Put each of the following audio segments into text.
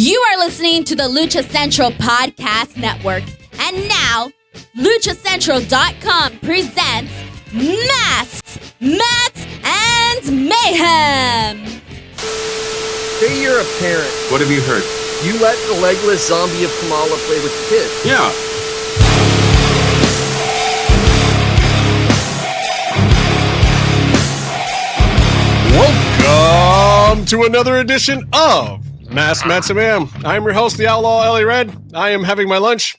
You are listening to the Lucha Central Podcast Network. And now, LuchaCentral.com presents Masks, Mats, and Mayhem. Say you're a parent. What have you heard? You let the legless zombie of Kamala play with the kids. Yeah. Welcome to another edition of Masks, Mats, and Mayhem. I'm your host, the Outlaw Ellie Red. I am having my lunch.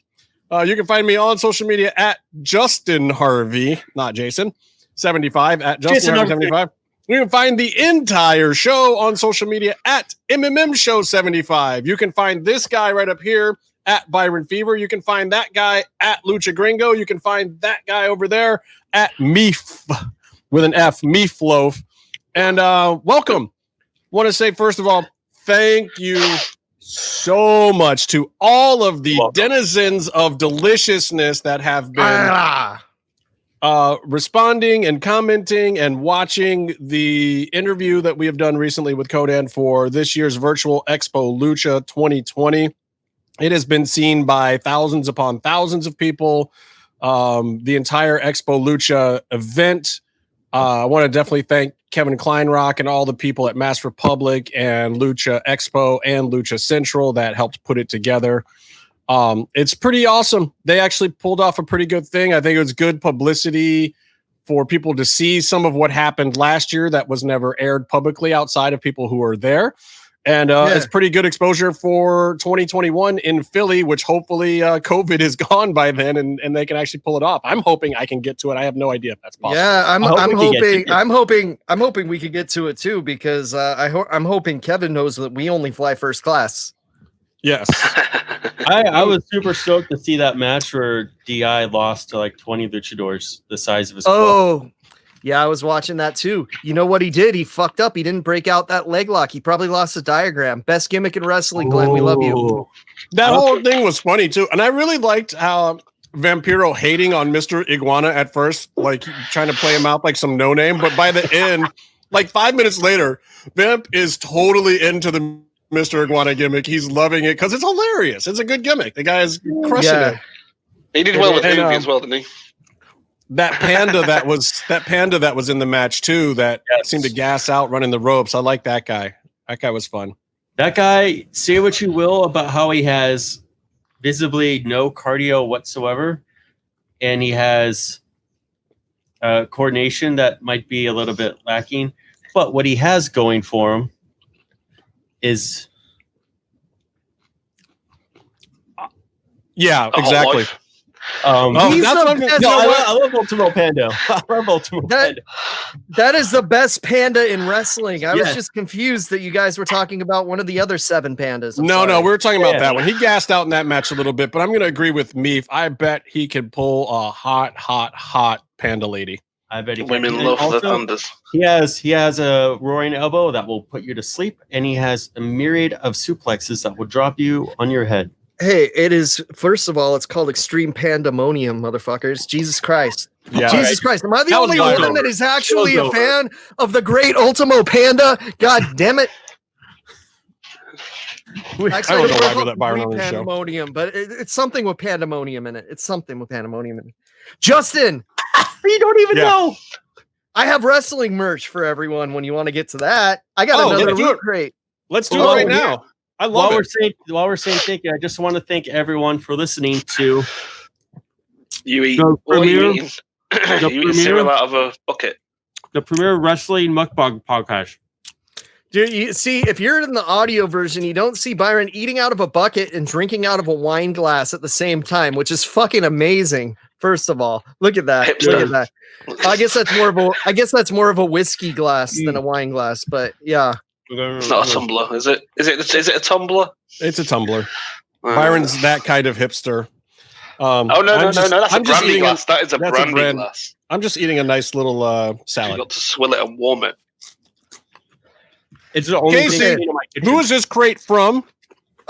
You can find me on social media at Justin Harvey, not Jason, 75, at Justin Harvey 75. You can find the entire show on social media at MMMShow 75. You can find this guy right up here at Byron Fever. You can find that guy at Lucha Gringo. You can find that guy over there at Meef with an F, Meefloaf. And welcome. Want to say, first of all, thank you so much to all of the denizens of deliciousness that have been responding and commenting and watching the interview that we have done recently with Kodan for this year's virtual Expo Lucha 2020. It has been seen by thousands upon thousands of people. The entire Expo Lucha event. I want to definitely thank Kevin Kleinrock and all the people at Mass Republic and Lucha Expo and Lucha Central that helped put it together. It's pretty awesome. They actually pulled off a pretty good thing. I think it was good publicity for people to see some of what happened last year that was never aired publicly outside of people who were there. And it's pretty good exposure for 2021 in Philly, which hopefully COVID is gone by then and they can actually pull it off. I'm hoping I can get to it. I have no idea if that's possible. Yeah, I'm hoping we could get to it too, because I'm hoping Kevin knows that we only fly first class. Yes. I was super stoked to see that match where DI lost to like 20 luchadors the size of his club. Yeah, I was watching that too. You know what he did? He fucked up. He didn't break out that leg lock. He probably lost the diagram. Best gimmick in wrestling, Glenn. We love you. That whole thing was funny too. And I really liked how Vampiro hating on Mr. Iguana at first, like trying to play him out like some no-name. But by the end, like 5 minutes later, Vamp is totally into the Mr. Iguana gimmick. He's loving it because it's hilarious. It's a good gimmick. The guy is crushing it. He did well with the movie as well, didn't he? That panda that was in the match too, that seemed to gas out running the ropes. I like that guy. That guy was fun. That guy, say what you will about how he has visibly no cardio whatsoever, and he has coordination that might be a little bit lacking. But what he has going for him is exactly. I love Ultimo Panda. I love Ultimo Panda. That is the best panda in wrestling. I was just confused that you guys were talking about one of the other 7 pandas. No, we were talking about that one. He gassed out in that match a little bit, but I'm going to agree with Meef. I bet he could pull a hot panda lady. I bet he can. Women love the pandas. He has a roaring elbow that will put you to sleep, and he has a myriad of suplexes that will drop you on your head. Hey, it is, first of all, it's called Extreme Pandemonium, motherfuckers. Jesus Christ. Yeah, Jesus Christ. Am I the only one that is actually a fan of the great Ultimo Panda? God damn it. Actually, I don't know why I do that Byron on the show. Pandemonium, but it's something with pandemonium in it. Justin, you don't even know. I have wrestling merch for everyone when you want to get to that. I got another loot crate. Let's do it right now. I love it. While we're saying thank you, I just want to thank everyone for listening to you eating cereal out of a bucket. The premier wrestling mukbang podcast. Dude, you see, if you're in the audio version, you don't see Byron eating out of a bucket and drinking out of a wine glass at the same time, which is fucking amazing. First of all, look at that. Hipster. Look at that. I guess that's more of a whiskey glass than a wine glass, but yeah. It's not a tumbler, is it? Is it a tumbler? It's a tumbler. Byron's that kind of hipster. No, that's a brandy glass. That is a brandy glass. I'm just eating a nice little salad. You got to swill it and warm it. It's the only Casey, who is this crate from?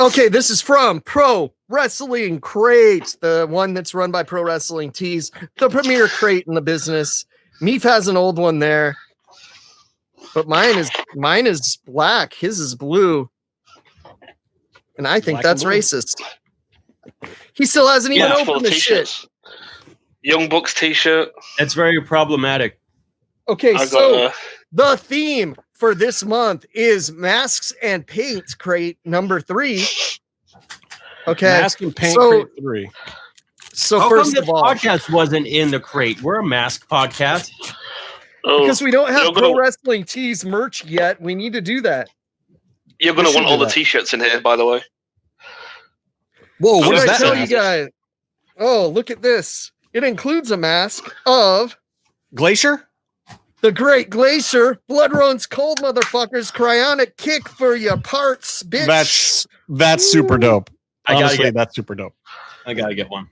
Okay, this is from Pro Wrestling Crate, the one that's run by Pro Wrestling Tees, the premier crate in the business. Meef has an old one there. But mine is black. His is blue. And I think that's racist. He still hasn't even opened the shit. Young Bucks t-shirt. It's very problematic. Okay, so the theme for this month is Masks and Paint crate number 3. Okay. Mask and Paint crate 3. So How first come of all, podcast wasn't in the crate? We're a mask podcast. Because we don't have Pro Wrestling Tees merch yet. We need to do that. You're going to want all the t-shirts in here, by the way. Whoa, what does that tell you guys? Oh, look at this. It includes a mask of Glacier? The Great Glacier. Blood runs cold, motherfuckers. Cryonic kick for your parts, bitch. That's super dope. Honestly, that's super dope. I gotta get one.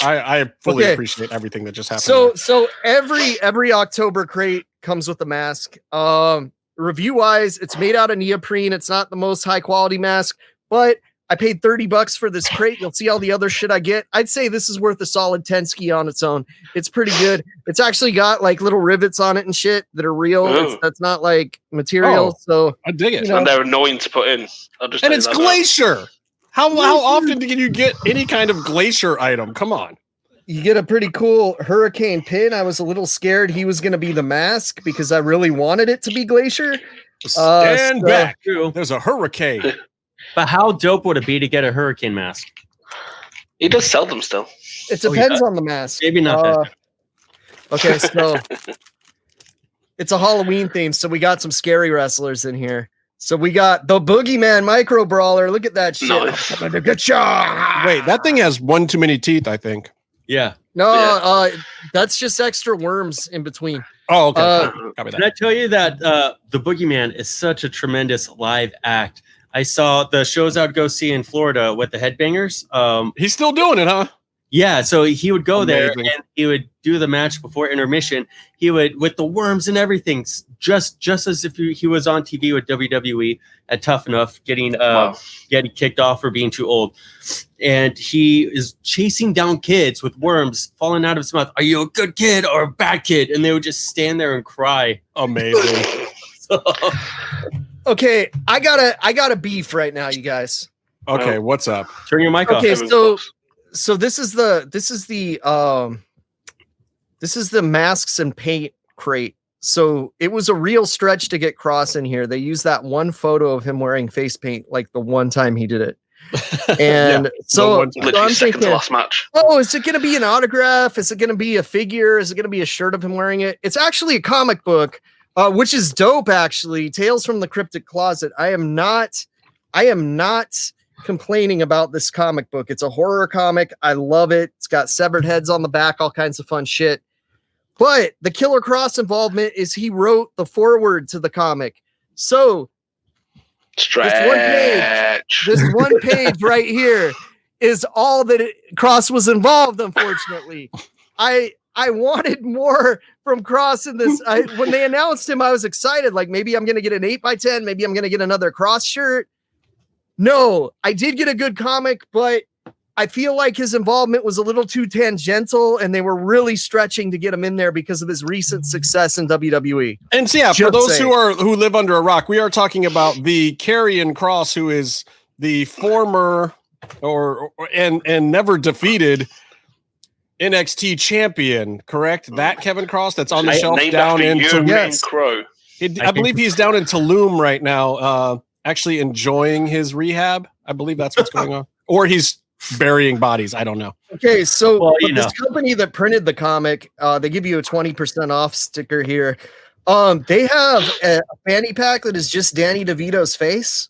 I fully appreciate everything that just happened. So every October crate comes with a mask. Review wise, it's made out of neoprene. It's not the most high quality mask, but I paid $30 for this crate. You'll see all the other shit I get. I'd say this is worth a solid 10 ski on its own. It's pretty good. It's actually got like little rivets on it and shit that are real. That's not like material. So I dig it. And they're annoying to put in. And it's Glacier. How often can you get any kind of Glacier item? Come on. You get a pretty cool hurricane pin. I was a little scared he was going to be the mask because I really wanted it to be Glacier. Stand back. There's a hurricane. But how dope would it be to get a hurricane mask? He does sell them still. It depends on the mask. Maybe not. Okay, so it's a Halloween theme. So we got some scary wrestlers in here. So we got the Boogeyman Micro Brawler. Look at that shit. Nice. Wait, that thing has one too many teeth, I think. Yeah. No, that's just extra worms in between. Oh, okay. Can I tell you that the Boogeyman is such a tremendous live act? I saw the shows I would go see in Florida with the Headbangers. He's still doing it, huh? Yeah, so he would go there and he would do the match before intermission. He would, with the worms and everything, just as if he was on TV with WWE at Tough Enough, getting kicked off for being too old. And he is chasing down kids with worms falling out of his mouth. Are you a good kid or a bad kid? And they would just stand there and cry. Amazing. Okay, I got a beef right now, you guys. Okay, what's up? Turn your mic off. Okay, so this is the Masks and Paint crate. So it was a real stretch to get Kross in here. They used that one photo of him wearing face paint like the one time he did it. And so I'm thinking, last match. Oh, is it going to be an autograph? Is it going to be a figure? Is it going to be a shirt of him wearing it? It's actually a comic book, which is dope. Actually, Tales from the Cryptic Closet. I am not complaining about this comic book. It's a horror comic. I love it. It's got severed heads on the back, all kinds of fun shit. But the Killer Kross involvement is he wrote the foreword to the comic. So this one page right here is all that Kross was involved. Unfortunately, I wanted more from Kross in this. When they announced him, I was excited. Like maybe I'm going to get an 8x10. Maybe I'm going to get another Kross shirt. No, I did get a good comic, but I feel like his involvement was a little too tangential and they were really stretching to get him in there because of his recent success in WWE. And so, yeah, for those who live under a rock, we are talking about the Karrion Kross, who is the former and never defeated NXT champion, correct? That Kevin Kross that's on the shelf down in Crow. I believe he's down in Tulum right now. Actually enjoying his rehab. I believe that's what's going on. Or he's burying bodies. I don't know. Okay, so this company that printed the comic, they give you a 20% off sticker here. They have a fanny pack that is just Danny DeVito's face.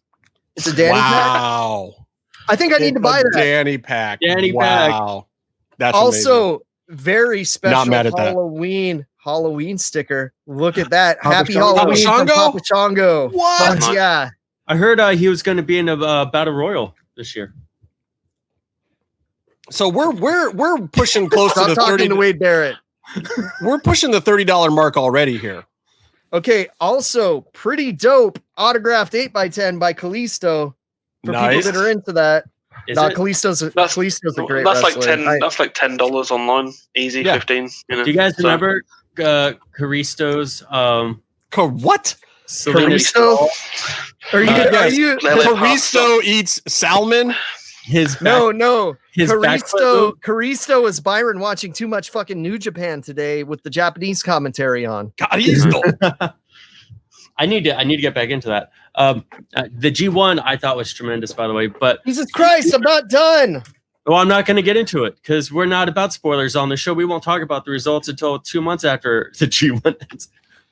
It's a Danny pack. Wow. I think I need to buy that. Danny pack. Pack. That's also amazing. Very special Halloween sticker. Look at that. Happy Halloween from Papa Chongo. What? But, yeah. I heard he was going to be in a Battle Royal this year. So we're pushing close to the 30 to Wade Barrett. We're pushing the $30 mark already here. Okay, also pretty dope autographed 8x10 by Kalisto for people that are into that. Kalisto's a great wrestler. That's like $10 online, easy. 15. You know? Do you guys remember Kalisto's what? Karisto? Karisto eats salmon? No. Karisto is Byron watching too much fucking New Japan today with the Japanese commentary on. Karisto. I need to get back into that. The G1 I thought was tremendous, by the way, but Jesus Christ, I'm not done. Well, I'm not going to get into it because we're not about spoilers on the show. We won't talk about the results until 2 months after the G1 ends.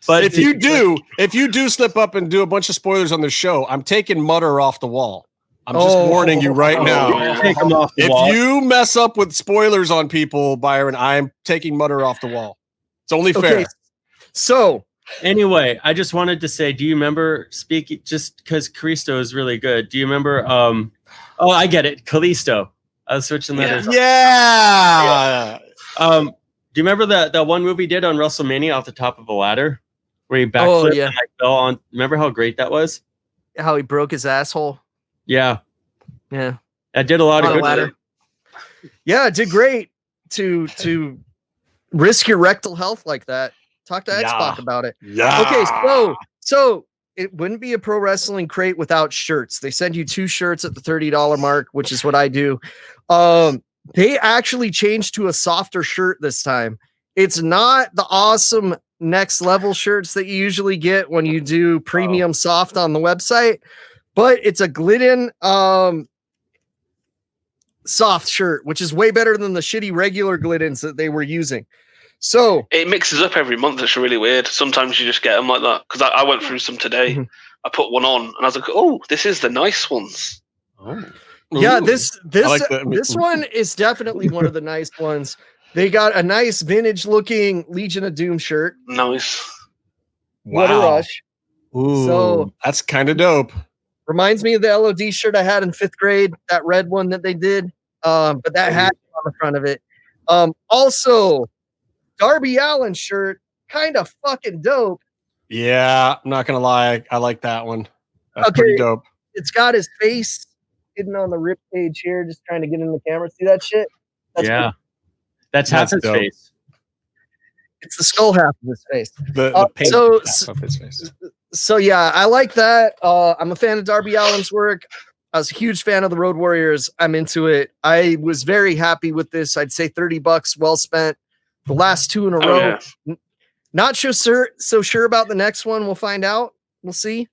But if you do slip up and do a bunch of spoilers on the show, I'm taking Mutter off the wall. I'm just warning you right now. Take him off the wall. If you mess up with spoilers on people, Byron, I'm taking Mutter off the wall. It's only fair. So anyway, I just wanted to say, do you remember speaking? Just because Karisto is really good. Do you remember? Oh, I get it, Kalisto. I was switching that. Yeah. Do you remember that one movie he did on WrestleMania off the top of a ladder, where he backflipped and fell on? Remember how great that was? How he broke his asshole. Yeah. I did a lot of good ladder. Yeah, it did great to risk your rectal health like that. Talk to X-Pac about it. Yeah. Okay, so it wouldn't be a pro wrestling crate without shirts. They send you 2 shirts at the $30 mark, which is what I do. They actually changed to a softer shirt this time. It's not the awesome next level shirts that you usually get when you do premium soft on the website, but it's a Glidden soft shirt, which is way better than the shitty regular Gliddens that they were using. So it mixes up every month. It's really weird. Sometimes you just get them like that. Because I went through some today. Mm-hmm. I put one on and I was like, oh, this is the nice ones. Oh. Yeah, this one is definitely one of the nice ones. They got a nice vintage looking Legion of Doom shirt. Nice. Wow. What a rush. Ooh, so that's kind of dope. Reminds me of the LOD shirt I had in 5th grade, that red one that they did. But that hat on the front of it. Also, Darby Allen shirt, kind of fucking dope. Yeah, I'm not gonna lie, I like that one. That's pretty dope. It's got his face hidden on the rib cage here, just trying to get in the camera. See that shit? That's half his face. It's the skull half of his face. The paint half of his face. So yeah, I like that. I'm a fan of Darby Allen's work. I was a huge fan of the Road Warriors. I'm into it. I was very happy with this. I'd say $30 well spent. The last 2 in a row. Yeah. Not so sure about the next one. We'll find out. We'll see.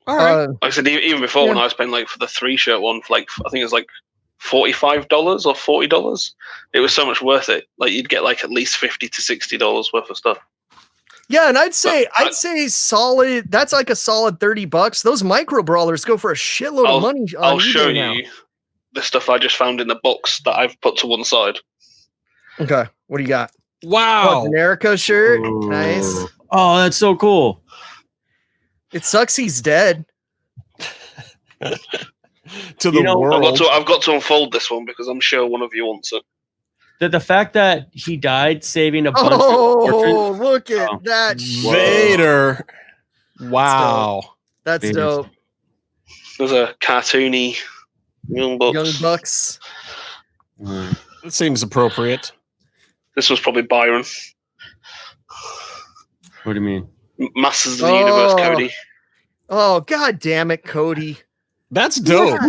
All right. Like I said, even before when I was paying like for the 3-shirt one, for like I think it was like $45 or $40. It was so much worth it. Like you'd get like at least $50 to $60 worth of stuff. Yeah, and I'd say solid. That's like a solid $30. Those micro brawlers go for a shitload of money. I'll show you the stuff I just found in the box that I've put to one side. Okay, what do you got? Wow, Generico shirt. Ooh. Nice. Oh, that's so cool. It sucks he's dead. To the world. I've got to unfold this one because I'm sure one of you wants it. The fact that he died saving a bunch of orphans. Look at that Vader. Wow. That's dope. There's a cartoony Young Bucks. It seems appropriate. This was probably Byron. What do you mean? Masters of the Universe, Cody. Oh, god damn it, Cody. That's dope.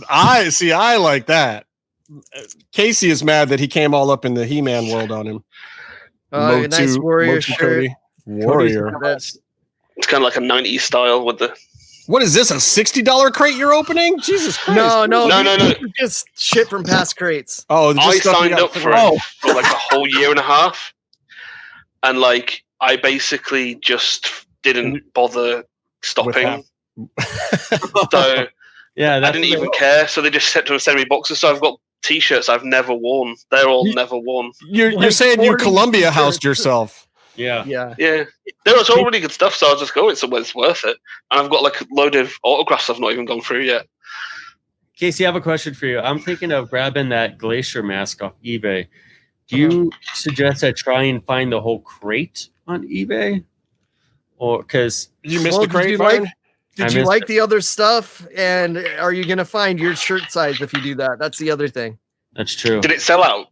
I like that. Casey is mad that he came all up in the He-Man world on him. Nice warrior shirt. Cody. Warrior. It's kind of like a 90s style with the... What is this, a $60 crate you're opening? Jesus Christ. No. Just shit from past crates. Oh, I signed up for it for like a whole year and a half. And like, I basically just didn't bother stopping. So yeah, I didn't even care. So they just sent me boxes. So I've got T-shirts I've never worn. They're all never worn. You're saying you Columbia housed yourself. Yeah. There was all really good stuff. So I'll just go. It's worth it. And I've got like a load of autographs I've not even gone through yet. Casey, I have a question for you. I'm thinking of grabbing that Glacier mask off eBay. Do you suggest I try and find the whole crate on eBay? Or because you missed the crate? Did you like the other stuff? And are you going to find your shirt size if you do that? That's the other thing. That's true. Did it sell out?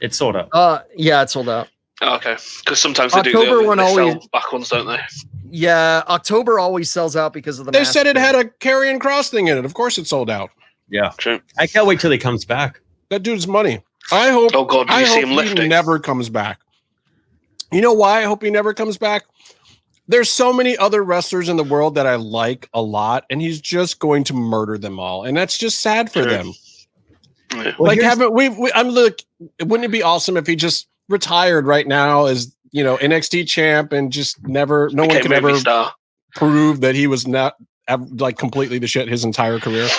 It sold out. Yeah, it sold out. Oh, okay. Because sometimes they October do. One they always sell back ones, don't they? Yeah, October always sells out because of the. They said it had a Karrion Kross thing in it. Of course, it sold out. Yeah, True. I can't wait till he comes back. That dude's money. I hope. Oh God, did you see him he lifting? never comes back. You know why I hope he never comes back? There's so many other wrestlers in the world that I like a lot, and he's just going to murder them all, and that's just sad for them. Yeah. Well, Like, I'm look. Wouldn't it be awesome if he just retired right now as NXT champ and just never, no one could ever prove that he was not like completely the shit his entire career.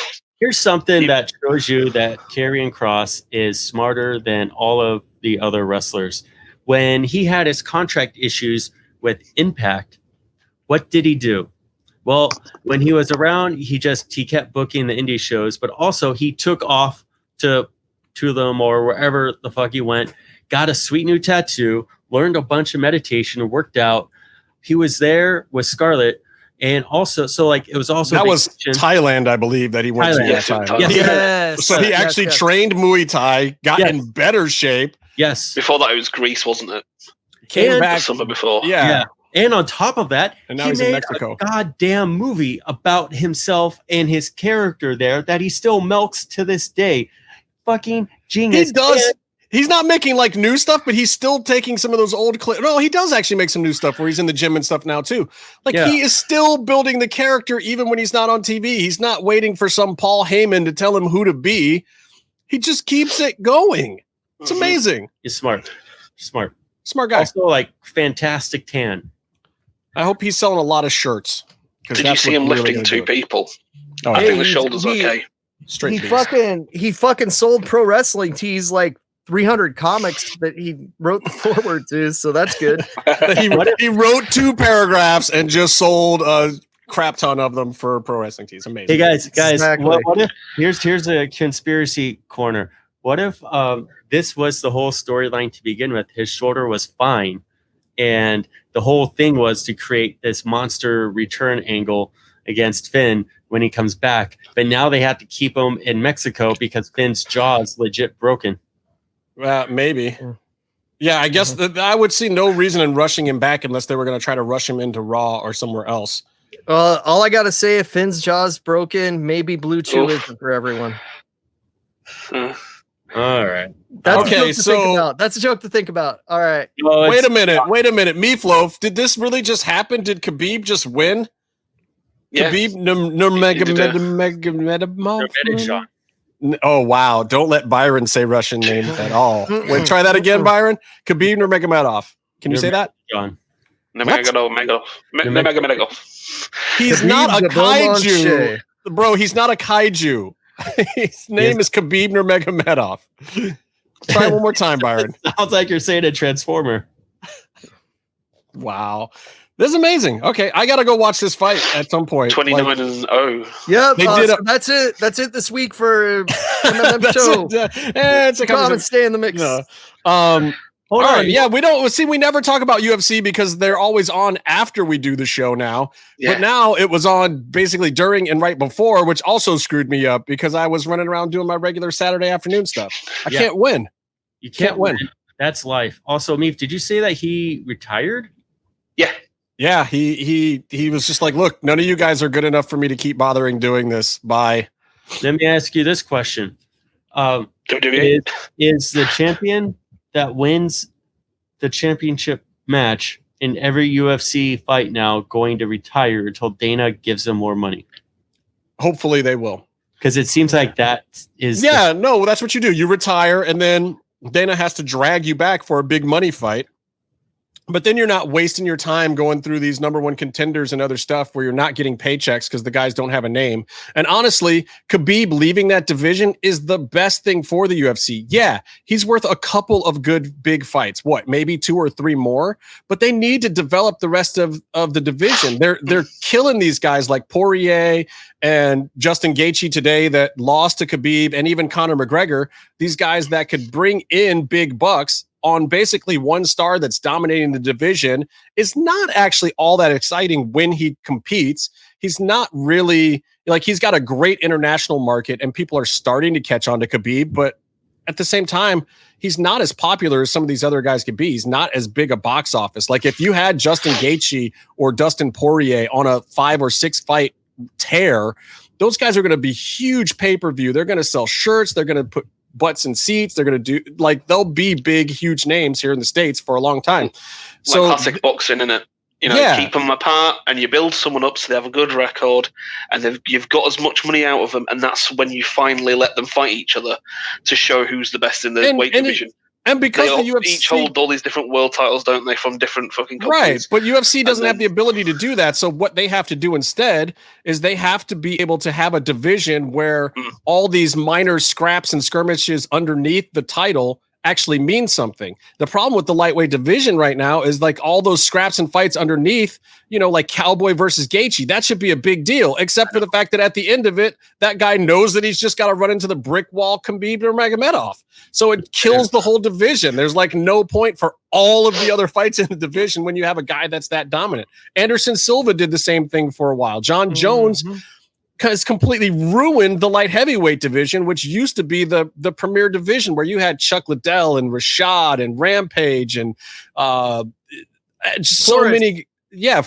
Here's something that shows you that Karrion Kross is smarter than all of the other wrestlers. When he had his contract issues with Impact, what did he do? Well, when he was around, he kept booking the indie shows, but also he took off to them or wherever the fuck he went, got a sweet new tattoo, learned a bunch of meditation, worked out. He was there with Scarlett. And also, it was also that was Thailand, I believe, that he went to that time. Yes. So he actually trained Muay Thai, got in better shape. Yes. Before that, it was Greece, wasn't it? Came back the summer before. Yeah. And on top of that, and now he's in Mexico. A goddamn movie about himself and his character there that he still milks to this day. Fucking genius. He does. He's not making like new stuff, but he's still taking some of those old clips. No, he does actually make some new stuff where he's in the gym and stuff now too. Like he is still building the character even when he's not on TV. He's not waiting for some Paul Heyman to tell him who to be. He just keeps it going. It's amazing. He's smart. Smart guy. Also, fantastic tan. I hope he's selling a lot of shirts. Did you see him lifting two people? Oh, I think the shoulder's okay. He fucking sold pro wrestling tees like 300 comics that he wrote the forward to, so that's good. he wrote 2 paragraphs and just sold a crap ton of them for pro wrestling tees. Amazing. Hey guys, exactly. what if here's a conspiracy corner. What if this was the whole storyline to begin with? His shoulder was fine, and the whole thing was to create this monster return angle against Finn when he comes back. But now they have to keep him in Mexico because Finn's jaw is legit broken. Maybe. Yeah, I guess I would see no reason in rushing him back unless they were going to try to rush him into Raw or somewhere else. All I got to say, if Finn's jaw's broken, maybe Blue Chew isn't for everyone. All right. That's a joke to think about. All right. Wait a minute. Meatloaf, did this really just happen? Did Khabib just win? Yeah. Khabib Nurmagomedov. Oh, wow. Don't let Byron say Russian names at all. Wait, try that again, Byron. Khabib Nurmagomedov. Can you say that? Nurmagomedov. He's not a kaiju. Bro, he's not a kaiju. His name is Khabib Nurmagomedov. Try one more time, Byron. Sounds like you're saying a Transformer. Wow. This is amazing. Okay, I got to go watch this fight at some point. 29-0. Yeah, so that's it. That's it this week for MMMShow. It's a come and stay in the mix. All right. Yeah, we never talk about UFC because they're always on after we do the show now. Yeah. But now it was on basically during and right before, which also screwed me up because I was running around doing my regular Saturday afternoon stuff. I can't win. You can't win. That's life. Also, Meef, did you say that he retired? Yeah. Yeah, he was just like, look, none of you guys are good enough for me to keep bothering doing this. Bye. Let me ask you this question. Is the champion that wins the championship match in every UFC fight now going to retire until Dana gives them more money? Hopefully they will. Because it seems like that is... Yeah, no, that's what you do. You retire, and then Dana has to drag you back for a big money fight. But then you're not wasting your time going through these number one contenders and other stuff where you're not getting paychecks because the guys don't have a name. And honestly, Khabib leaving that division is the best thing for the UFC. Yeah, he's worth a couple of good big fights. What, maybe 2 or 3 more? But they need to develop the rest of the division. They're killing these guys like Poirier and Justin Gaethje today that lost to Khabib, and even Conor McGregor. These guys that could bring in big bucks on basically one star that's dominating the division is not actually all that exciting when he competes. He's not really, like, he's got a great international market and people are starting to catch on to Khabib, but at the same time, he's not as popular as some of these other guys could be. He's not as big a box office. Like if you had Justin Gaethje or Dustin Poirier on a 5 or 6 fight tear, those guys are going to be huge pay-per-view. They're going to sell shirts. They're going to put butts in seats. They're going to do they'll be big, huge names here in the States for a long time. So classic boxing, isn't it? You keep them apart and you build someone up so they have a good record and you've got as much money out of them. And that's when you finally let them fight each other to show who's the best in the weight division. And because they the UFC each hold all these different world titles, don't they, from different fucking companies? Right, but UFC doesn't have the ability to do that. So what they have to do instead is they have to be able to have a division where all these minor scraps and skirmishes underneath the title actually mean something. The problem with the lightweight division right now is like all those scraps and fights underneath, like Cowboy versus Gaethje, that should be a big deal, except for the fact that at the end of it, that guy knows that he's just got to run into the brick wall, Khabib Nurmagomedov. So it kills the whole division. There's like no point for all of the other fights in the division when you have a guy that's that dominant. Anderson Silva did the same thing for a while. John Jones has completely ruined the light heavyweight division, which used to be the premier division where you had Chuck Liddell and Rashad and Rampage and just so many. Yeah,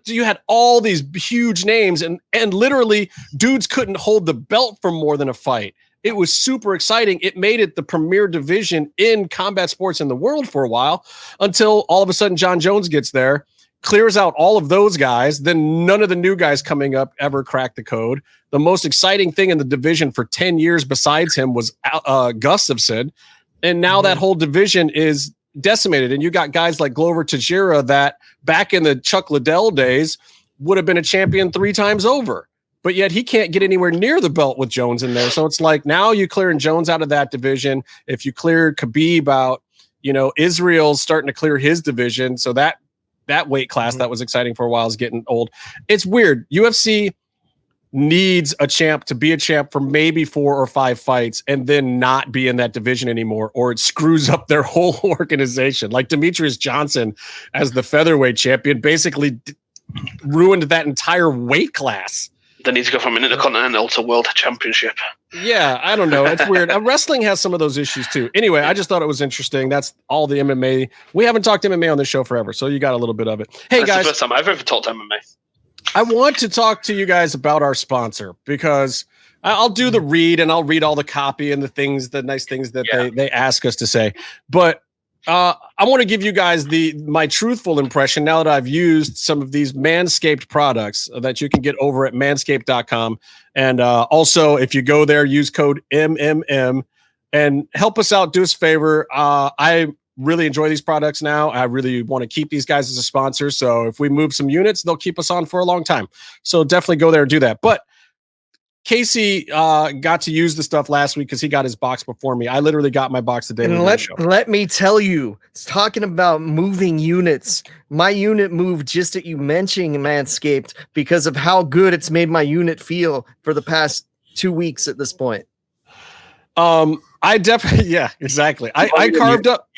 you had all these huge names and literally dudes couldn't hold the belt for more than a fight. It was super exciting. It made it the premier division in combat sports in the world for a while until all of a sudden John Jones gets there, clears out all of those guys. Then none of the new guys coming up ever cracked the code. The most exciting thing in the division for 10 years besides him was Gustafsson. And now that whole division is decimated. And you got guys like Glover Teixeira that back in the Chuck Liddell days would have been a champion 3 times over. But yet he can't get anywhere near the belt with Jones in there. So it's like now you clearing Jones out of that division. If you clear Khabib out, Israel's starting to clear his division. So that weight class that was exciting for a while is getting old. It's weird. UFC needs a champ to be a champ for maybe 4 or 5 fights and then not be in that division anymore, or it screws up their whole organization. Like Demetrius Johnson as the featherweight champion basically ruined that entire weight class. They need to go from an Intercontinental to World Championship. Yeah, I don't know. It's weird. Wrestling has some of those issues too. Anyway, I just thought it was interesting. That's all the MMA. We haven't talked MMA on this show forever, so you got a little bit of it. Hey, That's guys. the first time I've ever talked MMA. I want to talk to you guys about our sponsor because I'll do the read and I'll read all the copy and the nice things that they ask us to say. But I want to give you guys my truthful impression now that I've used some of these Manscaped products that you can get over at manscaped.com. And also, if you go there, use code MMM and help us out. Do us a favor. I really enjoy these products now. I really want to keep these guys as a sponsor. So if we move some units, they'll keep us on for a long time. So definitely go there and do that. But Casey got to use the stuff last week because he got his box before me. I literally got my box today. And let me tell you, it's talking about moving units. My unit moved just at you mentioning Manscaped because of how good it's made my unit feel for the past 2 weeks at this point. I definitely, yeah, exactly. I carved up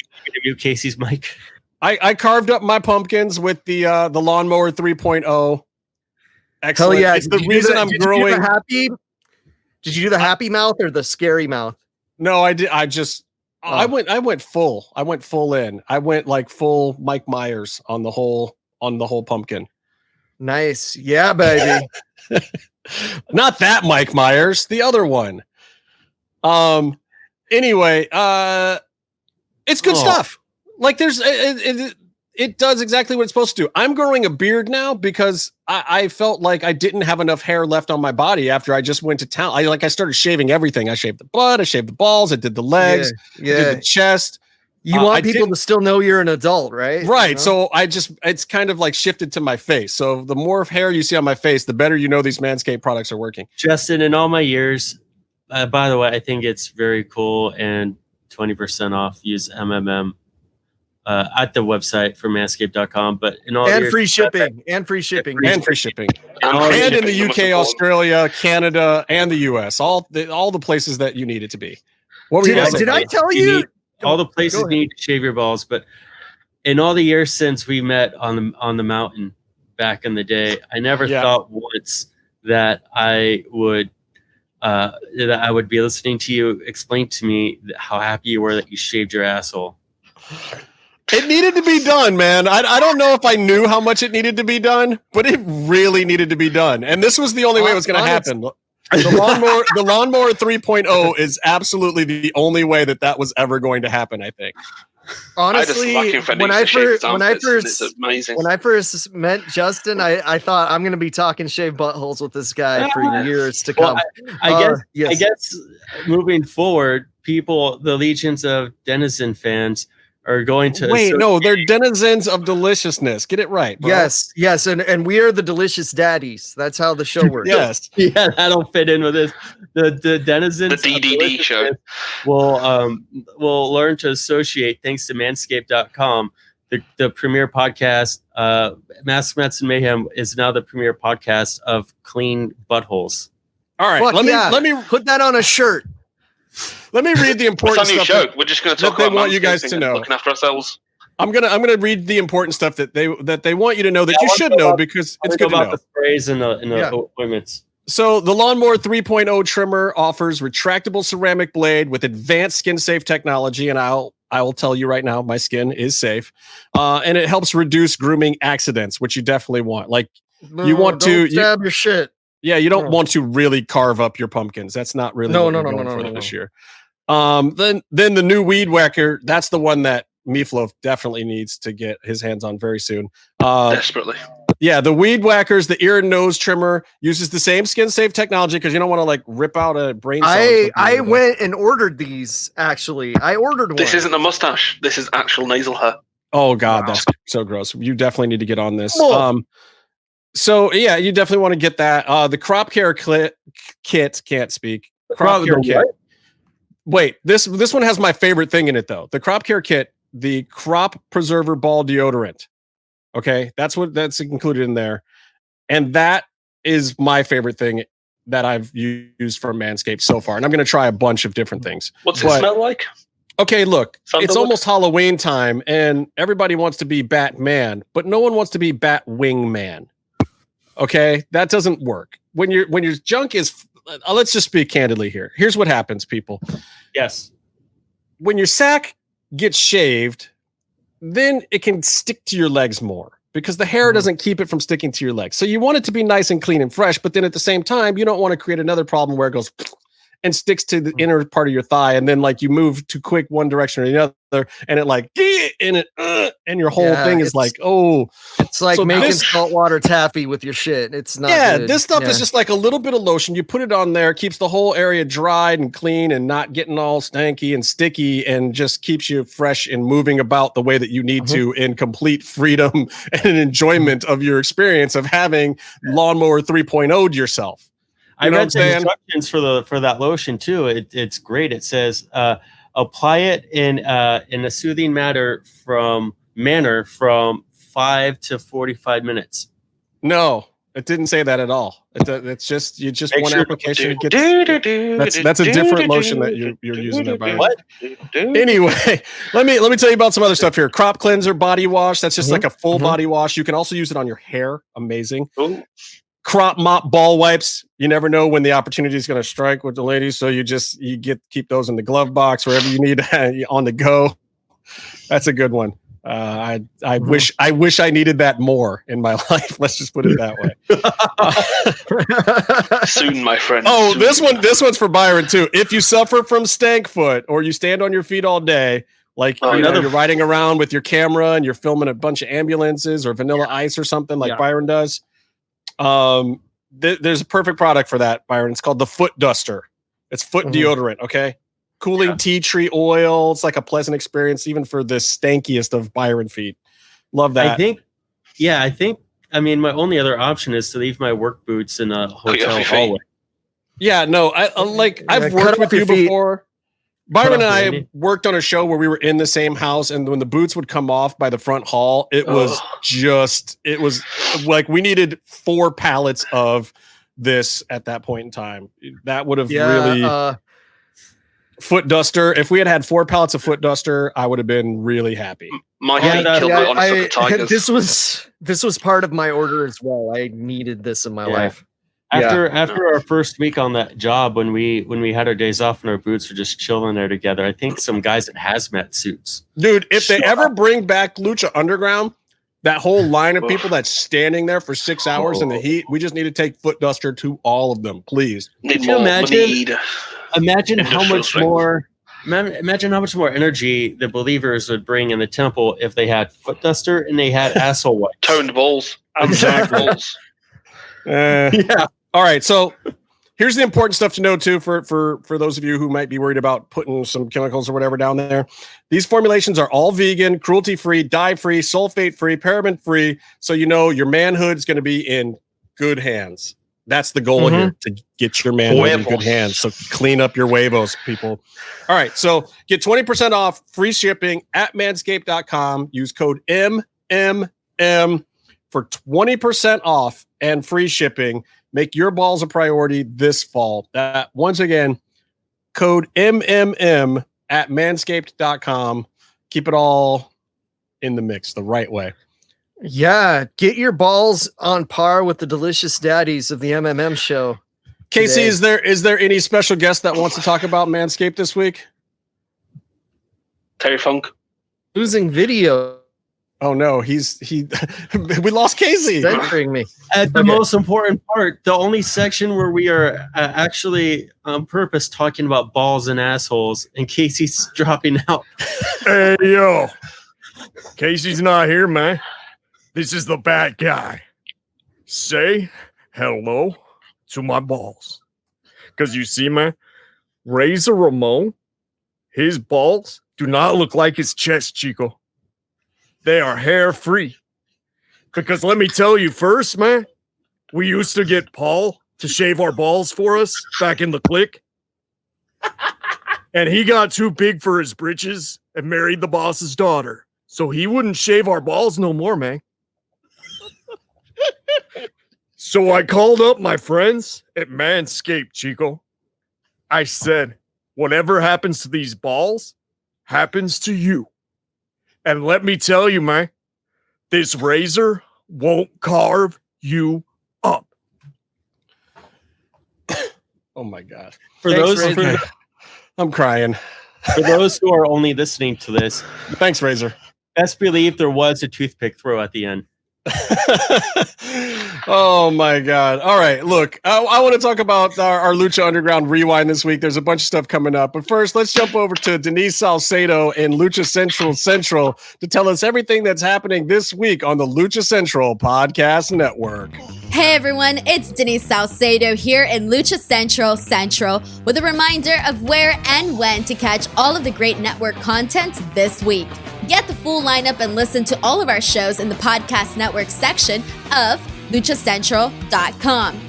Casey's mic. I carved up my pumpkins with the lawnmower 3.0. Excellent. Hell yeah. It's the reason I'm growing. Did you do the happy mouth or the scary mouth? No, I did. I went full. I went full in. I went like full Mike Myers on the whole pumpkin. Nice. Yeah, baby. Not that Mike Myers, the other one. Anyway, it's good stuff. Like it does exactly what it's supposed to do. I'm growing a beard now because I felt like I didn't have enough hair left on my body after I just went to town. I started shaving everything. I shaved the butt, I shaved the balls, I did the legs, I did the chest. You want people to still know you're an adult, right? Right. So it's kind of like shifted to my face. So the more hair you see on my face, the better you know these Manscaped products are working. Justin, in all my years, by the way, I think it's very cool, and 20% off. Use MMM at the website for manscaped.com. But in all and free shipping, and free shipping, and free shipping, and in the UK, Australia, Canada, and the US, all the places that you need it to be. What were you gonna say? Did I tell you? All the places you need to shave your balls, but in all the years since we met on the mountain back in the day, I never thought once that I would that I would be listening to you explain to me how happy you were that you shaved your asshole. It needed to be done, man. I don't know if I knew how much it needed to be done, but it really needed to be done. And this was the only way it was going to happen. The lawnmower 3.0 is absolutely the only way that was ever going to happen, I think. Honestly, when I first met Justin, I thought I'm going to be talking shaved buttholes with this guy for years to come. I guess moving forward, the legions of Denizen fans are going to they're Denizens of Deliciousness. Get it right, bro. Yes, and we are the Delicious Daddies. That's how the show works. Yes. Yeah, that'll fit in with this. The Denizens the DDD show will learn to associate thanks to manscaped.com. The premier podcast, Masks, Mets, and Mayhem is now the premier podcast of clean buttholes. All right, let me put that on a shirt. Let me read the important stuff. We're just going to talk about they want you guys to know. Looking after ourselves. I'm gonna read the important stuff that they want you to know that you should know because it's good to know. The sprays and the appointments. So the Lawnmower 3.0 trimmer offers retractable ceramic blade with advanced skin-safe technology, and I will tell you right now, my skin is safe, and it helps reduce grooming accidents, which you definitely want. Like you want to stab your shit. Yeah, you don't want to really carve up your pumpkins. That's not really no this year. Then the new weed whacker. That's the one that Meatloaf definitely needs to get his hands on very soon. Desperately. Yeah, the weed whackers, the ear and nose trimmer uses the same skin safe technology because you don't want to like rip out a brain cell. I went and ordered these. Actually, I ordered one. This isn't a mustache. This is actual nasal hair. Oh God, that's so gross. You definitely need to get on this. Whoa. So yeah, you definitely want to get that. The crop care kit can't speak. Crop care kit. Wait, this one has my favorite thing in it though. The crop care kit, the crop preserver ball deodorant. Okay, that's included in there, and that is my favorite thing that I've used from Manscaped so far. And I'm going to try a bunch of different things. What's it smell like? Okay, look, it's almost Halloween time, and everybody wants to be Batman, but no one wants to be Batwing Man. Okay, that doesn't work. When your junk is, let's just speak candidly here. Here's what happens, people. Yes. When your sack gets shaved, then it can stick to your legs more because the hair doesn't keep it from sticking to your legs. So you want it to be nice and clean and fresh, but then at the same time, you don't want to create another problem where it goes and sticks to the inner part of your thigh, and then like you move too quick one direction or the other, and it like and your whole thing is like, oh, it's like making saltwater taffy with your shit. It's not. Yeah, good. This stuff is just like a little bit of lotion. You put it on there, keeps the whole area dried and clean, and not getting all stanky and sticky, and just keeps you fresh and moving about the way that you need to in complete freedom and an enjoyment of your experience of having Lawnmower 3.0'd yourself. I read the instructions for that lotion too. It's great. It says apply it in a soothing manner from 5 to 45 minutes. No, it didn't say that at all. It's just one application. That's a different lotion that you're using there. What? Anyway, let me tell you about some other stuff here. Crop cleanser body wash. That's just like a full body wash. You can also use it on your hair. Amazing. Ooh. Crop mop ball wipes. You never know when the opportunity is going to strike with the ladies, so you keep those in the glove box wherever you need on the go. That's a good one. I wish I needed that more in my life. Let's just put it that way. Soon, my friend. Oh, soon. This one's for Byron too. If you suffer from stank foot or you stand on your feet all day, like you're riding around with your camera and you're filming a bunch of ambulances or Vanilla Ice or something like Byron does. There's a perfect product for that, Byron. It's called the Foot Duster. It's foot deodorant. Okay. Cooling tea tree oil. It's like a pleasant experience, even for the stankiest of Byron feet. Love that. I mean, my only other option is to leave my work boots in a hotel hallway. Yeah, no, I've worked with you before. Byron and I worked on a show where we were in the same house, and when the boots would come off by the front hall, it was like we needed 4 pallets of this at that point in time. That would have really Foot Duster. If we had 4 pallets of Foot Duster, I would have been really happy. This was part of my order as well. I needed this in my life. After our first week on that job, when we had our days off and our boots were just chilling there together, I think some guys in hazmat suits. Dude, if they ever bring back Lucha Underground, that whole line of people that's standing there for 6 hours in the heat, we just need to take foot duster to all of them, please. Could you imagine how much more energy the believers would bring in the temple if they had foot duster and they had asshole wipes. Toned balls. Balls. Yeah. All right. So here's the important stuff to know too for those of you who might be worried about putting some chemicals or whatever down there. These formulations are all vegan, cruelty-free, dye-free, sulfate-free, paraben-free. So you know your manhood's going to be in good hands. That's the goal here, to get your manhood in good hands. So clean up your huevos, people. All right. So get 20% off, free shipping at manscaped.com. Use code MMM for 20% off and free shipping. Make your balls a priority this fall. Once again, code MMM at manscaped.com. Keep it all in the mix the right way. Yeah, get your balls on par with the Delicious Daddies of the MMM show. Casey, is there any special guest that wants to talk about Manscaped this week? Terry Funk. Losing video. Oh no, we lost Casey. Censoring me. At the most important part, the only section where we are actually on purpose talking about balls and assholes, and Casey's dropping out. Hey yo, Casey's not here, man. This is the bad guy. Say hello to my balls, because you see, man, Razor Ramon, his balls do not look like his chest, Chico. They are hair-free. Because let me tell you first, man, we used to get Paul to shave our balls for us back in the clique. And he got too big for his britches and married the boss's daughter. So he wouldn't shave our balls no more, man. So I called up my friends at Manscaped, Chico. I said, whatever happens to these balls happens to you. And let me tell you, man, this razor won't carve you up. Oh my God. I'm crying. For those who are only listening to this, thanks, Razor. Best believe there was a toothpick throw at the end. Oh my God. All right. Look, I want to talk about our Lucha Underground rewind this week. There's a bunch of stuff coming up. But first, let's jump over to Denise Salcedo in Lucha Central to tell us everything that's happening this week on the Lucha Central Podcast Network. Hey everyone, it's Denise Salcedo here in Lucha Central with a reminder of where and when to catch all of the great network content this week. Get the full lineup and listen to all of our shows in the podcast network section of luchacentral.com.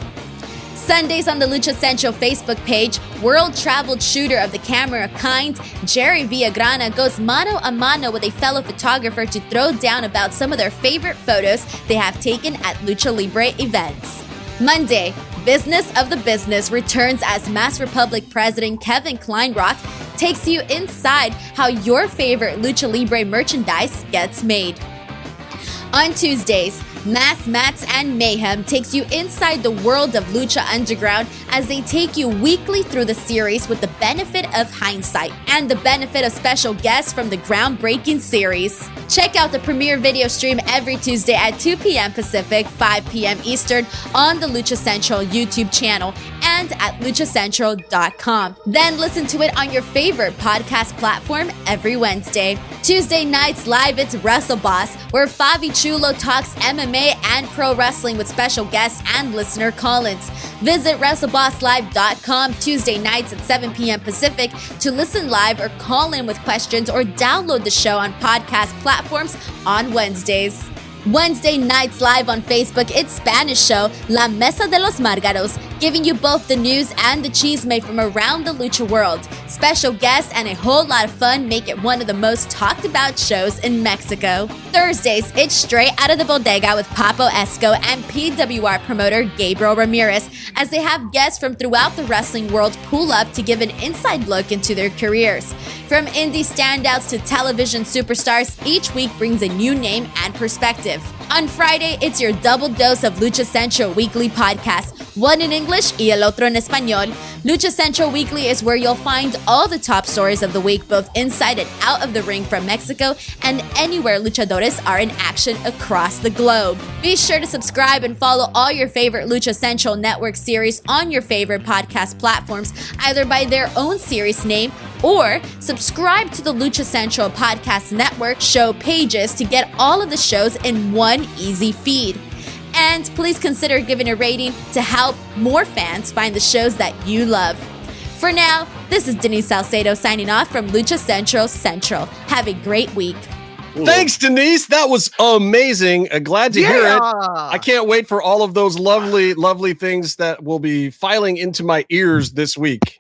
Sundays on the Lucha Central Facebook page, world-traveled shooter of the camera kind, Jerry Villagrana goes mano a mano with a fellow photographer to throw down about some of their favorite photos they have taken at Lucha Libre events. Monday, Business of the Business returns as Mass Republic President Kevin Kleinrock takes you inside how your favorite Lucha Libre merchandise gets made. On Tuesdays, Mass Mats and Mayhem takes you inside the world of Lucha Underground as they take you weekly through the series with the benefit of hindsight and the benefit of special guests from the groundbreaking series. Check out the premiere video stream every Tuesday at 2 p.m. Pacific, 5 p.m. Eastern on the Lucha Central YouTube channel and at luchacentral.com. Then listen to it on your favorite podcast platform every Wednesday. Tuesday nights live, it's Wrestle Boss, where Favi Chulo talks MMA and pro wrestling with special guests and listener call-ins. Visit WrestleBossLive.com Tuesday nights at 7 p.m. Pacific to listen live or call in with questions or download the show on podcast platforms on Wednesdays. Wednesday nights live on Facebook, it's Spanish show La Mesa de los Márgaros, giving you both the news and the chisme from around the lucha world. Special guests and a whole lot of fun make it one of the most talked about shows in Mexico. Thursdays, it's Straight Out of the Bodega with Papo Esco and PWR promoter Gabriel Ramirez as they have guests from throughout the wrestling world pull up to give an inside look into their careers. From indie standouts to television superstars, each week brings a new name and perspective. On Friday, it's your double dose of Lucha Central Weekly podcast, one in English y el otro en español. Lucha Central Weekly is where you'll find all the top stories of the week, both inside and out of the ring from Mexico and anywhere luchadores are in action across the globe. Be sure to subscribe and follow all your favorite Lucha Central Network series on your favorite podcast platforms, either by their own series name or subscribe to the Lucha Central Podcast Network show pages to get all of the shows in one easy feed. And please consider giving a rating to help more fans find the shows that you love. For now, this is Denise Salcedo signing off from Lucha Central Central. Have a great week. Thanks, Denise. That was amazing. Glad to hear it. I can't wait for all of those lovely, lovely things that will be filing into my ears this week.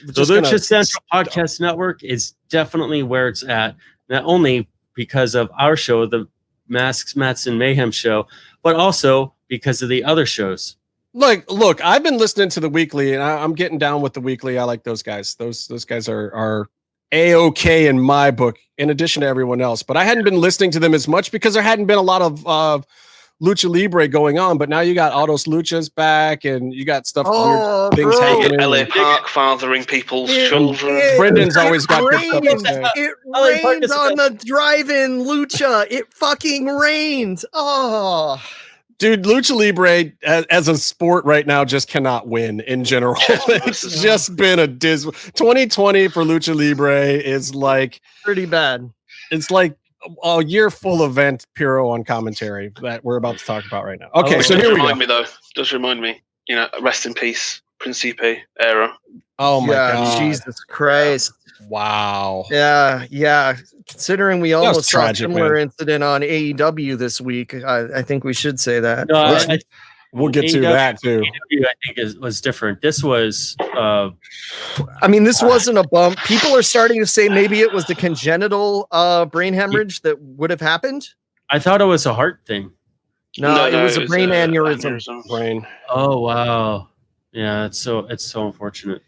The Lucha Central Podcast Network is definitely where it's at, not only because of our show, the Masks, Mats, and Mayhem show, but also because of the other shows. Look, I've been listening to the weekly, and I'm getting down with the weekly. I like those guys. Those guys are A-OK in my book, in addition to everyone else. But I hadn't been listening to them as much because there hadn't been a lot of Lucha Libre going on, but now you got Autos Luchas back, and you got stuff. Weird things happening. LA Park fathering people's children. Brendan's always got good stuff to say. It rains on the drive-in Lucha. It fucking rains. Oh, dude, Lucha Libre as a sport right now just cannot win in general. It's just been a dismal. 2020 for Lucha Libre is like pretty bad. It's like a year full event Puro on commentary that we're about to talk about right now. Okay, so here we go. Does remind me, rest in peace, Principe era. Oh my God. Jesus Christ. Wow. Yeah. Considering we almost saw a similar man. Incident on AEW this week, I think we should say that. No, we'll get to that too. AEW, I think was different. This was this wasn't a bump. People are starting to say maybe it was the congenital brain hemorrhage that would have happened. I thought it was a heart thing. No, it was a brain aneurysm. Brain. Oh wow. Yeah, it's so unfortunate.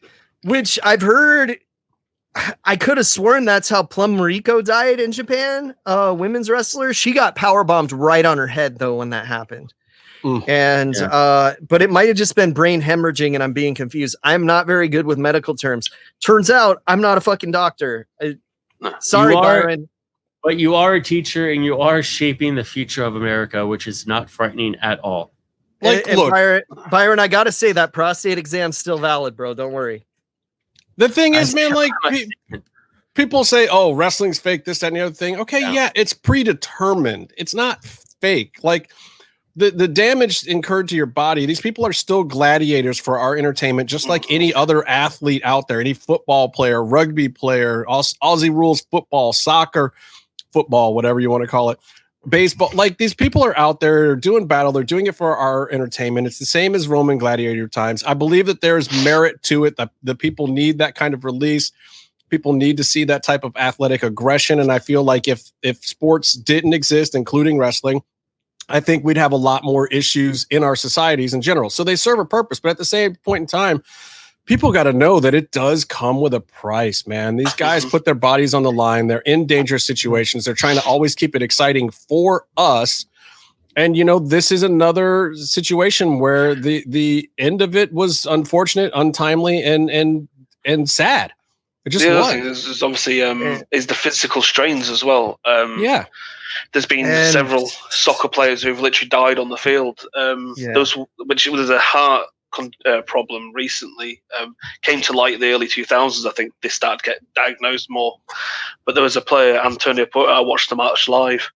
Which I've heard. I could have sworn that's how Plum Mariko died in Japan. Women's wrestler. She got powerbombed right on her head though when that happened. And but it might have just been brain hemorrhaging, and I'm being confused. I'm not very good with medical terms. Turns out I'm not a fucking doctor. Sorry, Byron. But you are a teacher, and you are shaping the future of America, which is not frightening at all. Look, Byron, I gotta say that prostate exam's still valid, bro. Don't worry. The thing is, man, like people say, "Oh, wrestling's fake," this, that, and the other thing. Okay, yeah, it's predetermined. It's not fake. Like the damage incurred to your body. These people are still gladiators for our entertainment, just like any other athlete out there, any football player, rugby player, Aussie rules football, soccer, football, whatever you want to call it, baseball. Like these people are out there doing battle. They're doing it for our entertainment. It's the same as Roman gladiator times. I believe that there's merit to it. That the people need that kind of release. People need to see that type of athletic aggression. And I feel like if sports didn't exist, including wrestling, I think we'd have a lot more issues in our societies in general. So they serve a purpose, but at the same point in time, people got to know that it does come with a price, man. These guys put their bodies on the line. They're in dangerous situations. They're trying to always keep it exciting for us. And, this is another situation where the end of it was unfortunate, untimely, and sad. It just the other thing is obviously is the physical strains as well. There's been several soccer players who've literally died on the field. Which was a heart problem recently. Came to light in the early 2000s. I think they started to get diagnosed more. But there was a player, Antonio Porter. I watched the match live,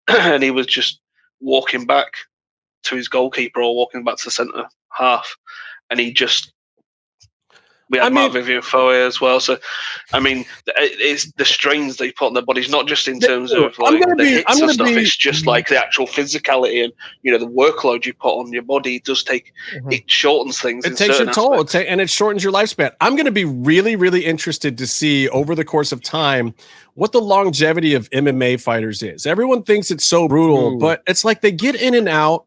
and he was just walking back to his goalkeeper or walking back to the centre half, and he just. We had Mark Vivian Foe as well. So, it's the strains they put on their bodies, not just in terms of the hits and stuff. It's just like the actual physicality and, the workload you put on your body. It does take, it shortens things. It takes your toll and it shortens your lifespan. I'm going to be really, really interested to see over the course of time what the longevity of MMA fighters is. Everyone thinks it's so brutal, but it's like they get in and out.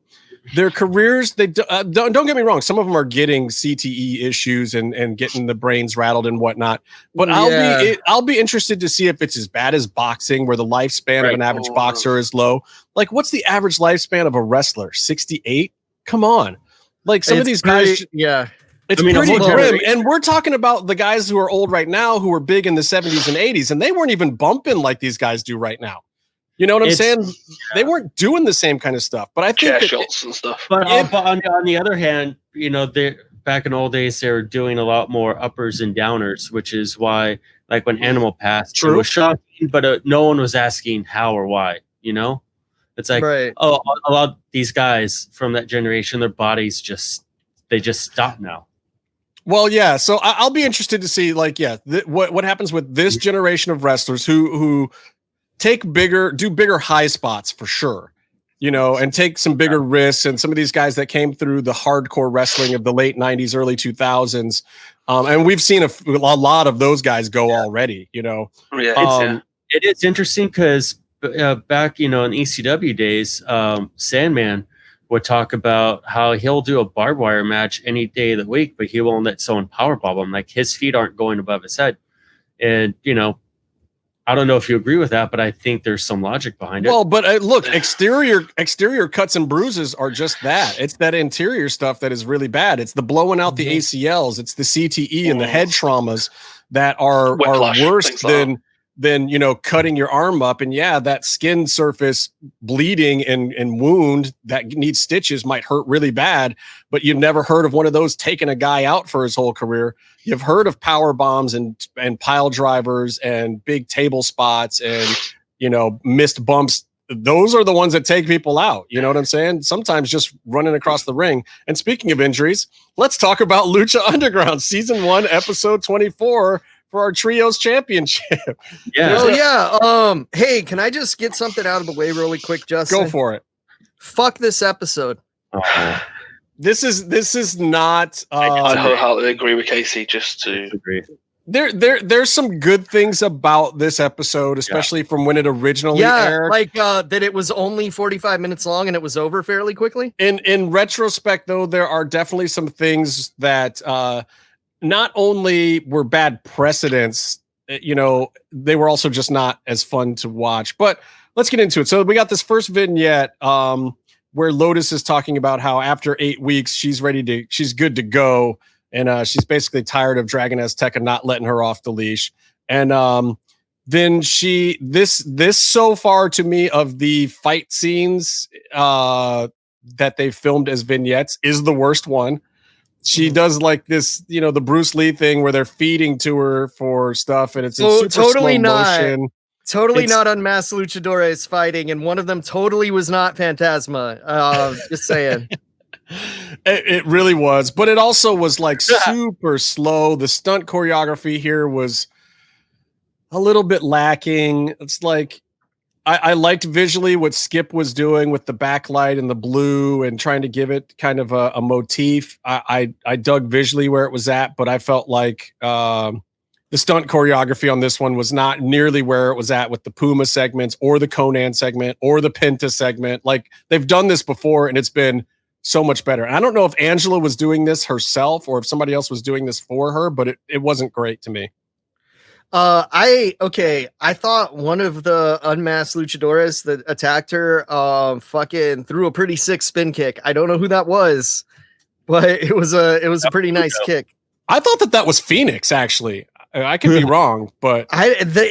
their careers, they don't get me wrong. Some of them are getting CTE issues and getting the brains rattled and whatnot. But I'll be interested to see if it's as bad as boxing, where the lifespan of an average boxer is low. Like, what's the average lifespan of a wrestler? 68? Come on. Like, some of these guys. Yeah. It's pretty grim. And we're talking about the guys who are old right now, who were big in the 70s and 80s, and they weren't even bumping like these guys do right now. You know what I'm saying? They weren't doing the same kind of stuff. But I think shots and stuff. But on the other hand, you know, back in old days, they were doing a lot more uppers and downers, which is why, like, when Animal passed, it was shocking, but no one was asking how or why. You know, it's like, a lot of these guys from that generation, their bodies just stop now. Well, yeah. So I'll be interested to see, like, what happens with this generation of wrestlers who do bigger high spots for sure, you know, and take some bigger risks. And some of these guys that came through the hardcore wrestling of the late 90s, early 2000s. And we've seen a lot of those guys go already, you know. It is interesting because back, you know, in ECW days, Sandman would talk about how he'll do a barbed wire match any day of the week, but he won't let someone powerbomb him. Like, his feet aren't going above his head. And, you know, I don't know if you agree with that, but I think there's some logic behind it. Well, but look, exterior cuts and bruises are just that. It's that interior stuff that is really bad. It's the blowing out the ACLs. It's the CTE and the head traumas that are worse than, you know, cutting your arm up. And that skin surface bleeding and wound that needs stitches might hurt really bad, but you've never heard of one of those taking a guy out for his whole career. You've heard of power bombs and pile drivers and big table spots and, you know, missed bumps. Those are the ones that take people out. You know what I'm saying? Sometimes just running across the ring. And speaking of injuries, let's talk about Lucha Underground season 1, episode 24 for our trios championship. Hey, can I just get something out of the way really quick, Justin? Go for it. Fuck this episode. This is not. I wholeheartedly agree with Casey. Just to agree, there's some good things about this episode, especially from when it originally aired. Like that it was only 45 minutes long and it was over fairly quickly. In retrospect, though, there are definitely some things that not only were bad precedents, you know, they were also just not as fun to watch. But let's get into it. So we got this first vignette where Lotus is talking about how after 8 weeks, she's good to go. And she's basically tired of Dragon Azteca not letting her off the leash. And then this so far to me of the fight scenes that they filmed as vignettes is the worst one. She does like this, you know, the Bruce Lee thing where they're feeding to her for stuff, and it's super totally slow motion. Totally not Unmasked Luchadores fighting, and one of them totally was not Phantasma. Just saying. It really was, but it also was like super slow. The stunt choreography here was a little bit lacking. It's like I liked visually what Skip was doing with the backlight and the blue and trying to give it kind of a motif. I dug visually where it was at, but I felt like the stunt choreography on this one was not nearly where it was at with the Puma segments or the Conan segment or the Penta segment. Like, they've done this before and it's been so much better. And I don't know if Angela was doing this herself or if somebody else was doing this for her, but it wasn't great to me. I thought one of the Unmasked Luchadores that attacked her fucking threw a pretty sick spin kick. I don't know who that was, but it was a pretty nice kick. I thought that was Phoenix, actually. I could be wrong, but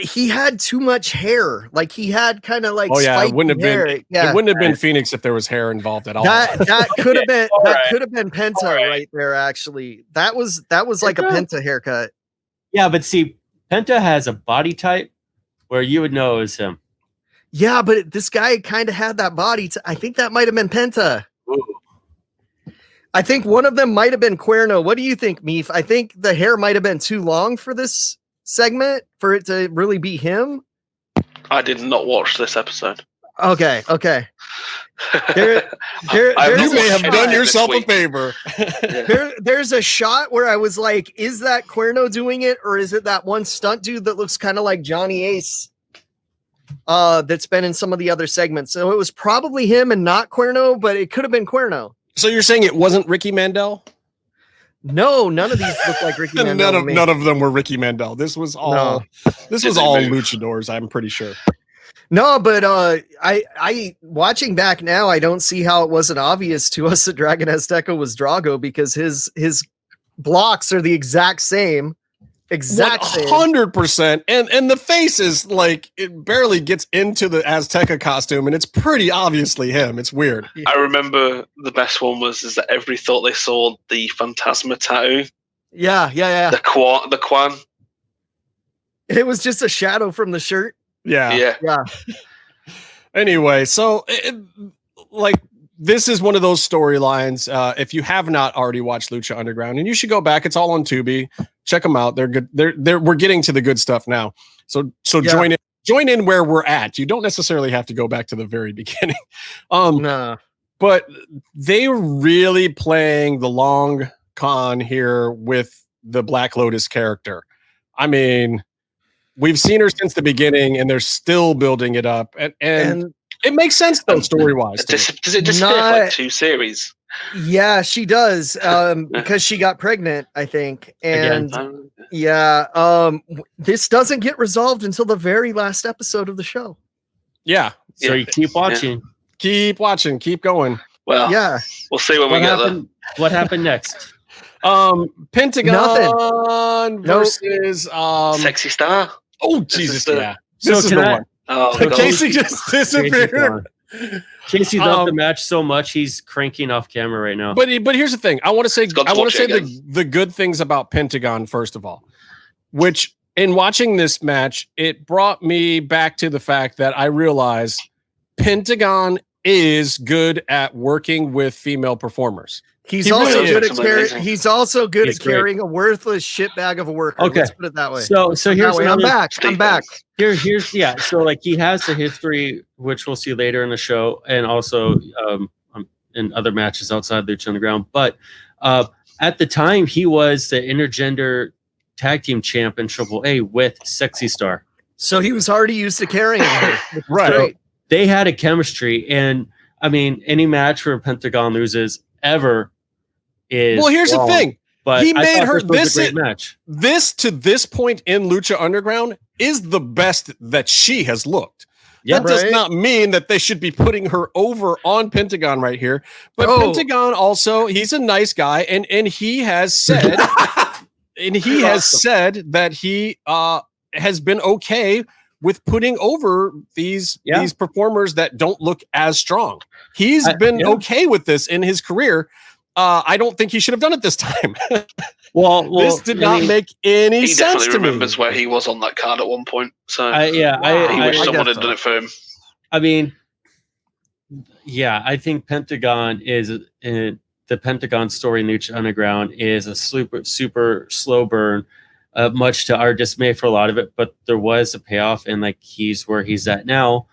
he had too much hair. Like, he had kind of like it wouldn't have hair. Been. Yeah. It wouldn't have been Phoenix if there was hair involved at all. That could have been could have been Penta right there. Actually, that was like a Penta haircut. Yeah, but see, Penta has a body type where you would know it was him. Yeah, but this guy kind of had that body. I think that might have been Penta. Ooh. I think one of them might have been Cuerno. What do you think, Meef? I think the hair might have been too long for this segment for it to really be him. I did not watch this episode. Okay. You may have done yourself a favor. There's a shot where I was like, is that Cuerno doing it? Or is it that one stunt dude that looks kind of like Johnny Ace? that's been in some of the other segments. So it was probably him and not Cuerno, but it could have been Cuerno. So you're saying it wasn't Ricky Mandel? No, none of these look like Ricky Mandel. None of them were Ricky Mandel. This was all luchadors, I'm pretty sure. No, but I watching back now, I don't see how it wasn't obvious to us that Dragon Azteca was Drago, because his blocks are the exact same. 100%. And the face is like, it barely gets into the Azteca costume, and it's pretty obviously him. It's weird. I remember the best one was that everybody thought they saw the Phantasma tattoo. Yeah. The Quan. It was just a shadow from the shirt. Yeah. Anyway, so this is one of those storylines. If you have not already watched Lucha Underground, and you should go back, it's all on Tubi. Check them out. They're good. We're getting to the good stuff now. So join in where we're at. You don't necessarily have to go back to the very beginning. No. But they were really playing the long con here with the Black Lotus character. I mean, we've seen her since the beginning, and they're still building it up. And it makes sense, though, story-wise. Does it just fit like 2 series? Yeah, she does. Because she got pregnant, I think. And this doesn't get resolved until the very last episode of the show. Yeah. So you keep watching. Yeah. Keep watching. Keep going. Well, yeah. We'll see when we get there. What happened next? Pentagon versus Sexy Star. Oh, Jesus, yeah. This is the one. Oh, Casey just disappeared. Casey loved the match so much he's cranking off camera right now. But here's the thing. I want to say the good things about Pentagon first of all, which in watching this match, it brought me back to the fact that I realized Pentagon is good at working with female performers. He's also good at carrying a worthless shitbag of a worker. Okay. Let's put it that way. So here's I'm back. Here's so like he has a history, which we'll see later in the show, and also in other matches outside Lucha Underground. But at the time, he was the intergender tag team champ in AAA with Sexy Star. So he was already used to carrying her. Right. So they had a chemistry, and I mean, any match where Pentagon loses ever is here's wrong, the thing. But he made her this match. This to this point in Lucha Underground is the best that she has looked. Yeah, that does not mean that they should be putting her over on Pentagon right here. But Pentagon also, he's a nice guy, and he has said that he has been okay with putting over these performers that don't look as strong. He's been okay with this in his career. I don't think he should have done it this time. This did not make any sense to me. He definitely remembers where he was on that card at one point. So he wish someone had done it for him. I mean, I think Pentagon is the Pentagon story in Lucha Underground is a super slow burn, much to our dismay for a lot of it. But there was a payoff, and like he's where he's at now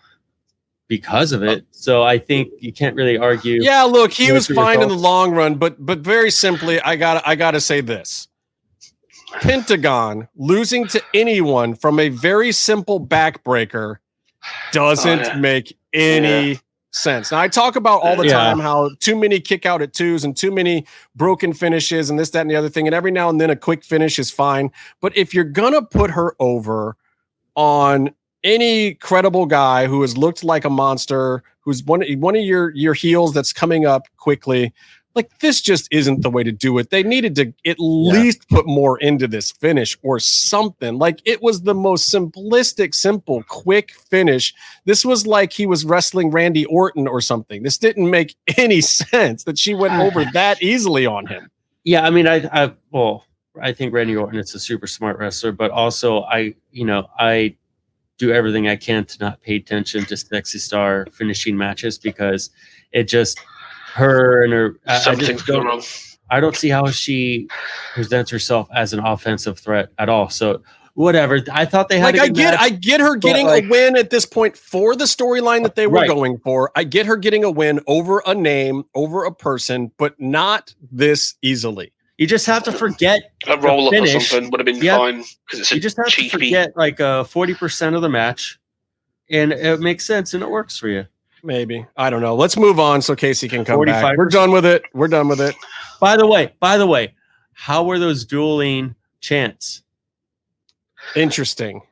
because of it. So I think you can't really argue. Yeah, look, he was fine in the long run, but very simply, I gotta say this. Pentagon losing to anyone from a very simple backbreaker doesn't make any sense. Now I talk about all the time how too many kick out at 2s and too many broken finishes and this, that, and the other thing. And every now and then a quick finish is fine. But if you're gonna put her over on any credible guy who has looked like a monster, who's one of your heels that's coming up quickly, like this just isn't the way to do it. They needed to at least put more into this finish or something. Like it was the most simplistic, simple, quick finish. This was like he was wrestling Randy Orton or something. This didn't make any sense that she went over that easily on him. Yeah, I mean, I think Randy Orton is a super smart wrestler, but also I do everything I can to not pay attention to Sexy Star finishing matches because it just her and her. Something's going wrong. I don't see how she presents herself as an offensive threat at all. So whatever. I thought they had. I get her getting a win at this point for the storyline that they were going for. I get her getting a win over a name, over a person, but not this easily. You just have to forget a roll up or something would have been fine because it's you just have to forget like 40% of the match and it makes sense and it works for you. Maybe. I don't know. Let's move on so Casey can come back. 45%. We're done with it. We're done with it. By the way, how were those dueling chants? Interesting.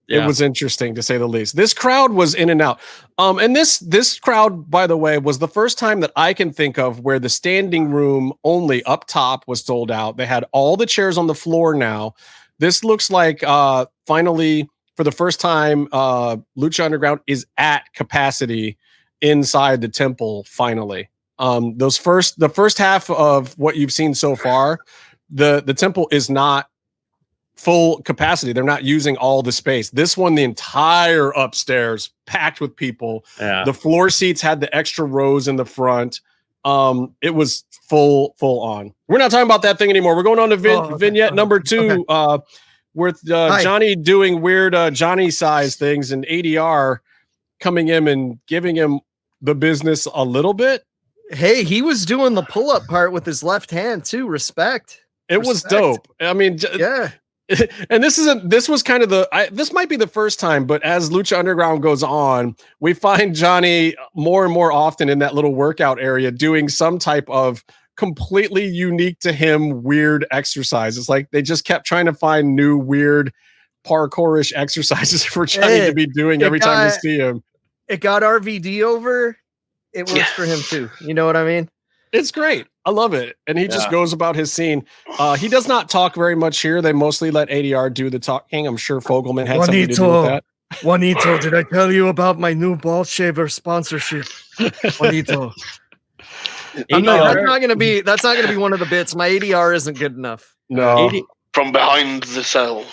Yeah. It was interesting to say the least. This crowd was in and out. And this crowd, by the way, was the first time that I can think of where the standing room only up top was sold out. They had all the chairs on the floor now. This looks like finally, for the first time, Lucha Underground is at capacity inside the temple. Finally, the first half of what you've seen so far, the temple is not full capacity. They're not using all the space. This one, the entire upstairs packed with people. Yeah. The floor seats had the extra rows in the front. It was full on. We're not talking about that thing anymore. We're going on to vignette number 2, with Johnny doing weird Johnny size things and ADR coming in and giving him the business a little bit. Hey, he was doing the pull-up part with his left hand too. Respect. It was dope. I mean, yeah. And this was kind of this might be the first time, but as Lucha Underground goes on, we find Johnny more and more often in that little workout area doing some type of completely unique to him weird exercise. It's like they just kept trying to find new weird parkourish exercises for Johnny to be doing every time we see him. It got RVD over. It works for him too. You know what I mean? It's great. I love it. And he just goes about his scene. He does not talk very much here. They mostly let ADR do the talking. I'm sure Fogelman had something to do with that. Juanito, did I tell you about my new ball shaver sponsorship? Juanito. That's not gonna be one of the bits. My ADR isn't good enough. No. From behind the cell.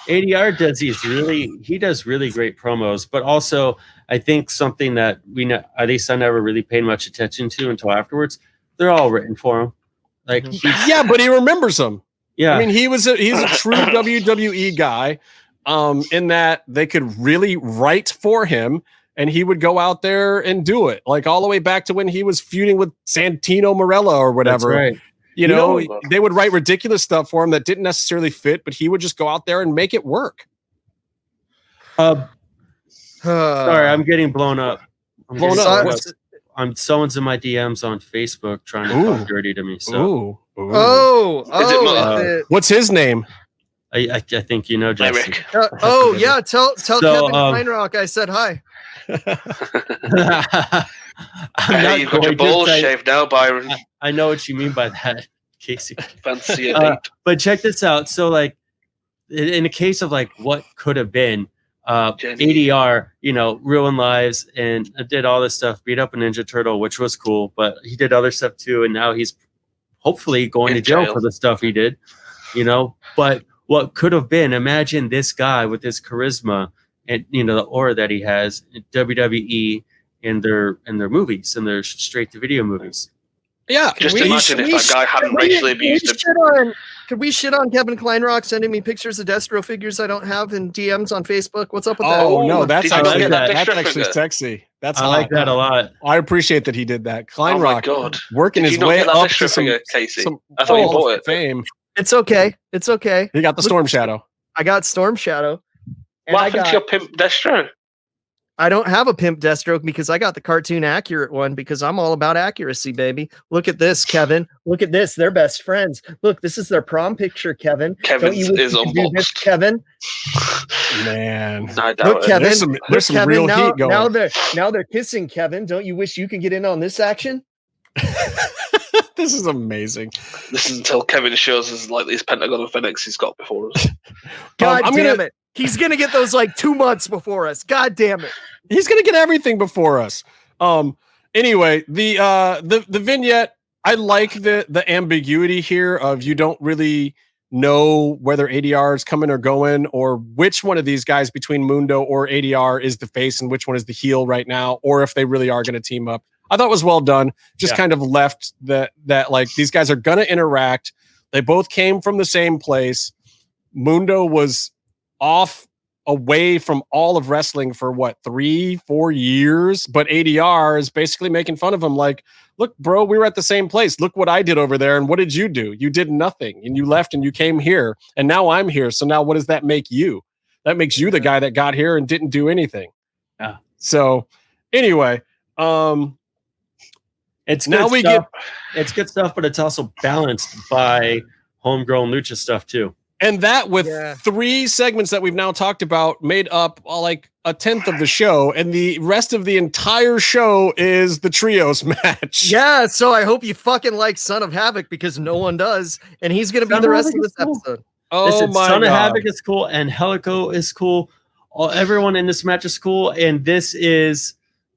ADR does really great promos, but also I think something that at least I never really paid much attention to until afterwards. They're all written for him. Like but he remembers them. Yeah. I mean, he's a true WWE guy, in that they could really write for him and he would go out there and do it. Like all the way back to when he was feuding with Santino Marella or whatever. That's right. You know, they would write ridiculous stuff for him that didn't necessarily fit, but he would just go out there and make it work. Sorry, I'm getting blown up. Someone's in my DMs on Facebook trying to talk dirty to me. So, what's his name? I think you know, Jesse. Tell Kevin Kleinrock I said hi. Hey, you've got your balls shaved now, Byron. I know what you mean by that, Casey. Fancy it. But check this out. So, like, in a case of like what could have been, ADR, ruined lives and did all this stuff, beat up a Ninja Turtle, which was cool, but he did other stuff too, and now he's hopefully going to jail for the stuff he did, But what could have been, imagine this guy with his charisma and the aura that he has in WWE in their movies, in their straight to video movies. Yeah, just imagine if that guy hadn't racially abused him. Could we shit on Kevin Kleinrock sending me pictures of Destro figures I don't have in DMs on Facebook? What's up with that? Oh no, that's actually figure? Sexy. I like that a lot. I appreciate that he did that. Kleinrock, oh my God, working his way up to some Casey. I thought you bought it. Fame. It's okay. It's okay. He got the Storm Shadow. I got Storm Shadow. What happened to your pimp Destro? I don't have a pimp Deathstroke because I got the cartoon accurate one because I'm all about accuracy, baby. Look at this, Kevin. Look at this. They're best friends. Look, this is their prom picture, Kevin. Kevin is unboxed. Kevin. Man. Look, Kevin. There's some real heat going. Now they're kissing, Kevin. Don't you wish you could get in on this action? This is amazing. This is until Kevin shows us like these Pentagon of Phoenix he's got before us. God damn it. He's going to get those like 2 months before us. God damn it. He's going to get everything before us. Anyway, the vignette, I like the ambiguity here of you don't really know whether ADR is coming or going or which one of these guys between Mundo or ADR is the face and which one is the heel right now, or if they really are going to team up. I thought it was well done. Just kind of left that like these guys are going to interact. They both came from the same place. Mundo was away from all of wrestling for 3-4 years, but ADR is basically making fun of him like, look, bro, we were at the same place. Look what I did over there. And what did you do? You did nothing and you left and you came here and now I'm here. So now what does that make you? That makes you the guy that got here and didn't do anything. Yeah. So anyway, it's now good we stuff. It's good stuff, but it's also balanced by homegrown lucha stuff too. And that with 3 segments that we've now talked about made up like a 10th of the show, and the rest of the entire show is the trios match. Yeah, so I hope you fucking like Son of Havoc, because no one does, and he's gonna be the rest of this episode. Oh, listen, my Son God. of Havoc is cool, and Helico is cool. Everyone in this match is cool, and this is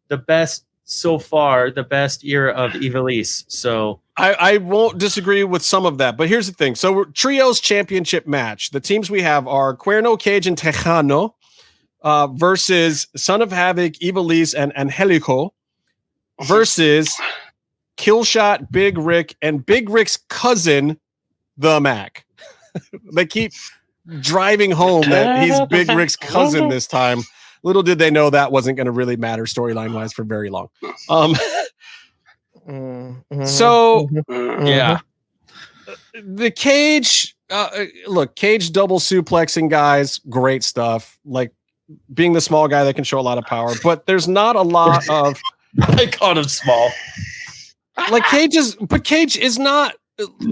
the best so far, the best era of Ivelisse. So I won't disagree with some of that, but here's the thing. So trios championship match. The teams we have are Cuerno, Cage, and Tejano versus Son of Havoc, Ivelisse, and Angelico versus Killshot, Big Rick, and Big Rick's cousin, the Mac. They keep driving home that he's Big Rick's cousin this time. Little did they know that wasn't going to really matter storyline wise for very long. So yeah, the Cage, look, Cage double suplexing guys, great stuff. Like being the small guy that can show a lot of power, but there's not a lot of. I called him small. Like Cage is not.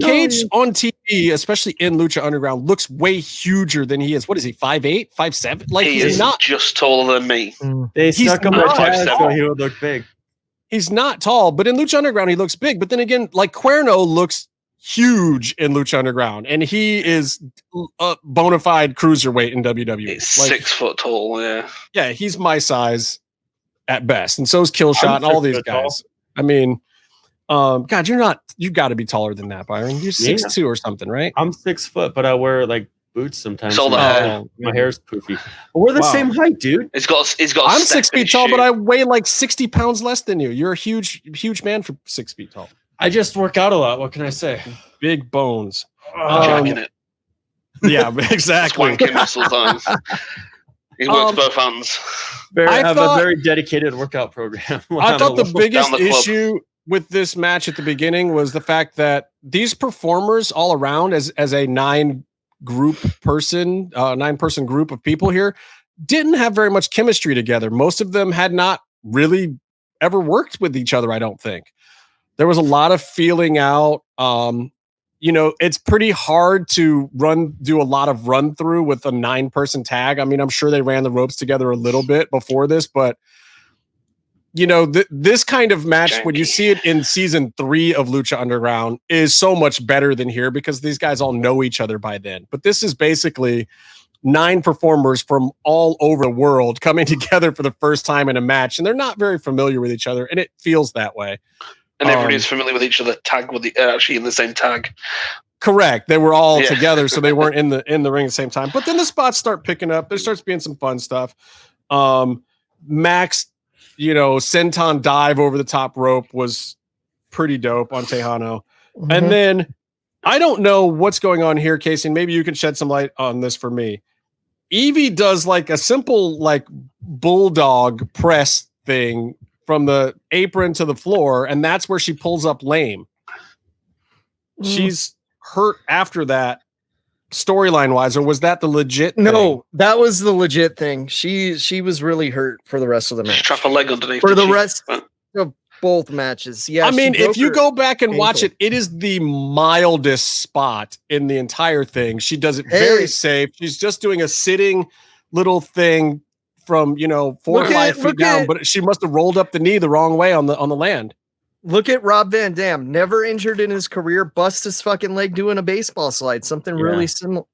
Cage on TV, especially in Lucha Underground, looks way huger than he is. What is he? 5'8", 5'7"? Like he's not just taller than me. They stuck him at 5'7", so he would look big. He's not tall, but in Lucha Underground he looks big. But then again, like Cuerno looks huge in Lucha Underground, and he is a bona fide cruiserweight in WWE. He's like, 6 foot tall. Yeah, he's my size at best, and so is Killshot and all these guys. Tall. I mean. God, you got to be taller than that, Byron. You're 6'2" or something, right? I'm 6 foot, but I wear like boots sometimes. So my hair's poofy. We're the same height, dude. He's got. I'm 6 feet tall, but I weigh like 60 pounds less than you. You're a huge man for 6 feet tall. I just work out a lot. What can I say? Big bones. Jacking it. Yeah, exactly. Swanking muscles on. He works both hands. I have a very dedicated workout program. I thought the biggest issue with this match at the beginning was the fact that these performers all around as a 9-person group of people here didn't have very much chemistry together. Most of them had not really ever worked with each other. I don't think there was a lot of feeling out. It's pretty hard to do a lot of run through with a 9-person tag. I mean, I'm sure they ran the ropes together a little bit before this, but this kind of match, when you see it in season 3 of Lucha Underground, is so much better than here because these guys all know each other by then. But this is basically 9 performers from all over the world coming together for the first time in a match, and they're not very familiar with each other, and it feels that way. And everybody's familiar with each other. Actually in the same tag. Correct. They were all together, so they weren't in the ring at the same time. But then the spots start picking up. There starts being some fun stuff. Max. Senton dive over the top rope was pretty dope on Tejano. Mm-hmm. And then I don't know what's going on here, Casey. Maybe you can shed some light on this for me. Evie does like a simple like bulldog press thing from the apron to the floor, and that's where she pulls up lame. She's hurt after that. Storyline wise, or was that the legit thing? No, that was the legit thing. She was really hurt for the rest of the match. She trapped a leg underneath for the rest of both matches. Yeah, I mean, if you go back and watch it, it is the mildest spot in the entire thing. She does it very safe. She's just doing a sitting little thing from 4 or 5 feet down, but she must have rolled up the knee the wrong way on the land. Look at Rob Van Dam, never injured in his career, bust his fucking leg doing a baseball slide, something really similar,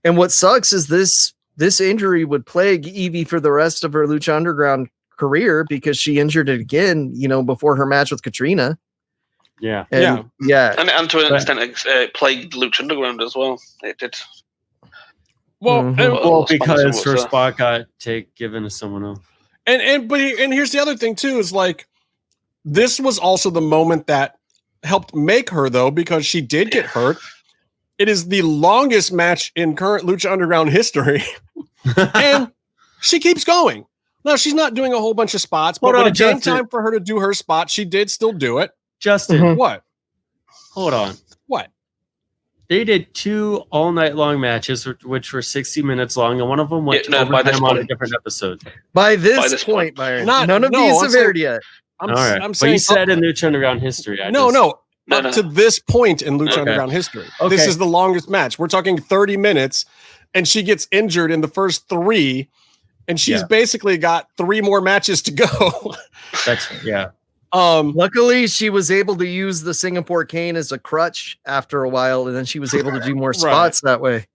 And what sucks is this injury would plague Evie for the rest of her Lucha Underground career because she injured it again, before her match with Katrina. Yeah. And to an extent, it plagued Lucha Underground as well. It did. Well, because her spot got given to someone else. And here's the other thing too, is like, this was also the moment that helped make her, though, because she did get hurt. It is the longest match in current Lucha Underground history. And she keeps going. Now, she's not doing a whole bunch of spots, but when it came time for her to do her spot, she did still do it. Justin. What? Hold on. What? They did 2 all night long matches, which were 60 minutes long, and one of them went overtime on a different episode. By this point, Byron, none of these have aired yet. I'm saying, you said in Lucha Underground history. Up to this point in Lucha Underground history. Okay. This is the longest match. We're talking 30 minutes, and she gets injured in the first 3, and she's basically got 3 more matches to go. Luckily, she was able to use the Singapore cane as a crutch after a while, and then she was able to do more spots that way.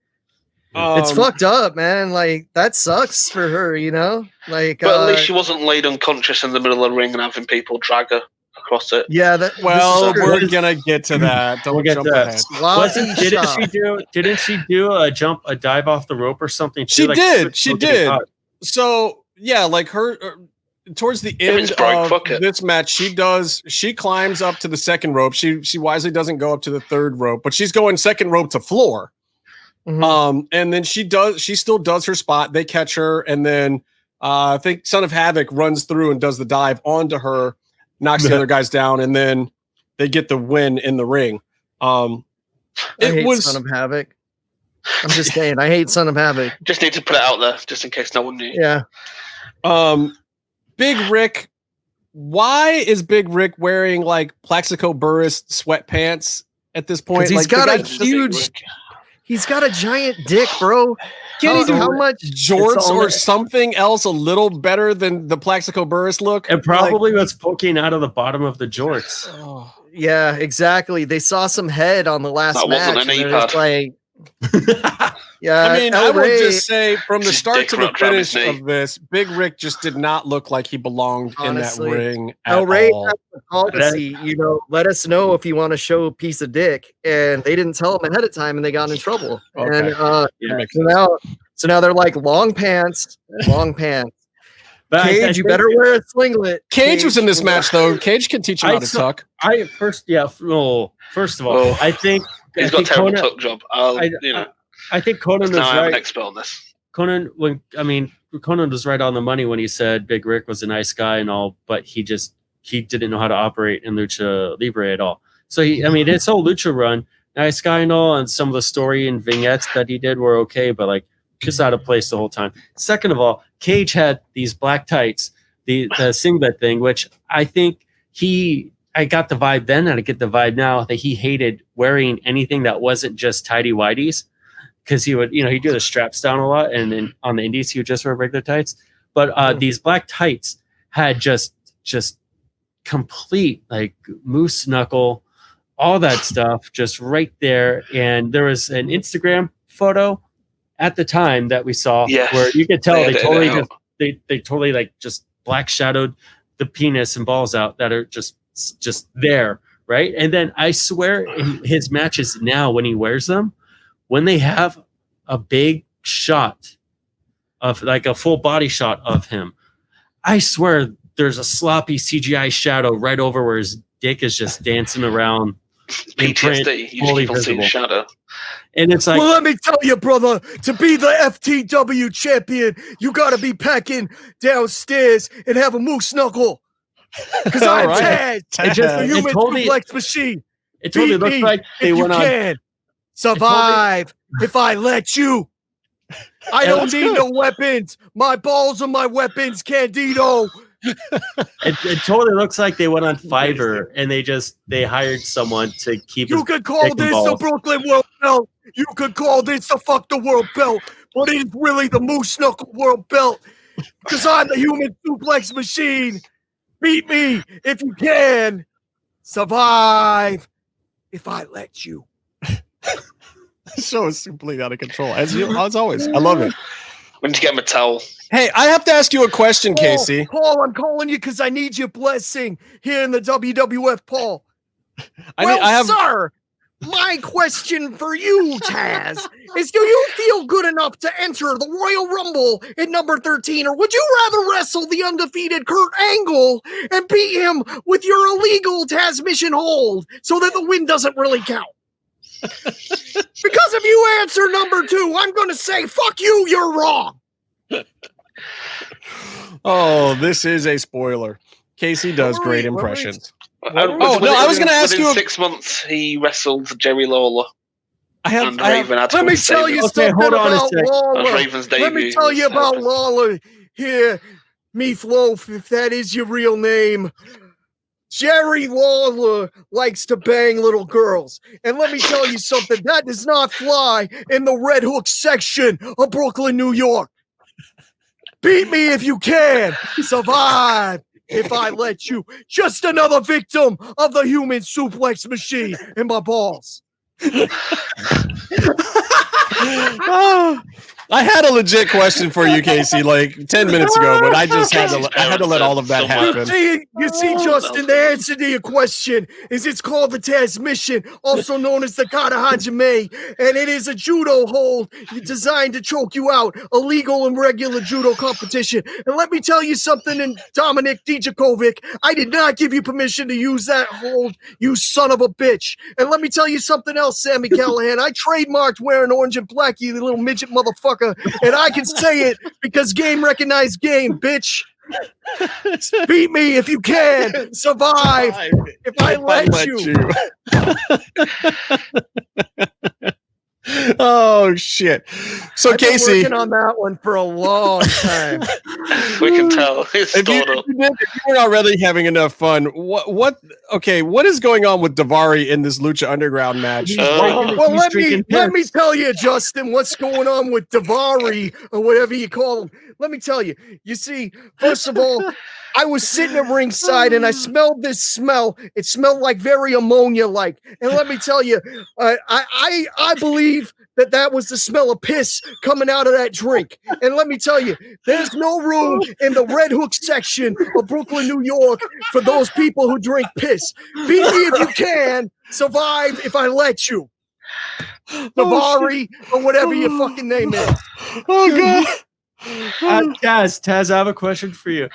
It's fucked up, man. Like, that sucks for her, you know? Like, but at least she wasn't laid unconscious in the middle of the ring and having people drag her across it. Yeah, we're gonna get to that. Don't jump ahead. Didn't she do a dive off the rope or something? She did. So yeah, like her towards the end of this match, she climbs up to the second rope. She wisely doesn't go up to the third rope, but she's going second rope to floor. Mm-hmm. And then she still does her spot. They catch her, and then I think Son of Havoc runs through and does the dive onto her, knocks the other guys down, and then they get the win in the ring. I hate Son of Havoc. I'm just saying, I hate Son of Havoc. Just need to put it out there, just in case no one knew. Yeah. Big Rick. Why is Big Rick wearing like Plaxico Burress sweatpants at this point? He's got a huge. He's got a giant dick, bro. How much jorts or something else a little better than the Plaxico Burress look? And probably what's poking out of the bottom of the jorts. Oh. Yeah, exactly. They saw some head on the last match. Yeah, I mean, I would just say from the start to the finish of this, Big Rick just did not look like he belonged in that ring at all. Let us know if you want to show a piece of dick, and they didn't tell him ahead of time, and they got in trouble. Okay. And so now they're like long pants. But Cage, you better wear a singlet. Cage was in this match, though. Cage can teach him how to tuck. First of all, I think he's got a terrible tuck job. I think Conan was right. I'm an expert on this. Conan was right on the money when he said Big Rick was a nice guy and all, but he didn't know how to operate in Lucha Libre at all. So his whole Lucha run, nice guy and all, and some of the story and vignettes that he did were okay, but like just out of place the whole time. Second of all, Cage had these black tights, the singlet thing, which I think I got the vibe then, and I get the vibe now that he hated wearing anything that wasn't just tighty whities. Because he would, he'd do the straps down a lot, and then on the indies he would just wear regular tights. But these black tights had just complete like moose knuckle, all that stuff, just right there. And there was an Instagram photo at the time that we saw where you could tell they totally like just black shadowed the penis and balls out that are just there, right? And then I swear in his matches now, when he wears them, when they have a big shot of like a full body shot of him, I swear there's a sloppy CGI shadow right over where his dick is just dancing around. PTSD, you can see the shadow. And it's like, well, let me tell you, brother, to be the FTW champion, you got to be packing downstairs and have a moose knuckle. Because I'm Taz. It's just a human suplex machine. It totally looks like they went on. Survive if I let you. I don't need no weapons. My balls are my weapons, Candido. It totally looks like they went on Fiverr and they hired someone to keep. You could call this the Brooklyn World Belt. You could call this the Fuck the World Belt, but it's really the Moose Knuckle World Belt because I'm the human suplex machine. Beat me if you can. Survive if I let you. The show is completely out of control, as always. I love it. We need to get him a towel. Hey, I have to ask you a question, Casey. Paul, I'm calling you because I need your blessing here in the WWF, Paul. Sir, my question for you, Taz, is do you feel good enough to enter the Royal Rumble at number 13, or would you rather wrestle the undefeated Kurt Angle and beat him with your illegal transmission hold so that the win doesn't really count? Because if you answer number 2, I'm going to say, fuck you, you're wrong. Oh, this is a spoiler. Casey does great impressions. I was going to ask you. Within 6 months, he wrestled Jerry Lawler. Let me tell you something about Lawler. Raven's debut. Let me tell you about Lawler. Here, Meatloaf, if that is your real name. Jerry Lawler likes to bang little girls. And let me tell you something, that does not fly in the Red Hook section of Brooklyn, New York. Beat me if you can. Survive if I let you. Just another victim of the human suplex machine in my balls. I had a legit question for you, Casey, like 10 minutes ago, but I just had to let all of that happen. You see, Justin, the answer to your question is it's called the transmission, also known as the Kata Hajime, and it is a judo hold designed to choke you out, a legal and regular judo competition. And let me tell you something, and Dominic Dijakovic, I did not give you permission to use that hold, you son of a bitch. And let me tell you something else, Sammy Callahan, I trademarked wearing orange and black, you little midget motherfucker. And I can say it because game recognized game, bitch. Beat me if you can. Survive if I let you. Oh shit! So I've Casey, been working on that one for a long time. We can tell. If you're not really having enough fun, what is going on with Daivari in this Lucha Underground match? Well, let me tell you, Justin, what's going on with Daivari or whatever you call him. Let me tell you. You see, first of all, I was sitting at ringside and I smelled this smell. It smelled like very ammonia-like. And let me tell you, I believe that was the smell of piss coming out of that drink. And let me tell you, there's no room in the Red Hook section of Brooklyn, New York for those people who drink piss. Beat me if you can. Survive if I let you. Daivari or whatever your fucking name is. Oh, God. Taz, I have a question for you.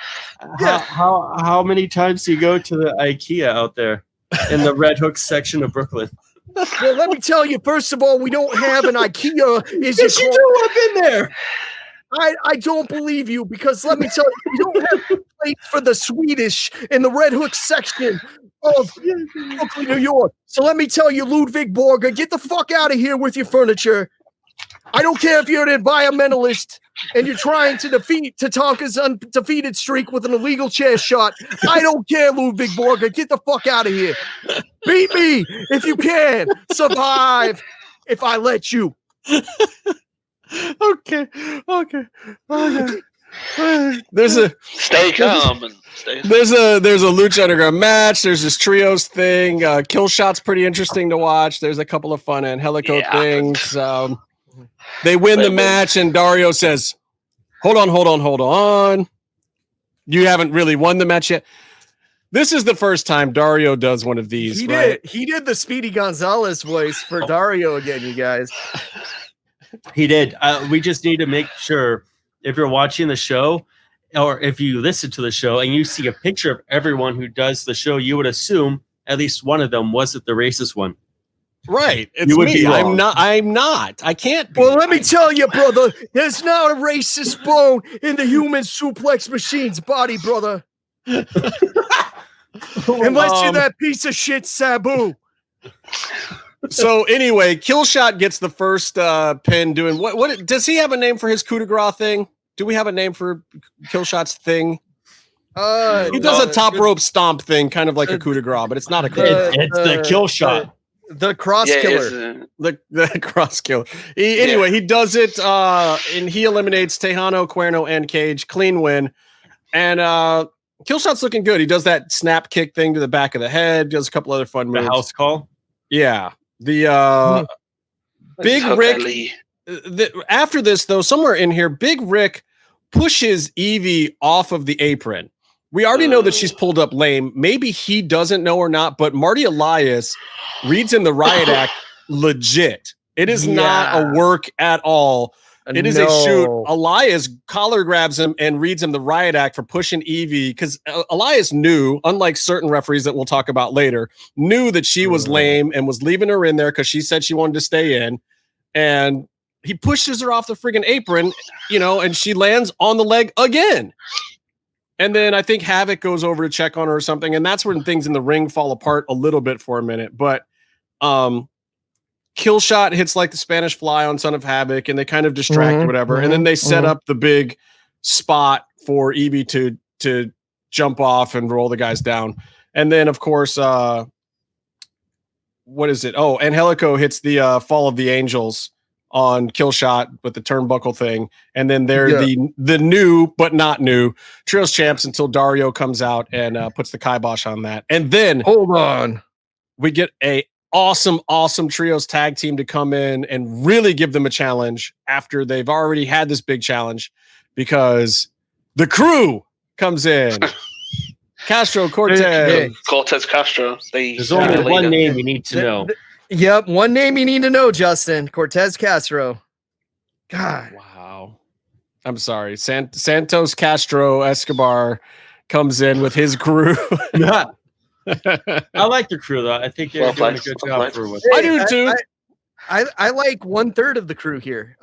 Yeah. How many times do you go to the IKEA out there in the Red Hook section of Brooklyn? Well, let me tell you, first of all, we don't have an IKEA. Yes, you do. I've been there. I don't believe you because let me tell you, we don't have a place for the Swedish in the Red Hook section of Brooklyn, New York. So let me tell you, Ludwig Borger, get the fuck out of here with your furniture. I don't care if you're an environmentalist and you're trying to defeat Tatanka's undefeated streak with an illegal chair shot. I don't care, Ludwig Borger. Get the fuck out of here. Beat me if you can. Survive if I let you. Okay. There's a stay calm and stay. There's a Lucha Underground match. There's this trios thing. Kill Shot's pretty interesting to watch. There's a couple of fun Angelico things. They win the match, and Dario says, Hold on. You haven't really won the match yet. This is the first time Dario does one of these, He did the Speedy Gonzalez voice for Dario again, you guys. He did. We just need to make sure if you're watching the show or if you listen to the show and you see a picture of everyone who does the show, you would assume at least one of them wasn't the racist one. Right. It's me. I'm not. I can't be. Well, let me tell you, brother, there's not a racist bone in the human suplex machine's body, brother. Unless you're that piece of shit Sabu. So anyway, Killshot gets the first pin doing what does he have a name for his coup de grace thing? Do we have a name for Killshot's thing? He does a top rope stomp thing, kind of like a coup de grace, but it's not a coup de grace. It's the Killshot. The cross killer. The cross killer. Anyway, he does it and he eliminates Tejano, Cuerno, and Cage. Clean win. And Killshot's looking good. He does that snap kick thing to the back of the head, does a couple other fun moves. The house call? Yeah. The Big Rick. After this, though, somewhere in here, Big Rick pushes Evie off of the apron. We already know that she's pulled up lame. Maybe he doesn't know or not, but Marty Elias reads in the Riot Act legit. It is not a work at all. It is a shoot. Elias collar grabs him and reads him the Riot Act for pushing Evie because Elias knew, unlike certain referees that we'll talk about later, knew that she was lame and was leaving her in there because she said she wanted to stay in. And he pushes her off the friggin' apron, and she lands on the leg again. And then I think Havoc goes over to check on her or something. And that's when things in the ring fall apart a little bit for a minute. But Killshot hits like the Spanish Fly on Son of Havoc, and they kind of distract or whatever, and then they set up the big spot for Evie to jump off and roll the guys down, and then of course, what is it? Oh, Angelico hits the Fall of the Angels on Killshot with the turnbuckle thing, and then they're the new but not new Trios champs until Dario comes out and puts the kibosh on that, and then hold on, we get a awesome Trios tag team to come in and really give them a challenge after they've already had this big challenge, because the Crew comes in. Castro, Cortez. Cortez Castro. There's only one name you need to know. Yep, one name you need to know, Justin. Cortez Castro. God. Wow. I'm sorry. Santos Castro Escobar comes in with his crew. I like the Crew, though. I think they're doing a good job for what. I do, too. I like 1/3 of the Crew here.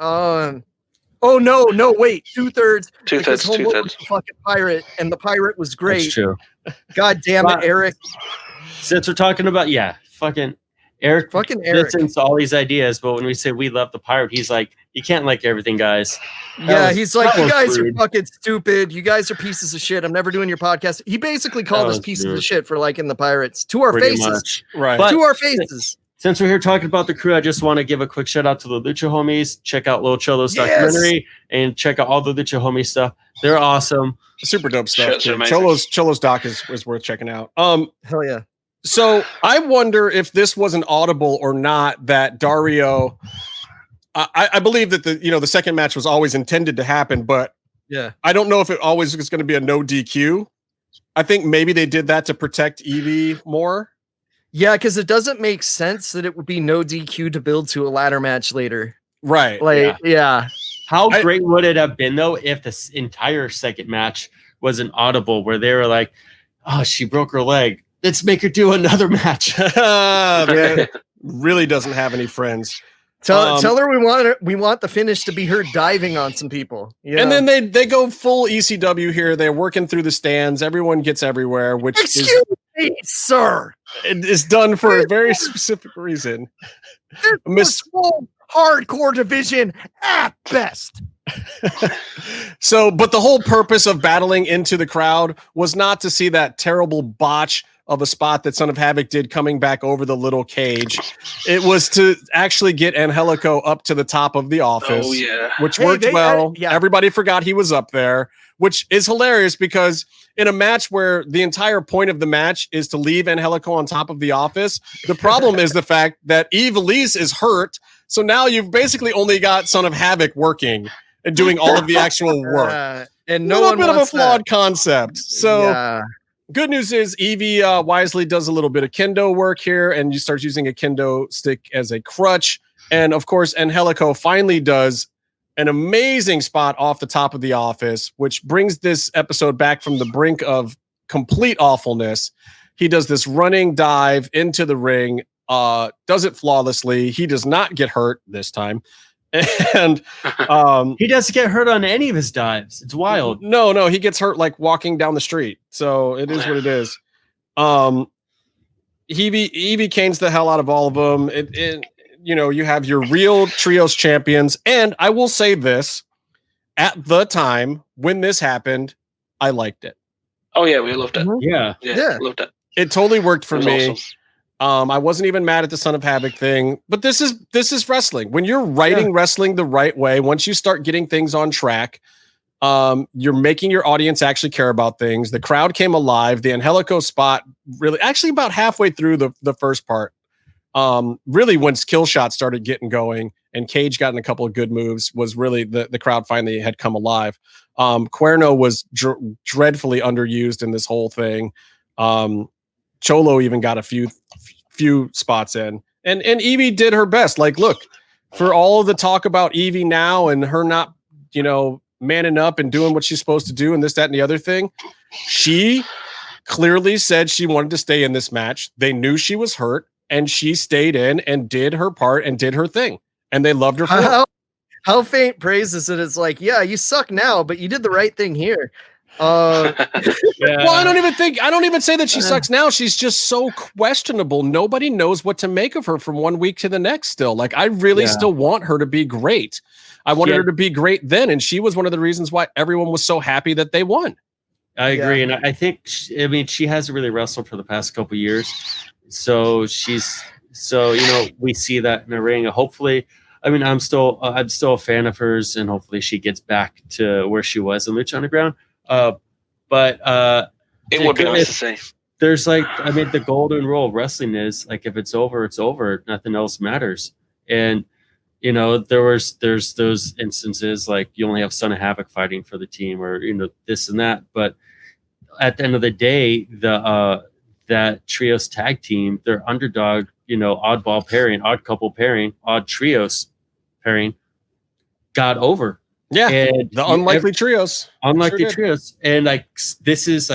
Oh no! Wait, 2/3. Two-thirds. Fucking pirate, and the pirate was great. That's true. God damn it, Eric! Since we're talking about fucking Eric listens to all these ideas, but when we say we love the pirate, he's like, you can't like everything, guys. He's like, you guys are fucking stupid. You guys are pieces of shit. I'm never doing your podcast. He basically called us pieces of shit for liking the pirates to our faces, much. Right? But to our faces. Since we're here talking about the Crew, I just want to give a quick shout out to the Lucha homies. Check out Lil Cholo's documentary and check out all the Lucha homie stuff. They're awesome. Super dope stuff. Cholo's doc is worth checking out. Hell yeah. So I wonder if this was an audible or not that Dario. I believe that the second match was always intended to happen, but I don't know if it always was going to be a no DQ. I think maybe they did that to protect Evie more. Yeah, because it doesn't make sense that it would be no DQ to build to a ladder match later. Right. How great would it have been, though, if this entire second match was an audible where they were like, oh, she broke her leg. Let's make her do another match. Man, really doesn't have any friends. Tell her we want the finish to be her diving on some people. And then they go full ECW here. They're working through the stands. Everyone gets everywhere, which Excuse me, sir. It is done for a very specific reason. This full hardcore division at best. But the whole purpose of battling into the crowd was not to see that terrible botch of a spot that Son of Havoc did coming back over the little cage. It was to actually get Angelico up to the top of the office, which worked well. Everybody forgot he was up there, which is hilarious because in a match where the entire point of the match is to leave Angelico on top of the office, the problem is the fact that Eve Elise is hurt. So now you've basically only got Son of Havoc working and doing all of the actual work. And no one bit of a wants flawed that. concept. So good news is Evie wisely does a little bit of kendo work here, and you start using a kendo stick as a crutch. And of course, Angelico finally does an amazing spot off the top of the office, which brings this episode back from the brink of complete awfulness. He does this running dive into the ring, does it flawlessly. He does not get hurt this time. And he doesn't get hurt on any of his dives. It's wild. No, he gets hurt like walking down the street. So it is what it is. Evie canes the hell out of all of them. You have your real trios champions. And I will say this, at the time when this happened, I liked it. Oh yeah, we loved it. Yeah. Loved it. It totally worked for me. Awesome. I wasn't even mad at the Son of Havoc thing, but this is wrestling. When you're writing wrestling the right way, once you start getting things on track, you're making your audience actually care about things. The crowd came alive. The Angelico spot really, actually about halfway through the first part, really once Killshot started getting going and Cage got in a couple of good moves, was really the crowd finally had come alive. Cuerno was dreadfully underused in this whole thing. Cholo even got a few spots in, and Evie did her best. Like, look, for all of the talk about Evie now and her not, manning up and doing what she's supposed to do and this, that, and the other thing, she clearly said she wanted to stay in this match. They knew she was hurt, and she stayed in and did her part and did her thing, and they loved her for it. How faint praise is it? It's like, yeah, you suck now, but you did the right thing here. Well, I don't even say that she sucks now. She's just so questionable. Nobody knows what to make of her from one week to the next still. Like, I really still want her to be great. I wanted her to be great then, and she was one of the reasons why everyone was so happy that they won. I agree, and I think she hasn't really wrestled for the past couple of years, so we see that in the ring. Hopefully, I'm still a fan of hers, and hopefully she gets back to where she was in Lucha Underground. But it would be nice to see. There's the golden rule of wrestling is like, if it's over, it's over. Nothing else matters. And there's those instances like you only have Son of Havoc fighting for the team, or this and that. But at the end of the day, that trios tag team, their underdog, oddball pairing, odd couple pairing, odd trios pairing, got over. Yeah, and the unlikely trios. Unlikely trios. And this is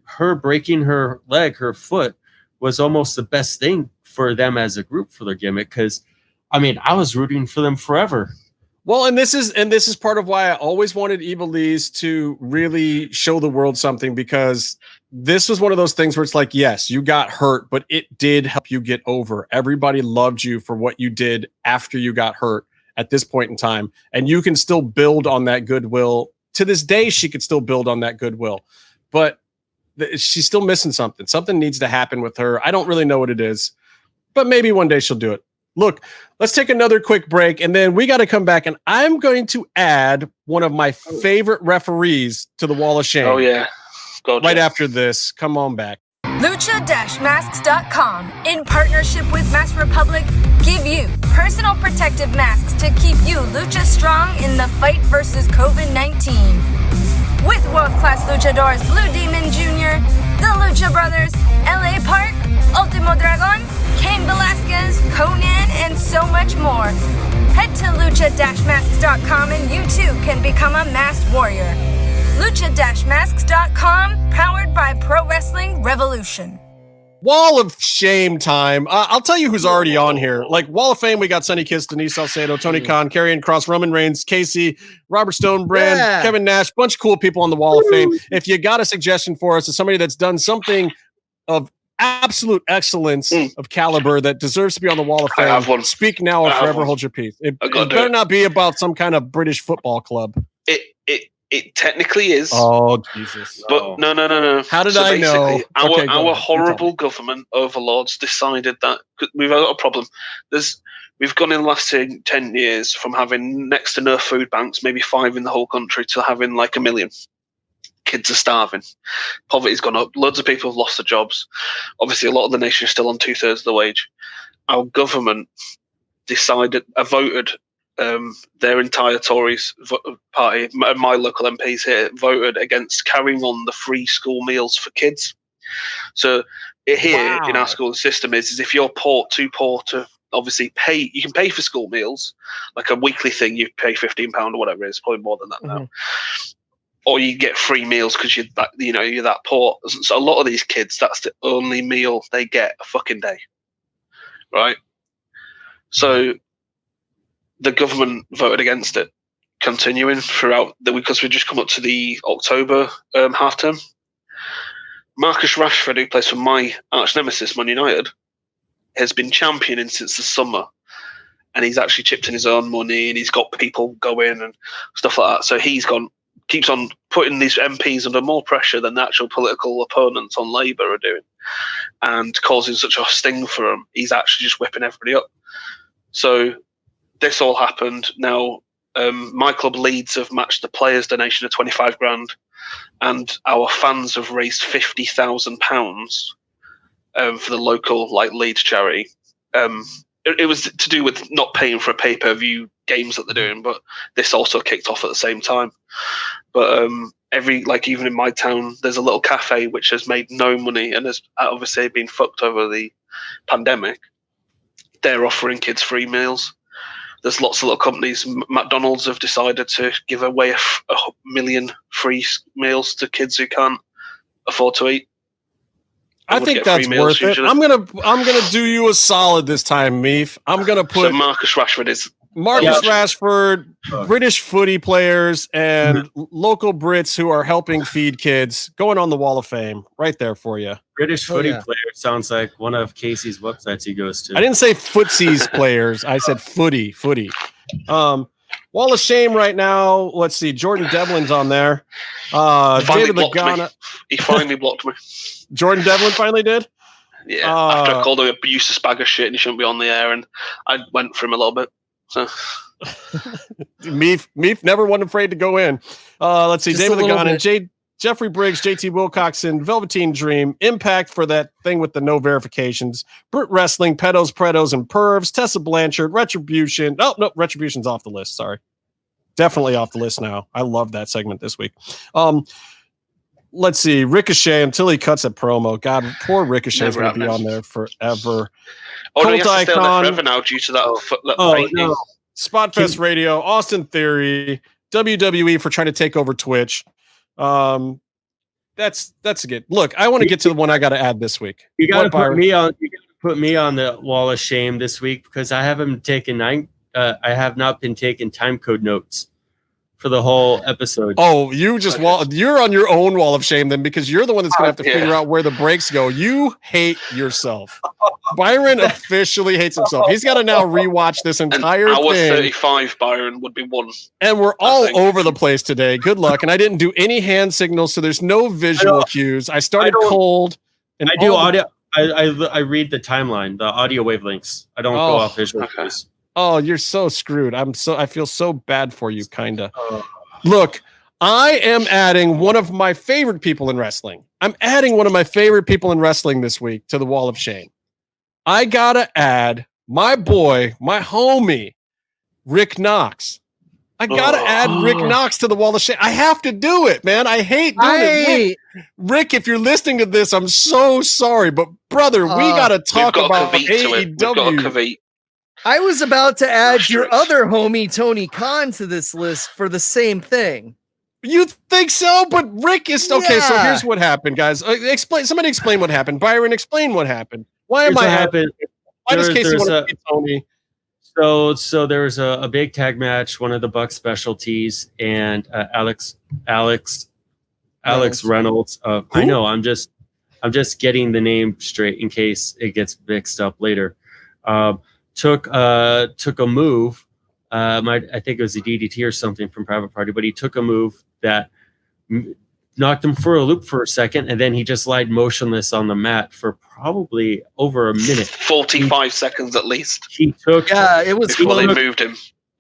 her breaking her leg, her foot was almost the best thing for them as a group for their gimmick, because I was rooting for them forever. Well, and this is part of why I always wanted Ivelisse to really show the world something, because this was one of those things where it's like, yes, you got hurt, but it did help you get over. Everybody loved you for what you did after you got hurt at this point in time, and you can still build on that goodwill. To this day, she could still build on that goodwill, but she's still missing something. Something needs to happen with her. I don't really know what it is, but maybe one day she'll do it. Look, let's take another quick break, and then we got to come back, and I'm going to add one of my favorite referees to the Wall of Shame. Oh, yeah. Right after this. Come on back. Lucha-masks.com, in partnership with Mask Republic, give you personal protective masks to keep you Lucha strong in the fight versus COVID-19. With world-class luchadors Blue Demon Jr., the Lucha Brothers, LA Park, Ultimo Dragon, Cain Velasquez, Conan, and so much more. Head to lucha-masks.com and you too can become a masked warrior. Lucha-masks.com, powered by Pro Wrestling Revolution. Wall of Shame time. I'll tell you who's already on here. Like Wall of Fame, we got Sonny Kiss, Denise Salcedo, Tony Khan, Karrion Kross, Roman Reigns, Casey, Robert Stonebrand, Kevin Nash, bunch of cool people on the Wall of Fame. If you got a suggestion for us as somebody that's done something of absolute excellence of caliber that deserves to be on the Wall of Fame, speak now or forever hold your peace. It better not be about some kind of British football club. It technically is. Oh, Jesus. But no. How did I know? Our horrible government overlords decided that we've got a problem. We've gone in the last 10 years from having next to no food banks, maybe 5 in the whole country, to having like 1 million. Kids are starving. Poverty's gone up. Loads of people have lost their jobs. Obviously, a lot of the nation is still on 2/3 of the wage. Our government voted. Their entire Tories party, my local MPs here, voted against carrying on the free school meals for kids. So here in our school system is if you're too poor to obviously pay, you can pay for school meals, like a weekly thing, you pay £15 or whatever it is, probably more than that now. Or you get free meals because you're that poor. So a lot of these kids, that's the only meal they get a fucking day, right? So the government voted against it, continuing throughout because we just come up to the October half term. Marcus Rashford, who plays for my arch nemesis, Man United, has been championing since the summer, and he's actually chipped in his own money, and he's got people going and stuff like that. So keeps on putting these MPs under more pressure than the actual political opponents on Labour are doing, and causing such a sting for him. He's actually just whipping everybody up. So this all happened. Now, my club Leeds have matched the players' donation of 25 grand, and our fans have raised £50,000 for the local Leeds charity. It was to do with not paying for a pay-per-view games that they're doing, but this also kicked off at the same time. But even in my town, there's a little cafe which has made no money and has obviously been fucked over the pandemic. They're offering kids free meals. There's lots of little companies. McDonald's have decided to give away 1 million free meals to kids who can't afford to eat. I think that's worth it. I'm gonna do you a solid this time, Meef. I'm gonna put. So Marcus Rashford is Marcus Rashford, British footy players, and local Brits who are helping feed kids going on the Wall of Fame right there for you. British footy player sounds like one of Casey's websites he goes to. I didn't say footsies players. I said footy. Wall of Shame right now. Let's see. Jordan Devlin's on there. David Lagana. He finally blocked me. Jordan Devlin finally did? Yeah. After I called him a useless bag of shit and he shouldn't be on the air, and I went for him a little bit. So Meef never wasn't afraid to go in. Let's see. David Lagana, Jeffrey Briggs, JT Wilcoxon, Velveteen Dream, Impact for that thing with the no verifications, Brit Wrestling, Pedos, Predos, and Pervs, Tessa Blanchard, Retribution. Oh, no, Retribution's off the list. Sorry. Definitely off the list now. I love that segment this week. Let's see. Ricochet until he cuts a promo. God, poor Ricochet's going to be on there forever. Oh, no, he has to stay on there forever now due to that. No. Spotfest Radio, Austin Theory, WWE for trying to take over Twitch. That's good. Look, I want to get to the one I got to add this week. You got to put me on. You got to put me on the Wall of Shame this week because I haven't taken I have not been taking time code notes for the whole episode. Oh, you're on your own Wall of Shame then because you're the one that's gonna have to figure out where the breaks go. You hate yourself. Byron officially hates himself. He's got to now rewatch this entire thing. Hour 35, Byron would be one. And we're all over the place today. Good luck. And I didn't do any hand signals, so there's no visual cues. I started cold. And I do audio. I read the timeline, the audio wavelengths. I don't go off visual cues. Oh, you're so screwed. I feel so bad for you, kinda. Look, I am adding one of my favorite people in wrestling. I'm adding one of my favorite people in wrestling this week to the Wall of Shame. I gotta add my boy, my homie, Rick Knox. I gotta add Rick Knox to the Wall of Shame. I have to do it, man. I hate doing it. Rick, if you're listening to this, I'm so sorry, but brother, we gotta talk about AEW. I was about to add your other homie, Tony Khan, to this list for the same thing. You think so? But Rick is okay. So here's what happened, guys. Somebody explain what happened. Byron, explain what happened. Why am I happy? Why does Casey want to beat Tony? So there was a big tag match, one of the Bucks specialties, and Alex Reynolds. I know. I'm just getting the name straight in case it gets mixed up later. Took a move. I think it was a DDT or something from Private Party, but he took a move that knocked him for a loop for a second, and then he just lied motionless on the mat for probably over a minute. 45 seconds at least. He took it was before they moved him.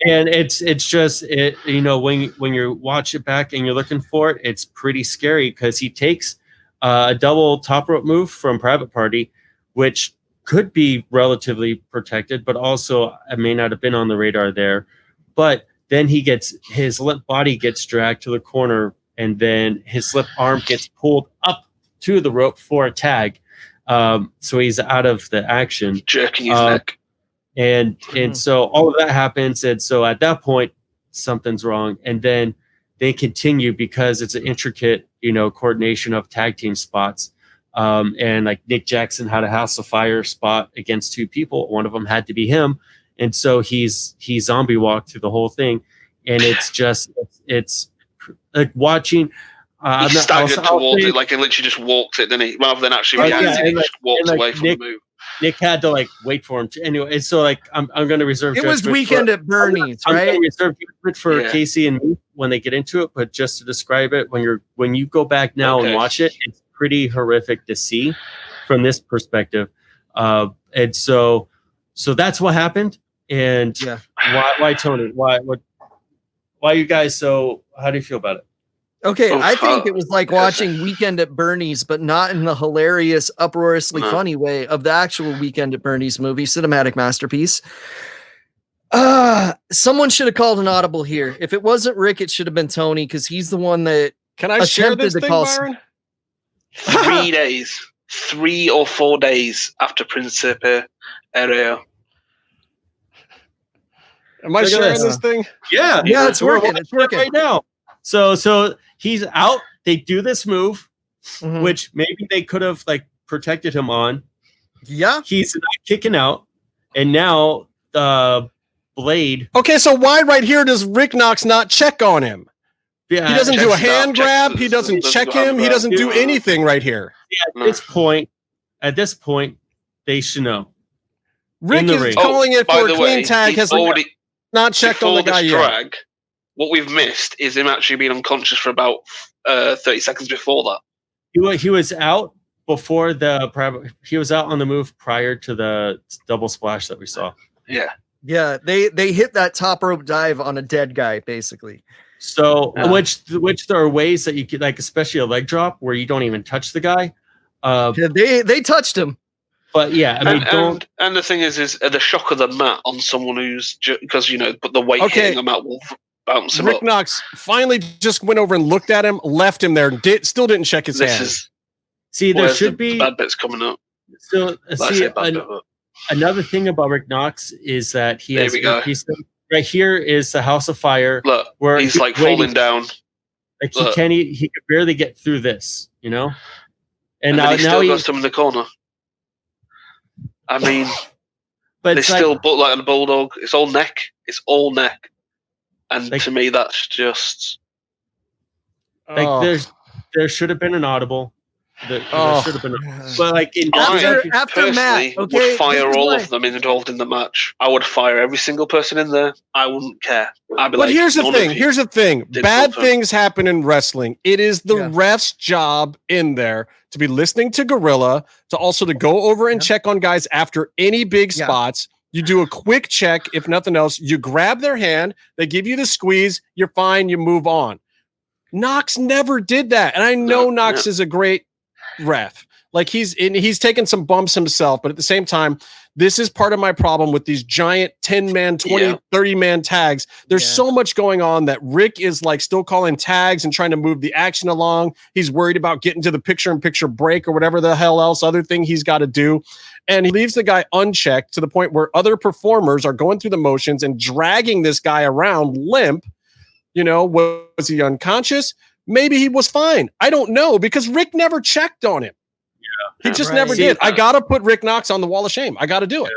And it's just when you watch it back and you're looking for it, it's pretty scary because he takes a double top rope move from Private Party, which could be relatively protected, but also it may not have been on the radar there. But then his lip body gets dragged to the corner, and then his lip arm gets pulled up to the rope for a tag. So he's out of the action. Jerking his neck. And so all of that happens. And so at that point, something's wrong. And then they continue because it's an intricate, coordination of tag team spots. And like Nick Jackson had a House of Fire spot against two people. One of them had to be him. And so he's zombie walked through the whole thing. And it's like watching. He staggered towards it, like he literally just walked it, didn't he? Rather than actually reacting, he just walked away from the move. Nick had to wait for him to, anyway. And so I'm going to reserve. It was Weekend at Bernie's, right? I'm going to reserve judgment for Casey and me when they get into it. But just to describe it, when you go back now and watch it, it's pretty horrific to see from this perspective. And so that's what happened. And why Tony? Why you guys? So how do you feel about it? Okay, I think it was like watching Weekend at Bernie's, but not in the hilarious, uproariously funny way of the actual Weekend at Bernie's movie, cinematic masterpiece. Someone should have called an audible here. If it wasn't Rick, it should have been Tony, because he's the one that Can I share this thing, Byron? 3 days. 3 or 4 days after Principe Area. Am I sharing this thing? Yeah, it's working. It's working right now. So he's out. They do this move, which maybe they could have protected him on. Yeah, he's not kicking out, and now blade. Okay, so why right here does Rick Knox not check on him? Yeah, he doesn't do a hand grab. He doesn't doesn't check him. He doesn't do anything right here. At this point, they should know. Rick is calling it for a clean tag. Has already not checked on the guy yet. What we've missed is him actually being unconscious for about 30 seconds before that. He was out before he was out on the move prior to the double splash that we saw. Yeah. Yeah, they hit that top rope dive on a dead guy, basically. So, which there are ways that you could, like, especially a leg drop where you don't even touch the guy. They touched him. But yeah, I mean, and the thing is the shock of the mat on someone who's because but the weight hitting them out will bounce him Rick up. Knox finally just went over and looked at him, left him there, still didn't check his hands. There should be the bad bits coming up. So another thing about Rick Knox is that he has right here is the House of Fire. Look, where he's like falling down. Like he could barely get through this, and now he still got him in the corner. I mean, but they still butt like a bulldog. It's all neck. And to me, that's just there should have been an audible. There should have been, but like after Matt, would fire all of them involved in the match. I would fire every single person in there. I wouldn't care. I'd be here's the thing. Bad things happen in wrestling. It is the ref's job in there to be listening to Gorilla, to go over and check on guys after any big spots. You do a quick check, if nothing else. You grab their hand. They give you the squeeze. You're fine. You move on. Knox never did that, and I know Knox is a great ref. Like he's taken some bumps himself, but at the same time, this is part of my problem with these giant 10-man, 20, 30-man tags. There's so much going on that Rick is like still calling tags and trying to move the action along. He's worried about getting to the picture-in-picture break or whatever the hell else other thing he's got to do. And he leaves the guy unchecked to the point where other performers are going through the motions and dragging this guy around limp. Was he unconscious? Maybe he was fine. I don't know, because Rick never checked on him. He just never did. I got to put Rick Knox on the wall of shame. I got to do it.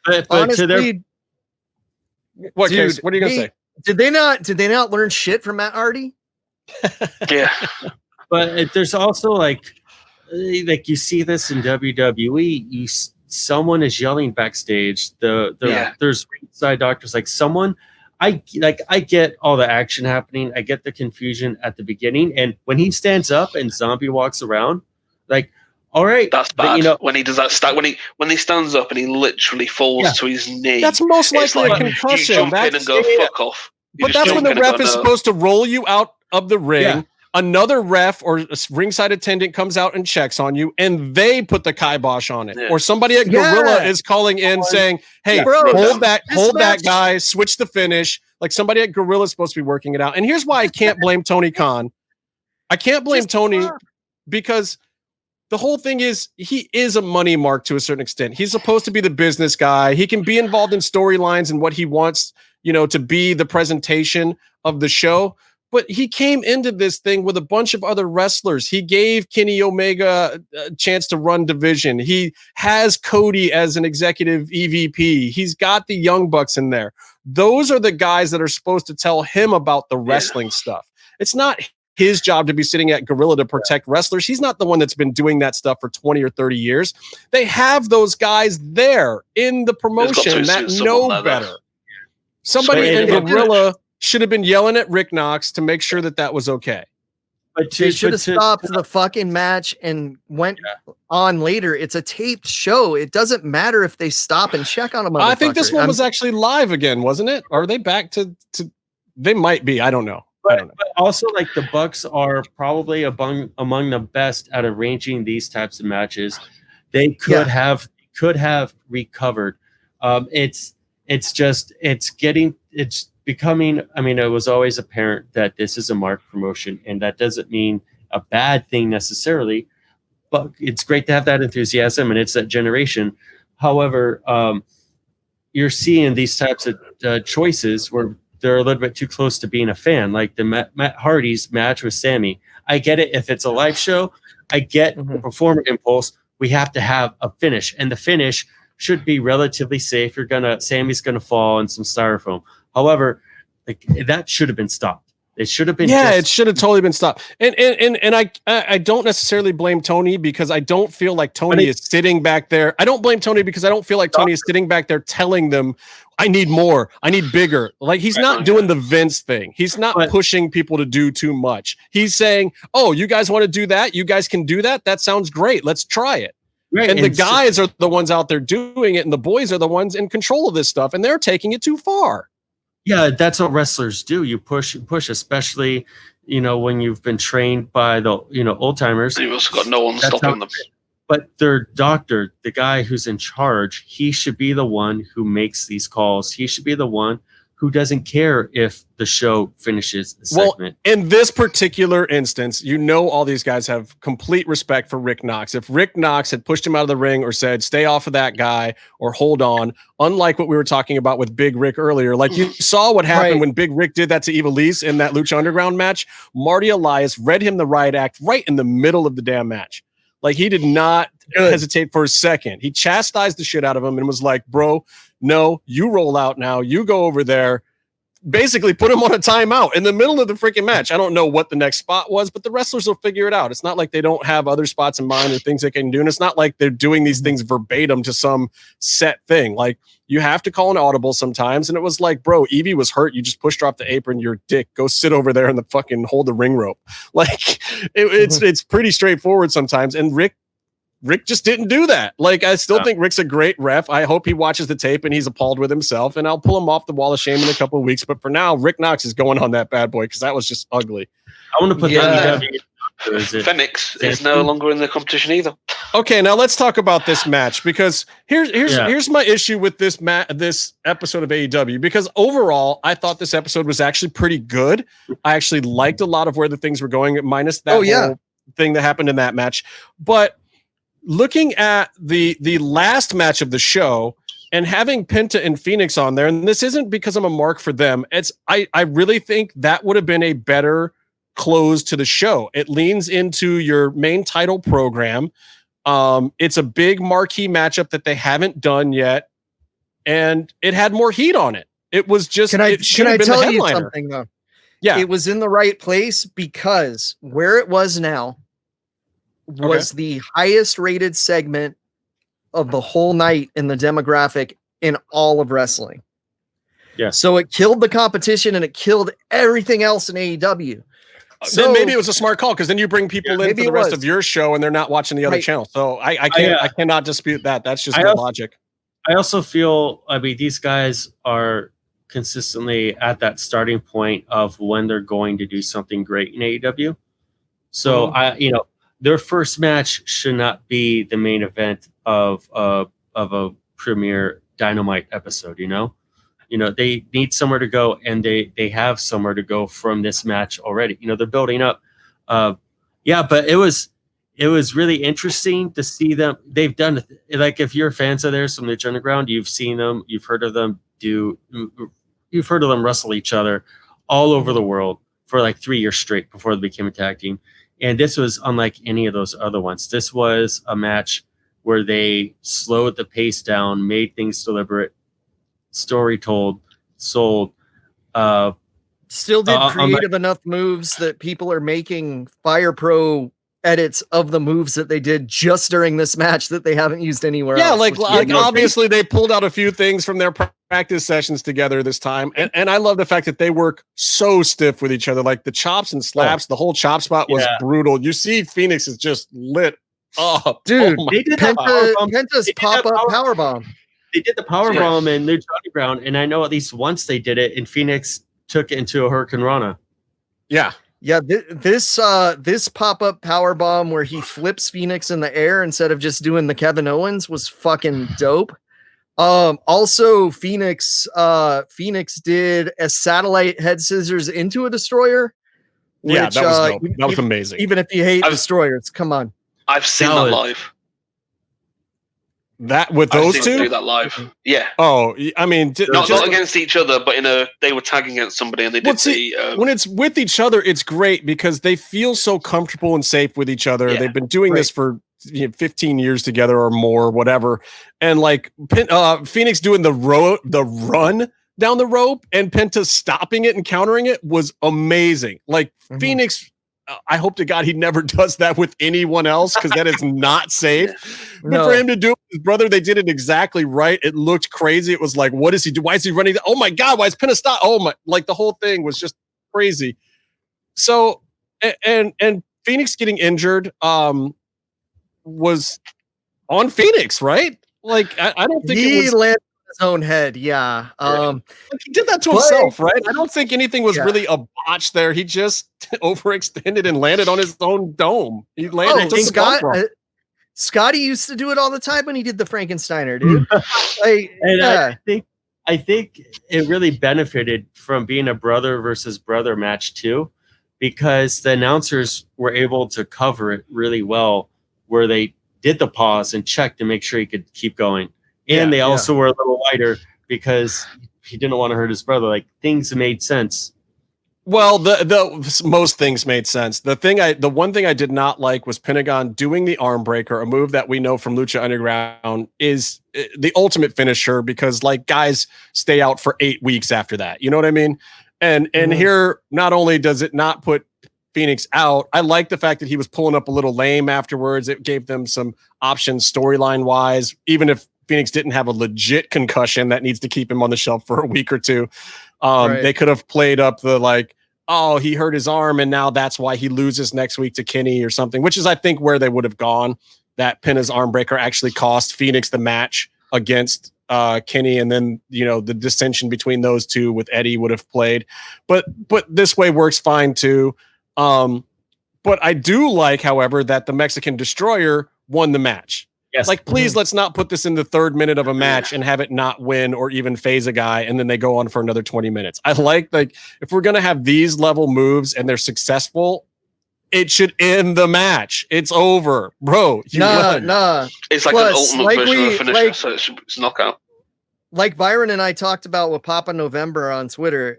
But honestly, what are you going to say? Did they not learn shit from Matt Hardy? Yeah. But there's also like you see this in WWE. Someone is yelling backstage. There's ringside doctors, like someone. I get all the action happening. I get the confusion at the beginning, and when he stands up and Zombie walks around, like, all right, that's bad. When he does that, when he stands up and he literally falls to his knee, that's most likely a concussion. You jump in and go fuck off. But that's when the ref is supposed to roll you out of the ring. Yeah. Another ref or a ringside attendant comes out and checks on you, and they put the kibosh on it. Yeah. Or somebody at Gorilla is calling in saying, "Hey, hold that guy, switch the finish." Like somebody at Gorilla is supposed to be working it out. And here's why I can't blame Tony Khan. I can't blame Tony because the whole thing is he is a money mark to a certain extent. He's supposed to be the business guy. He can be involved in storylines and what he wants, to be the presentation of the show. But he came into this thing with a bunch of other wrestlers. He gave Kenny Omega a chance to run division. He has Cody as an executive EVP. He's got the Young Bucks in there. Those are the guys that are supposed to tell him about the wrestling stuff. It's not his job to be sitting at Gorilla to protect wrestlers. He's not the one that's been doing that stuff for 20 or 30 years. They have those guys there in the promotion that know better. Somebody in Gorilla should have been yelling at Rick Knox to make sure that was okay. But they should have stopped the fucking match and went on later. It's a taped show. It doesn't matter if they stop and check on him. I think this one was actually live again, wasn't it? Are they back to they might be. I don't know. But also, like, the Bucks are probably among the best at arranging these types of matches. They could have recovered. It's becoming, it was always apparent that this is a mark promotion, and that doesn't mean a bad thing necessarily, but it's great to have that enthusiasm, and it's that generation. However, you're seeing these types of choices where they're a little bit too close to being a fan, like the Matt Hardy's match with Sammy. I get it if it's a live show. I get the performer impulse. We have to have a finish, and the finish should be relatively safe. Sammy's gonna fall in some styrofoam. However, like that should have been stopped. It should have been. Yeah, it should have totally been stopped. And I don't necessarily blame Tony because I don't feel like Tony is sitting back there. I don't blame Tony because I don't feel like Tony is sitting back there telling them, I need more, I need bigger. Like he's not doing the Vince thing. He's not pushing people to do too much. He's saying, oh, you guys want to do that? You guys can do that? That sounds great. Let's try it. Right. And the guys are the ones out there doing it, and the boys are the ones in control of this stuff, and they're taking it too far. Yeah, that's what wrestlers do. You push, especially, when you've been trained by the, old timers. You've also got no one stopping them. But their doctor, the guy who's in charge, he should be the one who makes these calls. He should be the one who doesn't care if the show finishes the segment. Well, in this particular instance, all these guys have complete respect for Rick Knox. If Rick Knox had pushed him out of the ring or said, stay off of that guy or hold on, unlike what we were talking about with Big Rick earlier, like you saw what happened when Big Rick did that to Ivelisse in that Lucha Underground match, Marty Elias read him the riot act right in the middle of the damn match. Like he did not hesitate for a second. He chastised the shit out of him and was like, bro, no, you roll out now. You go over there. Basically put him on a timeout in the middle of the freaking match. I don't know what the next spot was, but the wrestlers will figure it out. It's not like they don't have other spots in mind or things they can do. And it's not like they're doing these things verbatim to some set thing. Like you have to call an audible sometimes. And it was like, bro, Evie was hurt. You just pushed her off the apron. You're a dick. Go sit over there and fucking hold the ring rope. Like it's pretty straightforward sometimes. And Rick just didn't do that. Like, I still think Rick's a great ref. I hope he watches the tape and he's appalled with himself, and I'll pull him off the wall of shame in a couple of weeks. But for now, Rick Knox is going on that bad boy because that was just ugly. I want to put that Phoenix is no longer in the competition either. Okay, now let's talk about this match because here's my issue with this episode of AEW, because overall, I thought this episode was actually pretty good. I actually liked a lot of where the things were going, minus that whole thing that happened in that match. But looking at the last match of the show and having Penta and Phoenix on there, and this isn't because I'm a mark for them, I really think that would have been a better close to the show. It leans into your main title program. It's a big marquee matchup that they haven't done yet, and it had more heat on it. It was just can I tell you headliner. Something though? Yeah, it was in the right place because where it was now was the highest rated segment of the whole night in the demographic in all of wrestling. Yeah. So it killed the competition and it killed everything else in AEW. So then maybe it was a smart call because then you bring people in for the rest of your show and they're not watching the other channel. So I cannot dispute that. That's just good logic. I also feel, these guys are consistently at that starting point of when they're going to do something great in AEW. So their first match should not be the main event of a premiere Dynamite episode. They need somewhere to go, and they have somewhere to go from this match already. They're building up. But it was really interesting to see them. They've done, like, if you're fans of theirs from Lucha Underground, you've seen them, you've heard of them wrestle each other all over the world for like 3 years straight before they became a tag team. And this was unlike any of those other ones. This was a match where they slowed the pace down, made things deliberate, story told, sold. Still did creative enough moves that people are making Fire Pro edits of the moves that they did just during this match that they haven't used anywhere else. Like obviously they pulled out a few things from their practice sessions together this time. And I love the fact that they work so stiff with each other. Like the chops and slaps, the whole chop spot was brutal. You see Phoenix is just lit up. Dude, they did Penta's pop-up powerbomb. They did the powerbomb in Lucha Underground, and I know at least once they did it, and Phoenix took it into a Hurricane Rana. Yeah. Yeah, this pop-up powerbomb where he flips Phoenix in the air instead of just doing the Kevin Owens was fucking dope. Also, Phoenix did a satellite head scissors into a destroyer. Which, that was dope. That was amazing. Even if you hate destroyers, come on. I've seen that live. That with those two do that live, yeah. Oh, I mean, not against each other, but they were tagging against somebody, and they did when it's with each other, it's great because they feel so comfortable and safe with each other. Yeah. They've been doing this for 15 years together or more, whatever. And like Phoenix doing the run down the rope and Penta stopping it and countering it was amazing. Like Phoenix, I hope to God he never does that with anyone else because that is not safe. But for him to do it with his brother, they did it exactly right. It looked crazy. It was like, what does he do? Why is he running? Oh my God, why is Penta stop? Oh my, like the whole thing was just crazy. So, and Phoenix getting injured was on Phoenix, right? Like, I don't think he it was landed on his own head. Yeah. he did that to himself, right? I don't think anything was really a botch there. He just overextended and landed on his own dome. He landed. Scotty used to do it all the time when he did the Frankensteiner, dude. I think it really benefited from being a brother versus brother match too, because the announcers were able to cover it really well, where they did the pause and checked to make sure he could keep going. And they also were a little lighter because he didn't want to hurt his brother. Like, things made sense. Well, the most things made sense. The one thing I did not like was Pentagon doing the arm breaker, a move that we know from Lucha Underground is the ultimate finisher because like guys stay out for 8 weeks after that. You know what I mean? And here, not only does it not put Phoenix out, I like the fact that he was pulling up a little lame afterwards. It gave them some options storyline wise, even if Phoenix didn't have a legit concussion that needs to keep him on the shelf for a week or two. They could have played up the like, oh, he hurt his arm and now that's why he loses next week to Kenny or something, which is, I think, where they would have gone. That Penta's arm breaker actually cost Phoenix the match against Kenny, and then the dissension between those two with Eddie would have played. But this way works fine too. But I do like, however, that the Mexican Destroyer won the match. Yes. Like, please, let's not put this in the 3rd minute of a match and have it not win or even phase a guy, and then they go on for another 20 minutes. I like if we're going to have these level moves and they're successful, it should end the match. It's over, bro. Nah. It's like an ultimate version of a finisher, so it's knockout. Like Byron and I talked about with Papa November on Twitter,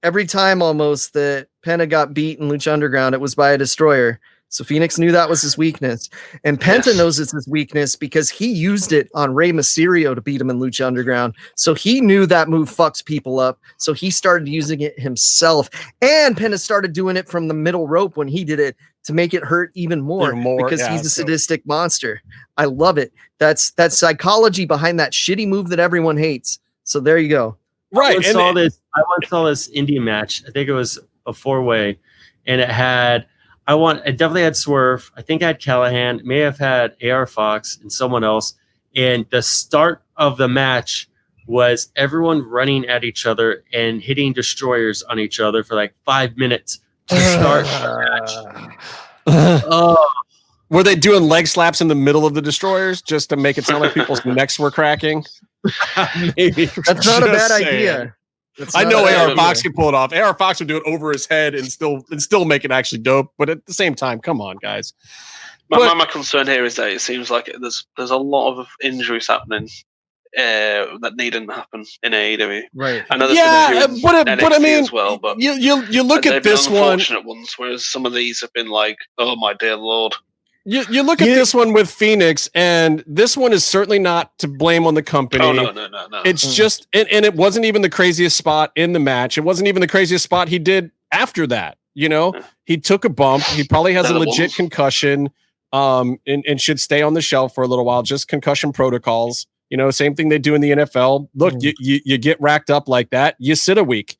every time almost that Penta got beat in Lucha Underground, it was by a Destroyer. So Phoenix knew that was his weakness. And Penta knows it's his weakness because he used it on Rey Mysterio to beat him in Lucha Underground. So he knew that move fucks people up. So he started using it himself. And Penta started doing it from the middle rope when he did it to make it hurt even more because he's a sadistic monster. I love it. That's psychology behind that shitty move that everyone hates. So there you go. Right. I once saw this indie match. I think it was a 4-way, and it definitely had Swerve. I think I had Callahan, may have had AR Fox and someone else. And the start of the match was everyone running at each other and hitting destroyers on each other for like 5 minutes to start the match. Were they doing leg slaps in the middle of the destroyers just to make it sound like people's necks were cracking? Maybe. That's not a bad idea. I know AR Fox can pull it off. AR Fox would do it over his head and still make it actually dope. But at the same time, come on, guys. My concern here is that it seems like there's a lot of injuries happening that needn't happen in AEW. Right. I know there's been a few in NXT as well, but you look at this one. Unfortunate ones, whereas some of these have been like, oh my dear lord. You look at this one with Phoenix, and this one is certainly not to blame on the company. Oh, no. It's just, and it wasn't even the craziest spot in the match. It wasn't even the craziest spot he did after that. He took a bump. He probably has a legit concussion, and should stay on the shelf for a little while. Just concussion protocols. Same thing they do in the NFL. Look, you get racked up like that, you sit a week.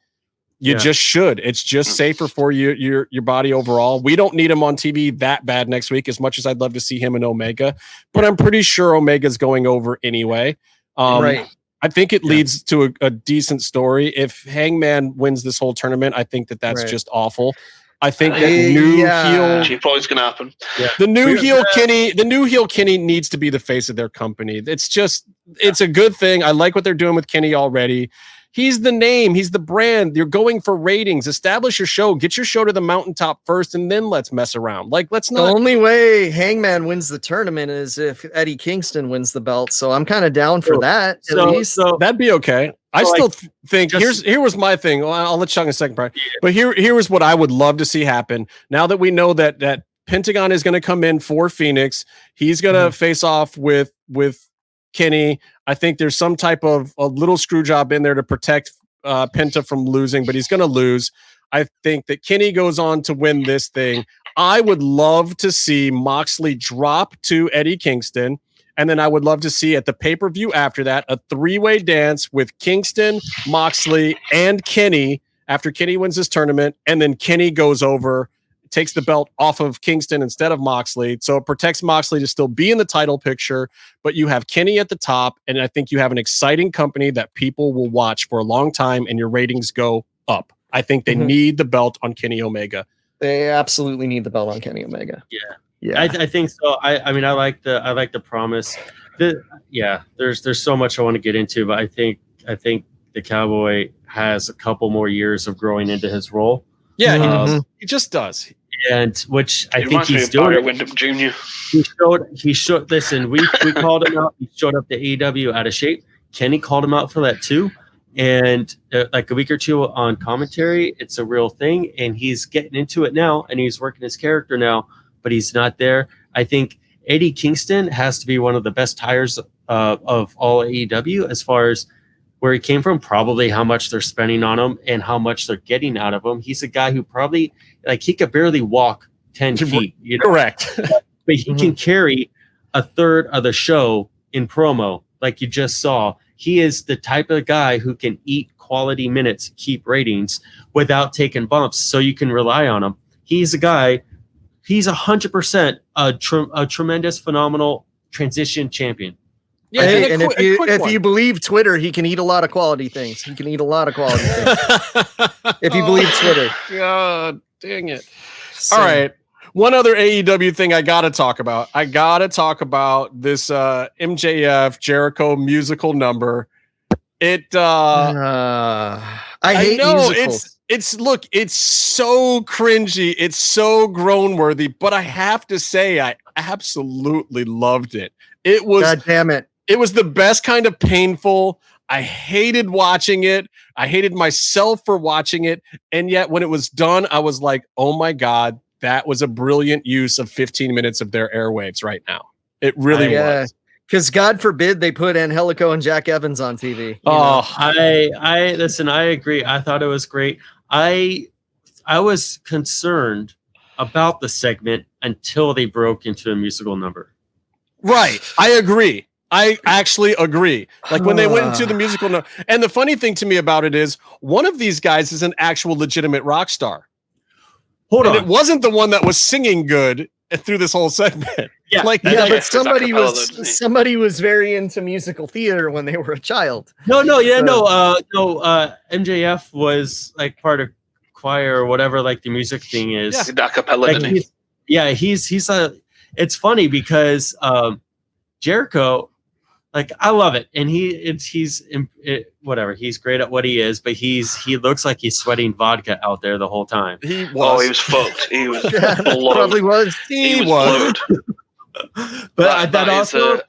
You just should. It's just safer for your body overall. We don't need him on TV that bad next week, as much as I'd love to see him in Omega. But I'm pretty sure Omega's going over anyway. Right. I think it leads to a decent story. If Hangman wins this whole tournament, I think that's just awful. I think that new heel probably going to happen. Yeah. The new heel Kenny needs to be the face of their company. It's a good thing. I like what they're doing with Kenny already. He's the name. He's the brand. You're going for ratings. Establish your show. Get your show to the mountaintop first, and then let's mess around. Let's not. The only way Hangman wins the tournament is if Eddie Kingston wins the belt. So I'm kind of down for that. So that'd be okay. I still think here was my thing. Well, I'll let Chuck in a second, Brian. But here was what I would love to see happen. Now that we know that Pentagon is going to come in for Phoenix. He's going to face off with Kenny. I think there's some type of a little screw job in there to protect Penta from losing, but he's going to lose. I think that Kenny goes on to win this thing. I would love to see Moxley drop to Eddie Kingston. And then I would love to see at the pay-per-view after that, a 3-way dance with Kingston, Moxley, and Kenny after Kenny wins this tournament. And then Kenny goes over, takes the belt off of Kingston instead of Moxley. So it protects Moxley to still be in the title picture, but you have Kenny at the top. And I think you have an exciting company that people will watch for a long time and your ratings go up. I think they need the belt on Kenny Omega. They absolutely need the belt on Kenny Omega. Yeah, I think so. I mean, I like the promise. There's so much I want to get into, but I think the Cowboy has a couple more years of growing into his role. Yeah, he just does. And which I think he's doing. Wyndham Jr. He showed. Listen, we called him out. He showed up to AEW out of shape. Kenny called him out for that too. And like a week or two on commentary, it's a real thing. And he's getting into it now, and he's working his character now. But he's not there. I think Eddie Kingston has to be one of the best hires of all AEW as far as where he came from, probably how much they're spending on him and how much they're getting out of him. He's a guy who probably, like, he could barely walk 10 feet. You know? Correct. But he can carry a third of the show in promo, like you just saw. He is the type of guy who can eat quality minutes, keep ratings without taking bumps, so you can rely on him. He's a guy... He's 100% a tremendous, phenomenal transition champion. Yeah, and if you believe Twitter, he can eat a lot of quality things. He can eat a lot of quality things. If you believe Twitter. God dang it. All right. One other AEW thing I got to talk about. I got to talk about this MJF Jericho musical number. I hate musicals. It's so cringy. It's so groan worthy, but I have to say, I absolutely loved it. It was, God damn it. It was the best kind of painful. I hated watching it. I hated myself for watching it. And yet when it was done, I was like, oh my God, that was a brilliant use of 15 minutes of their airwaves right now. It really was. Because God forbid they put Angelico and Jack Evans on TV. I listen, I agree. I thought it was great. I was concerned about the segment until they broke into a musical number. Right. I agree. I actually agree. Like when they went into the musical number. And the funny thing to me about it is one of these guys is an actual legitimate rock star. Hold on. It wasn't the one that was singing good through this whole segment. Yeah, but somebody was very into musical theater when they were a child. MJF was like part of choir or whatever, like the music thing is. Yeah, a cappella. Like it's funny because Jericho, like, I love it, and he's great at what he is, but he looks like he's sweating vodka out there the whole time. He was fucked. He was probably was. He was. But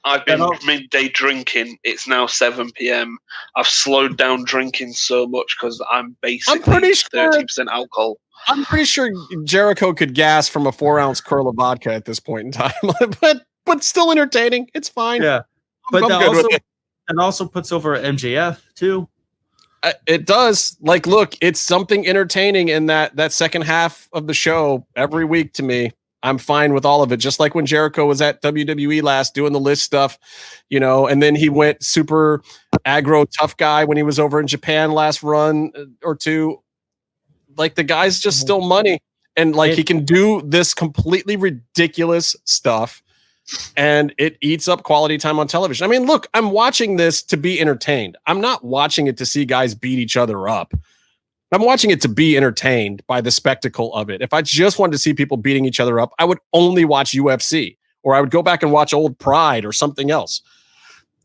I've been midday drinking. It's now 7 p.m. I've slowed down drinking so much because I'm basically 30% alcohol. I'm pretty sure Jericho could gas from a 4-ounce curl of vodka at this point in time, but still entertaining. It's fine. Yeah, but that also puts over MJF too. It does. Like, look, it's something entertaining in that second half of the show every week to me. I'm fine with all of it. Just like when Jericho was at WWE last doing the list stuff, and then he went super aggro tough guy when he was over in Japan last run or two. Like, the guy's just still money. And like, he can do this completely ridiculous stuff and it eats up quality time on television. I mean, look, I'm watching this to be entertained. I'm not watching it to see guys beat each other up. I'm watching it to be entertained by the spectacle of it. If I just wanted to see people beating each other up, I would only watch UFC, or I would go back and watch old Pride or something else.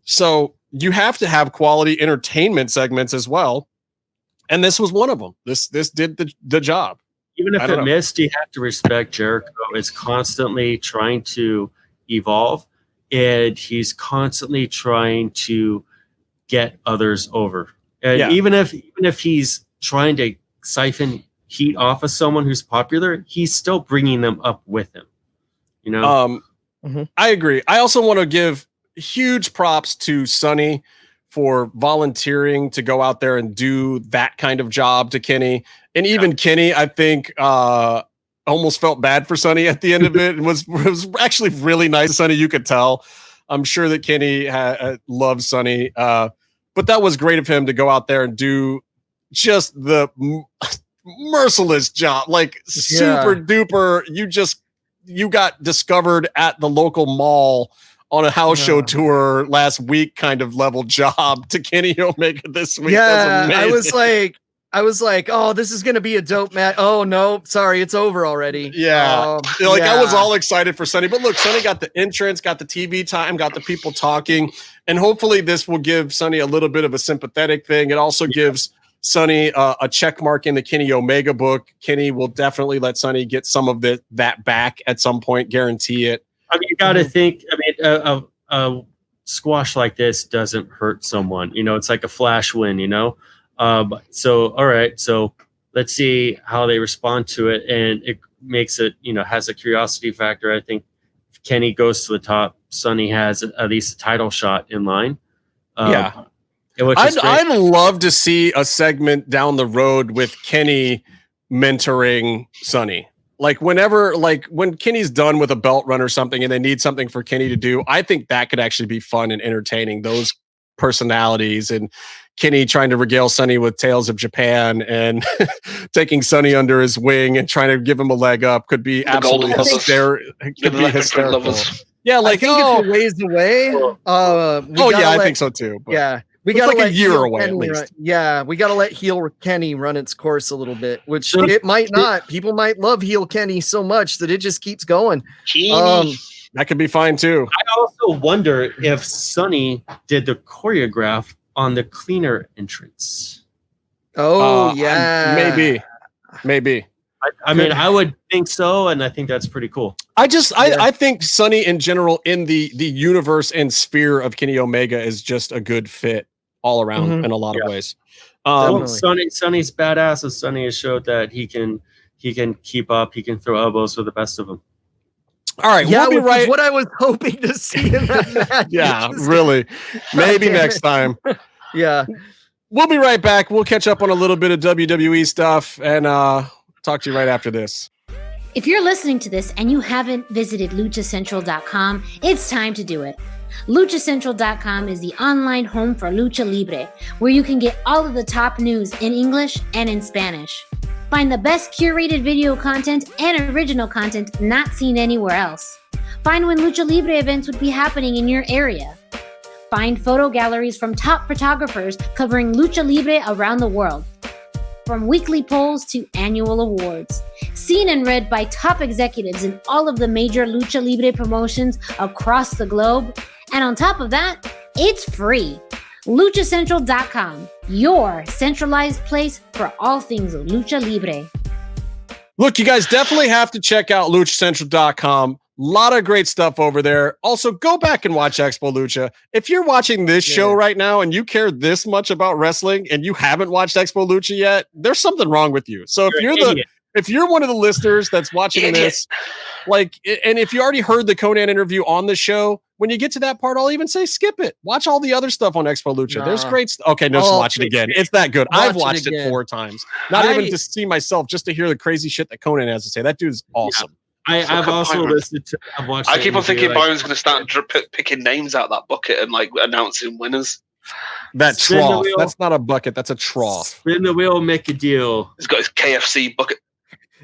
So you have to have quality entertainment segments as well. And this was one of them. This did the job. Even if it missed, you have to respect Jericho is constantly trying to evolve, and he's constantly trying to get others over. And even if he's trying to siphon heat off of someone who's popular, he's still bringing them up with him. You know, I agree. I also want to give huge props to Sonny for volunteering to go out there and do that kind of job to Kenny. And even Kenny, I think, almost felt bad for Sonny at the end of it. It was actually really nice. Sonny, you could tell. I'm sure that Kenny loves Sonny. But that was great of him to go out there and do just the merciless job. Like super duper. You got discovered at the local mall on a house show tour last week kind of level job to Kenny Omega this week. Yeah, I was like, oh, this is gonna be a dope match. Oh no, sorry, it's over already. Yeah, I was all excited for Sonny, but look, Sonny got the entrance, got the TV time, got the people talking, and hopefully this will give Sonny a little bit of a sympathetic thing. It also gives Sonny a check mark in the Kenny Omega book. Kenny will definitely let Sonny get some of that back at some point, guarantee it. I mean, you got to think. I mean, a squash like this doesn't hurt someone. You know, it's like a flash win. You know, so all right. So let's see how they respond to it, and it makes it. You know, has a curiosity factor. I think if Kenny goes to the top, Sonny has at least a title shot in line. I'd love to see a segment down the road with Kenny mentoring Sonny. Like when Kenny's done with a belt run or something and they need something for Kenny to do, I think that could actually be fun and entertaining, those personalities, and Kenny trying to regale Sonny with tales of Japan and taking Sonny under his wing and trying to give him a leg up could be absolutely hysterical. Yeah, like, I think it's a ways away. I think so too. Yeah. We got like a year away at least. We got to let heel Kenny run its course a little bit, which it might not. People might love heel Kenny so much that it just keeps going. That could be fine too. I also wonder if Sonny did the choreograph on the cleaner entrance. Maybe. I mean, I would think so, and I think that's pretty cool. I think Sonny in general in the universe and sphere of Kenny Omega is just a good fit all around in a lot of ways. Sonny's badass, and Sonny has showed that he can keep up. He can throw elbows for the best of them. All right, we'll be right. What I was hoping to see in that match. Yeah, really. Maybe next time. Yeah, we'll be right back. We'll catch up on a little bit of WWE stuff and talk to you right after this. If you're listening to this and you haven't visited luchacentral.com, it's time to do it. LuchaCentral.com is the online home for Lucha Libre, where you can get all of the top news in English and in Spanish. Find the best curated video content and original content not seen anywhere else. Find when Lucha Libre events would be happening in your area. Find photo galleries from top photographers covering Lucha Libre around the world. From weekly polls to annual awards. Seen and read by top executives in all of the major Lucha Libre promotions across the globe. And on top of that, it's free. LuchaCentral.com, your centralized place for all things Lucha Libre. Look, you guys definitely have to check out LuchaCentral.com. A lot of great stuff over there. Also, go back and watch Expo Lucha. If you're watching this show right now and you care this much about wrestling and you haven't watched Expo Lucha yet, there's something wrong with you. So if you're one of the listeners that's watching this, and if you already heard the Conan interview on the show, when you get to that part, I'll even say skip it. Watch all the other stuff on Expo Lucha. There's great stuff. Okay, just watch it again. It's that good. I've watched it 4 times. Not even to see myself, just to hear the crazy shit that Conan has to say. That dude's awesome. I've also listened to. I keep on thinking Byron's going to start picking names out of that bucket and announcing winners. That trough. That's not a bucket. That's a trough. Spin the wheel, make a deal. He's got his KFC bucket.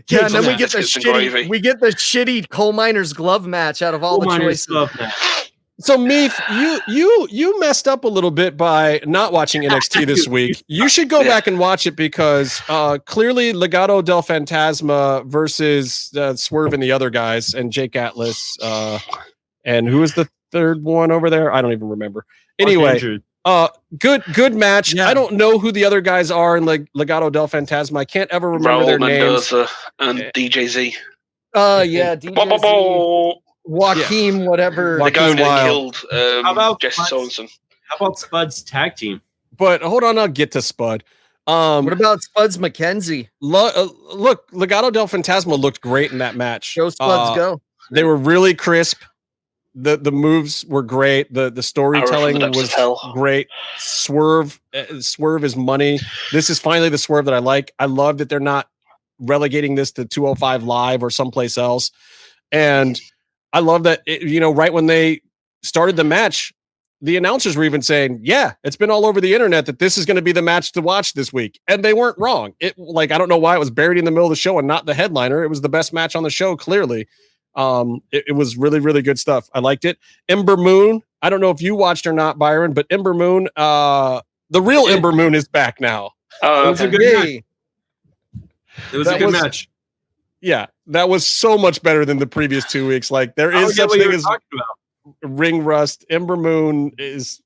Yeah, and then we get the shitty coal miner's glove match out of all the choices. So Meath, you messed up a little bit by not watching NXT this week. You should go back and watch it because clearly Legado del Fantasma versus Swerve and the other guys and Jake Atlas and who was the third one over there? I don't even remember. Anyway, good match. Yeah. I don't know who the other guys are in Legado del Fantasma. I can't ever remember their names. And DJZ. Yeah, DJZ. Joaquin, whatever. The guy that killed Jesse Sorensen. How about Spud's tag team? But hold on, I'll get to Spud. What about Spuds McKenzie? Look, Legado del Fantasma looked great in that match. Show Spuds go. They were really crisp. The moves were great. The storytelling was great. Swerve is money. This is finally the Swerve that I like. I love that they're not relegating this to 205 Live or someplace else. And I love that, right when they started the match, the announcers were even saying, yeah, it's been all over the internet that this is going to be the match to watch this week. And they weren't wrong. I don't know why it was buried in the middle of the show and not the headliner. It was the best match on the show, clearly. It was really, really good stuff. I liked it. Ember Moon. I don't know if you watched or not, Byron, but Ember Moon, the real Ember Moon is back now. It was a good match. It was a good match. Yeah, that was so much better than the previous 2 weeks. Like there is such thing as ring rust. Ember Moon was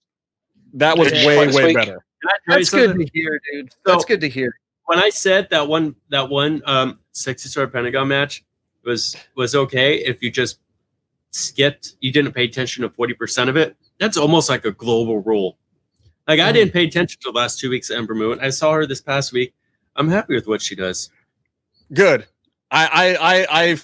way better. That's good to hear, dude. That's good to hear. When I said that one 60-star Pentagon match was okay, if you just you didn't pay attention to 40% of it, that's almost like a global rule. Like I didn't pay attention to the last 2 weeks of Ember Moon. I saw her this past week. I'm happy with what she does. Good. I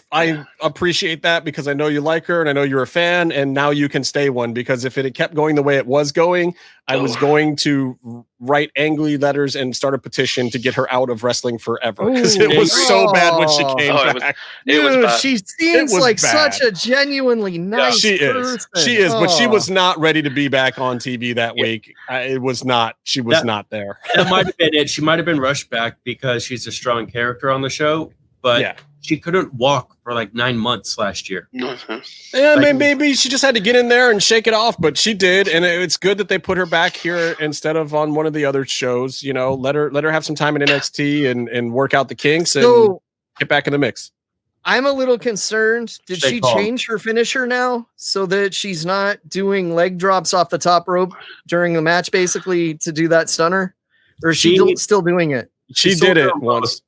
appreciate that because I know you like her and I know you're a fan, and now you can stay one, because if it had kept going the way it was going, I was going to write angry letters and start a petition to get her out of wrestling forever, because it was so bad when she came back. It was bad. She seems like such a genuinely nice person. She is, but she was not ready to be back on TV that week. She was not there. That might have been it. She might have been rushed back because she's a strong character on the show. But she couldn't walk for like 9 months last year. Yeah, maybe she just had to get in there and shake it off, but she did, and it's good that they put her back here instead of on one of the other shows. Let her have some time in NXT and work out the kinks and get back in the mix. I'm a little concerned. Did she change her finisher now so that she's not doing leg drops off the top rope during the match, basically to do that stunner, or is she still doing it? She did it once.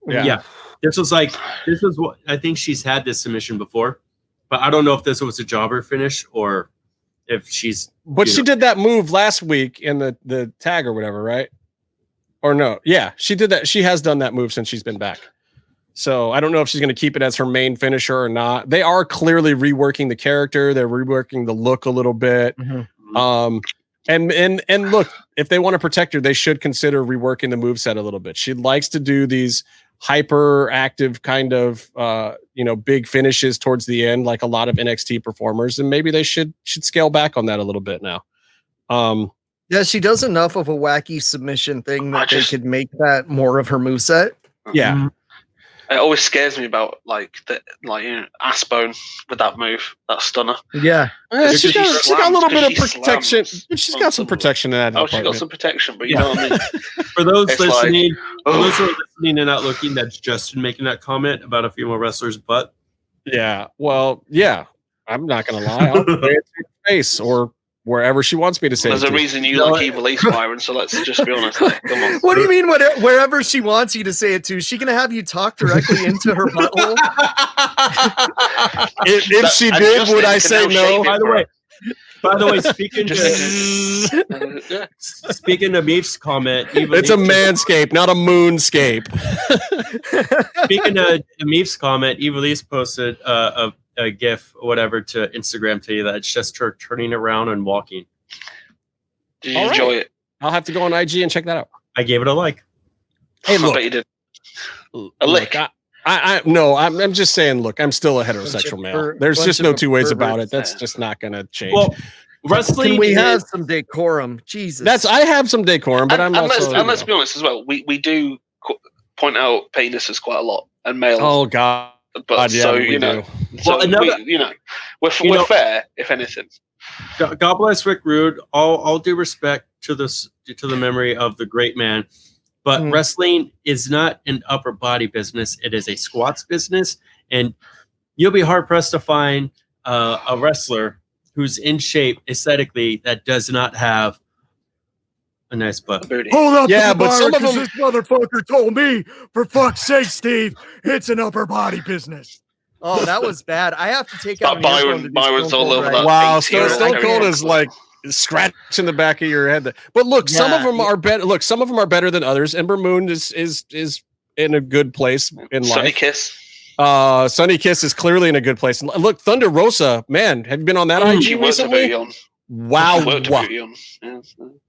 Yeah. This is what I think she's had this submission before, but I don't know if this was a jobber finish or if she's. But she did that move last week in the tag or whatever, right? Or no? Yeah, she did that. She has done that move since she's been back. So I don't know if she's going to keep it as her main finisher or not. They are clearly reworking the character. They're reworking the look a little bit. Mm-hmm. And look, if they want to protect her, they should consider reworking the moveset a little bit. She likes to do these hyperactive kind of big finishes towards the end, like a lot of NXT performers, and maybe they should scale back on that a little bit now. Yeah, she does enough of a wacky submission thing that they could make that more of her moveset. Yeah. Mm-hmm. It always scares me about ass bone with that move, that stunner. Yeah, she's got a little bit of protection. She's got some protection in that. Oh, she's got some protection, but you know what I mean. For those listening, who are listening and not looking, that's Justin making that comment about a female wrestler's butt. Yeah, well, yeah, I'm not gonna lie. I'll say it to her face or wherever she wants me to say. There's a reason you like Evil Ace, Byron, so let's just be honest. Come on. What do you mean wherever she wants you to say it to? She gonna have you talk directly into her butthole? if she did, would I say no? By the way, speaking of Meef's comment, it's a manscape, not a moonscape. Speaking of Meef's comment, Evil Ace posted a GIF or whatever to Instagram to you that it's just her turning around and walking. Did you enjoy it? I'll have to go on IG and check that out. I gave it a like. Hey, look, I bet you did. A lick. I'm just saying, look, I'm still a heterosexual male. There's just no two ways about it. That's just not going to change. Well, wrestling, we have some decorum. Jesus. I have some decorum, but let's be honest as well. We do point out penises quite a lot and males. Oh God. But yeah, so we're fair, if anything. God bless Rick Rude. All due respect to the memory of the great man, but wrestling is not an upper body business. It is a squats business, and you'll be hard pressed to find a wrestler who's in shape aesthetically that does not have a nice butt. Hold up, but some of them. This motherfucker told me, for fuck's sake, Steve, it's an upper body business. Oh, that was bad. I have to take out Byron's all over that. Wow, Stone Cold is like scratching the back of your head. But look, some of them are better. Look, some of them are better than others. Ember Moon is in a good place in life. Sunny Kiss. Sunny Kiss is clearly in a good place. Look, Thunder Rosa, man, have you been on that IG recently? Wow.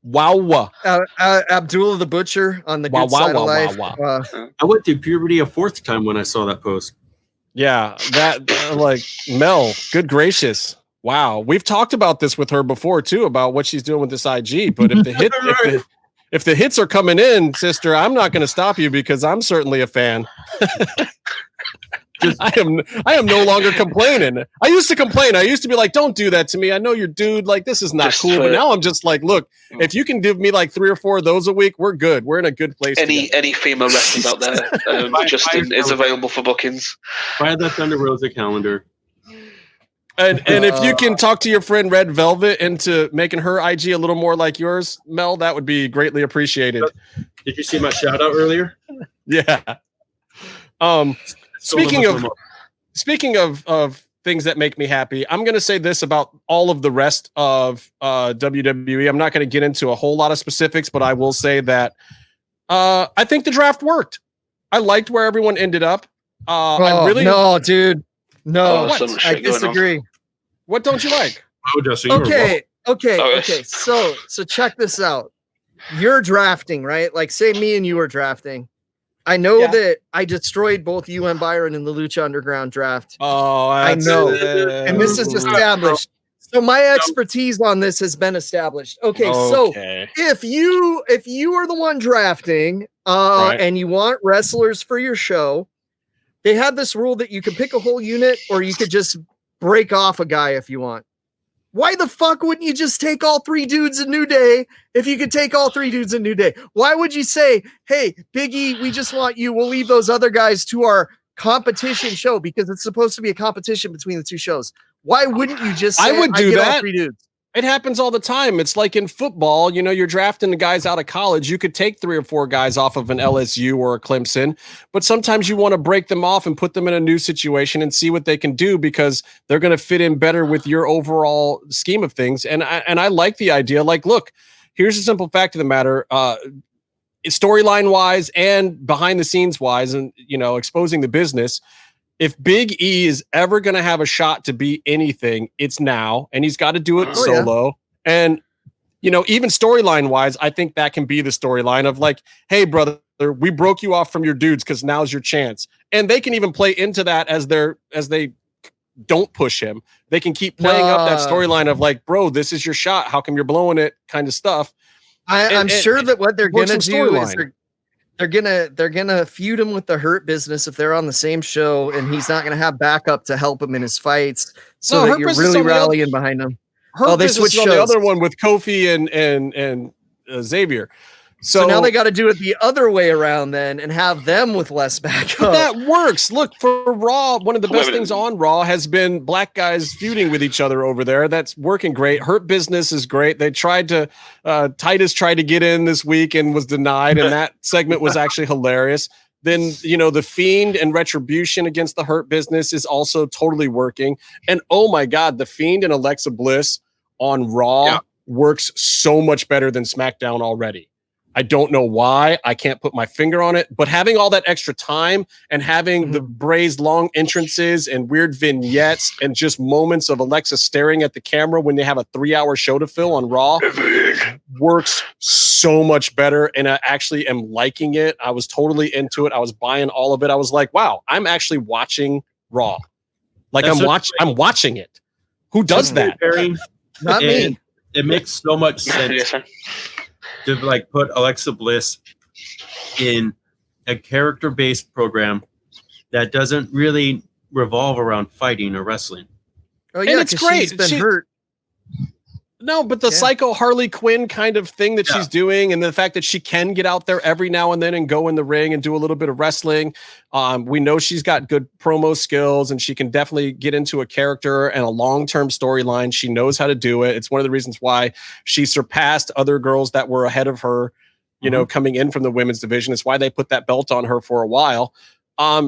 Wow. Abdullah the Butcher on the good side of life. I went through puberty a fourth time when I saw that post. Yeah, that like Mel, good gracious. Wow. We've talked about this with her before too, about what she's doing with this IG. But if the hits are coming in, sister, I'm not going to stop you because I'm certainly a fan. I am no longer complaining. I used to complain. I used to be like, don't do that to me. I know you're dude. Like, this is not cool. But now I'm just like, look, if you can give me like 3 or 4 of those a week, we're good. We're in a good place. Any female wrestlers out there, Justin is available for bookings. Buy the Thunder Rosa calendar. And if you can talk to your friend Red Velvet into making her IG a little more like yours, Mel, that would be greatly appreciated. Did you see my shout out earlier? Yeah. Speaking of things that make me happy, I'm going to say this about all of the rest of WWE. I'm not going to get into a whole lot of specifics, but I will say that I think the draft worked. I liked where everyone ended up. No, dude. No, I disagree. What don't you like? Okay. So check this out. You're drafting, right? Like, say me and you are drafting. I know that I destroyed both you and Byron in the Lucha Underground draft. Oh, I know. And this is established. So my expertise on this has been established. Okay. So if you are the one drafting and you want wrestlers for your show, they have this rule that you can pick a whole unit or you could just break off a guy if you want. Why the fuck wouldn't you just take all 3 dudes in New Day if you could take all 3 dudes in New Day? Why would you say, hey, Big E, we just want you. We'll leave those other guys to our competition show because it's supposed to be a competition between the 2 shows. Why wouldn't you just say, I would do that. All 3 dudes? It happens all the time. It's like in football, you're drafting the guys out of college. You could take 3 or 4 guys off of an LSU or a Clemson, but sometimes you want to break them off and put them in a new situation and see what they can do because they're going to fit in better with your overall scheme of things. And I like the idea. Like, look, here's the simple fact of the matter. Storyline wise and behind the scenes wise, and exposing the business. If Big E is ever going to have a shot to be anything, it's now, and he's got to do it solo. Yeah. And, even storyline wise, I think that can be the storyline of like, hey, brother, we broke you off from your dudes because now's your chance. And they can even play into that as they don't push him. They can keep playing up that storyline of like, bro, this is your shot. How come you're blowing it kind of stuff. I'm sure that what they're going to do is they're gonna feud him with the Hurt Business if they're on the same show, and he's not gonna have backup to help him in his fights, so that you're really rallying behind him. They switched on the other one with Kofi and Xavier. So now they got to do it the other way around then and have them with less backup. But that works. Look, for Raw, one of the best things on Raw has been black guys feuding with each other over there. That's working great. Hurt Business is great. They tried to Titus tried to get in this week and was denied, and that segment was actually hilarious. Then, the Fiend and Retribution against the Hurt Business is also totally working. And oh my God, the Fiend and Alexa Bliss on Raw works so much better than SmackDown already. I don't know why. I can't put my finger on it, but having all that extra time and having the Bray's long entrances and weird vignettes and just moments of Alexa staring at the camera when they have a 3-hour show to fill on Raw works so much better. And I actually am liking it. I was totally into it. I was buying all of it. I was like, wow, I'm actually watching Raw. Like I'm watching it. Who does that? Not me. It makes so much sense. To like put Alexa Bliss in a character-based program that doesn't really revolve around fighting or wrestling. Oh yeah, it's great. She's been hurt. No, but the psycho Harley Quinn kind of thing that she's doing, and the fact that she can get out there every now and then and go in the ring and do a little bit of wrestling. We know she's got good promo skills, and she can definitely get into a character and a long-term storyline. She knows how to do it. It's one of the reasons why she surpassed other girls that were ahead of her, coming in from the women's division. It's why they put that belt on her for a while.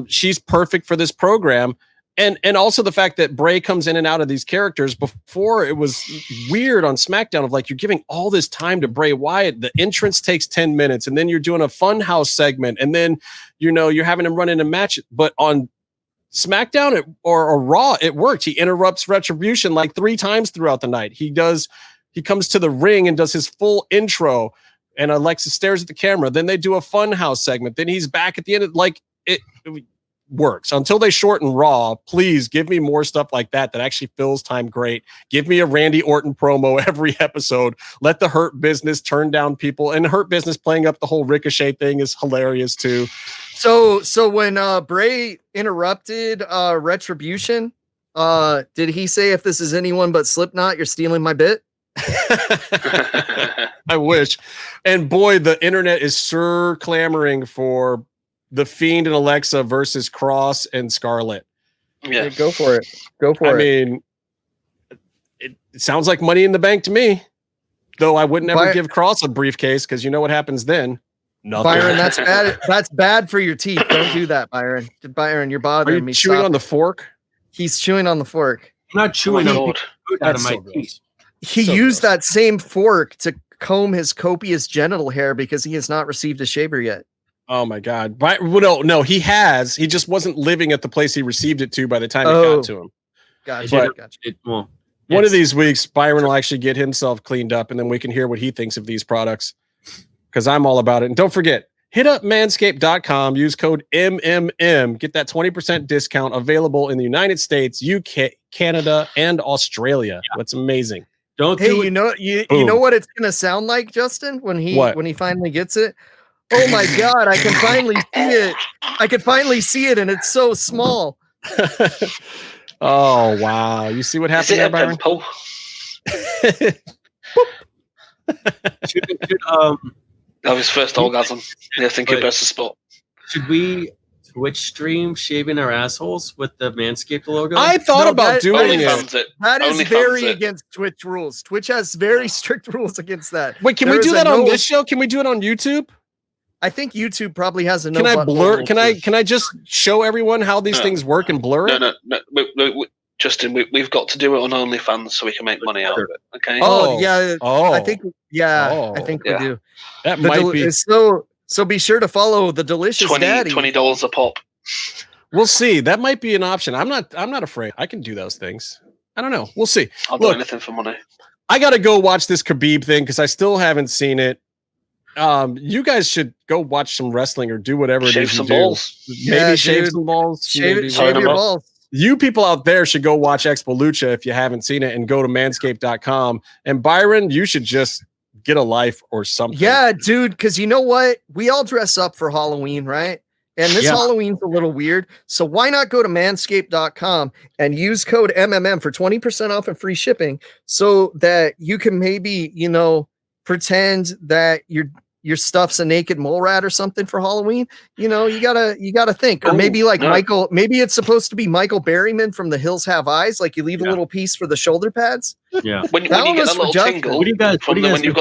She's perfect for this program. And also the fact that Bray comes in and out of these characters. Before, it was weird on SmackDown of like, you're giving all this time to Bray Wyatt. The entrance takes 10 minutes, and then you're doing a Funhouse segment, and then, you're having him run in a match. But on SmackDown or Raw, it worked. He interrupts Retribution like 3 times throughout the night. He comes to the ring and does his full intro, and Alexa stares at the camera. Then they do a Funhouse segment. Then he's back at the end. It works. Until they shorten Raw, please give me more stuff like that actually fills time great. Give me a Randy Orton promo every episode. Let the Hurt Business turn down people, and Hurt Business playing up the whole Ricochet thing is hilarious too. So when Bray interrupted Retribution, did he say, if this is anyone but Slipknot, you're stealing my bit? I wish. And boy, the internet is sure clamoring for The Fiend and Alexa versus Kross and Scarlett. Yeah, go for it. I mean, it sounds like Money in the Bank to me. Though I would never give Kross a briefcase, because you know what happens then. Nothing. Byron, that's bad. That's bad for your teeth. Don't do that, Byron. Byron, you're bothering me. Chewing on the fork? He's chewing on the fork. I'm not chewing food out of my teeth. He used that same fork to comb his copious genital hair because he has not received a shaver yet. Oh my God. No, he has. He just wasn't living at the place he received it to by the time it got to him. Gotcha. One of these weeks, Byron will actually get himself cleaned up, and then we can hear what he thinks of these products, because I'm all about it. And don't forget, hit up manscaped.com, use code MMM, get that 20% discount, available in the United States, UK, Canada, and Australia. That's amazing. You know what it's gonna sound like, Justin, when he finally gets it? Oh my God, I can finally see it. I can finally see it, and it's so small. Oh wow. You see what happened there, Byron? That was first orgasm. Yeah, I think your best spot. Should we Twitch stream shaving our assholes with the Manscaped logo? I thought about doing it. That is very against Twitch rules. Twitch has very strict rules against that. Wait, can we do that on this show? Can we do it on YouTube? I think YouTube probably has a no. Can I blur? Can I just show everyone how these things work and blur it? No. Justin, we've got to do it on OnlyFans so we can make money out of it. Okay. I think we do. That might be so. Be sure to follow the Delicious Daddy. $20 a pop. We'll see. That might be an option. I'm not afraid. I can do those things. I don't know. We'll see. I'll do anything for money. I got to go watch this Khabib thing because I still haven't seen it. You guys should go watch some wrestling or do whatever it is you do. Balls. Maybe shave some balls. Shave your balls. You people out there should go watch Expo Lucha if you haven't seen it, and go to manscaped.com. And Byron, you should just get a life or something. Yeah, dude, because you know what? We all dress up for Halloween, right? And this Halloween's a little weird. So why not go to manscaped.com and use code MMM for 20% off and free shipping, so that you can maybe, pretend that your stuff's a naked mole rat or something for Halloween. You gotta think. Or maybe Michael, maybe it's supposed to be Michael Berryman from The Hills Have Eyes. Like, you leave a little piece for the shoulder pads. Yeah. When you get that little tingle, when you've got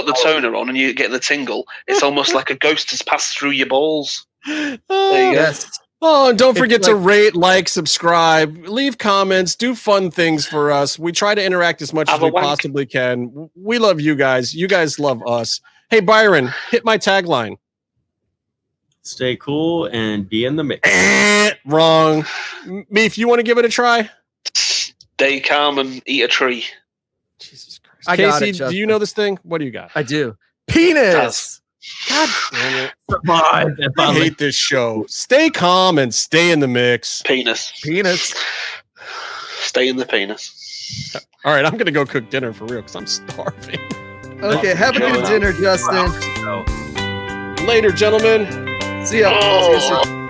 the toner on and you get the tingle, it's almost like a ghost has passed through your balls. Yes. Oh, and don't forget to rate, like, subscribe, leave comments, do fun things for us. We try to interact as much as we possibly can. We love you guys. You guys love us. Hey, Byron, hit my tagline. Stay cool and be in the mix. Wrong. Meef, you want to give it a try? Stay calm and eat a tree. Jesus Christ. Casey, do you know this thing? What do you got? I do. Penis. God damn it. I hate this show. Stay calm and stay in the mix. Penis. Stay in the penis. All right, I'm going to go cook dinner for real because I'm starving. Okay, have a good dinner, Justin. Later, gentlemen. See ya.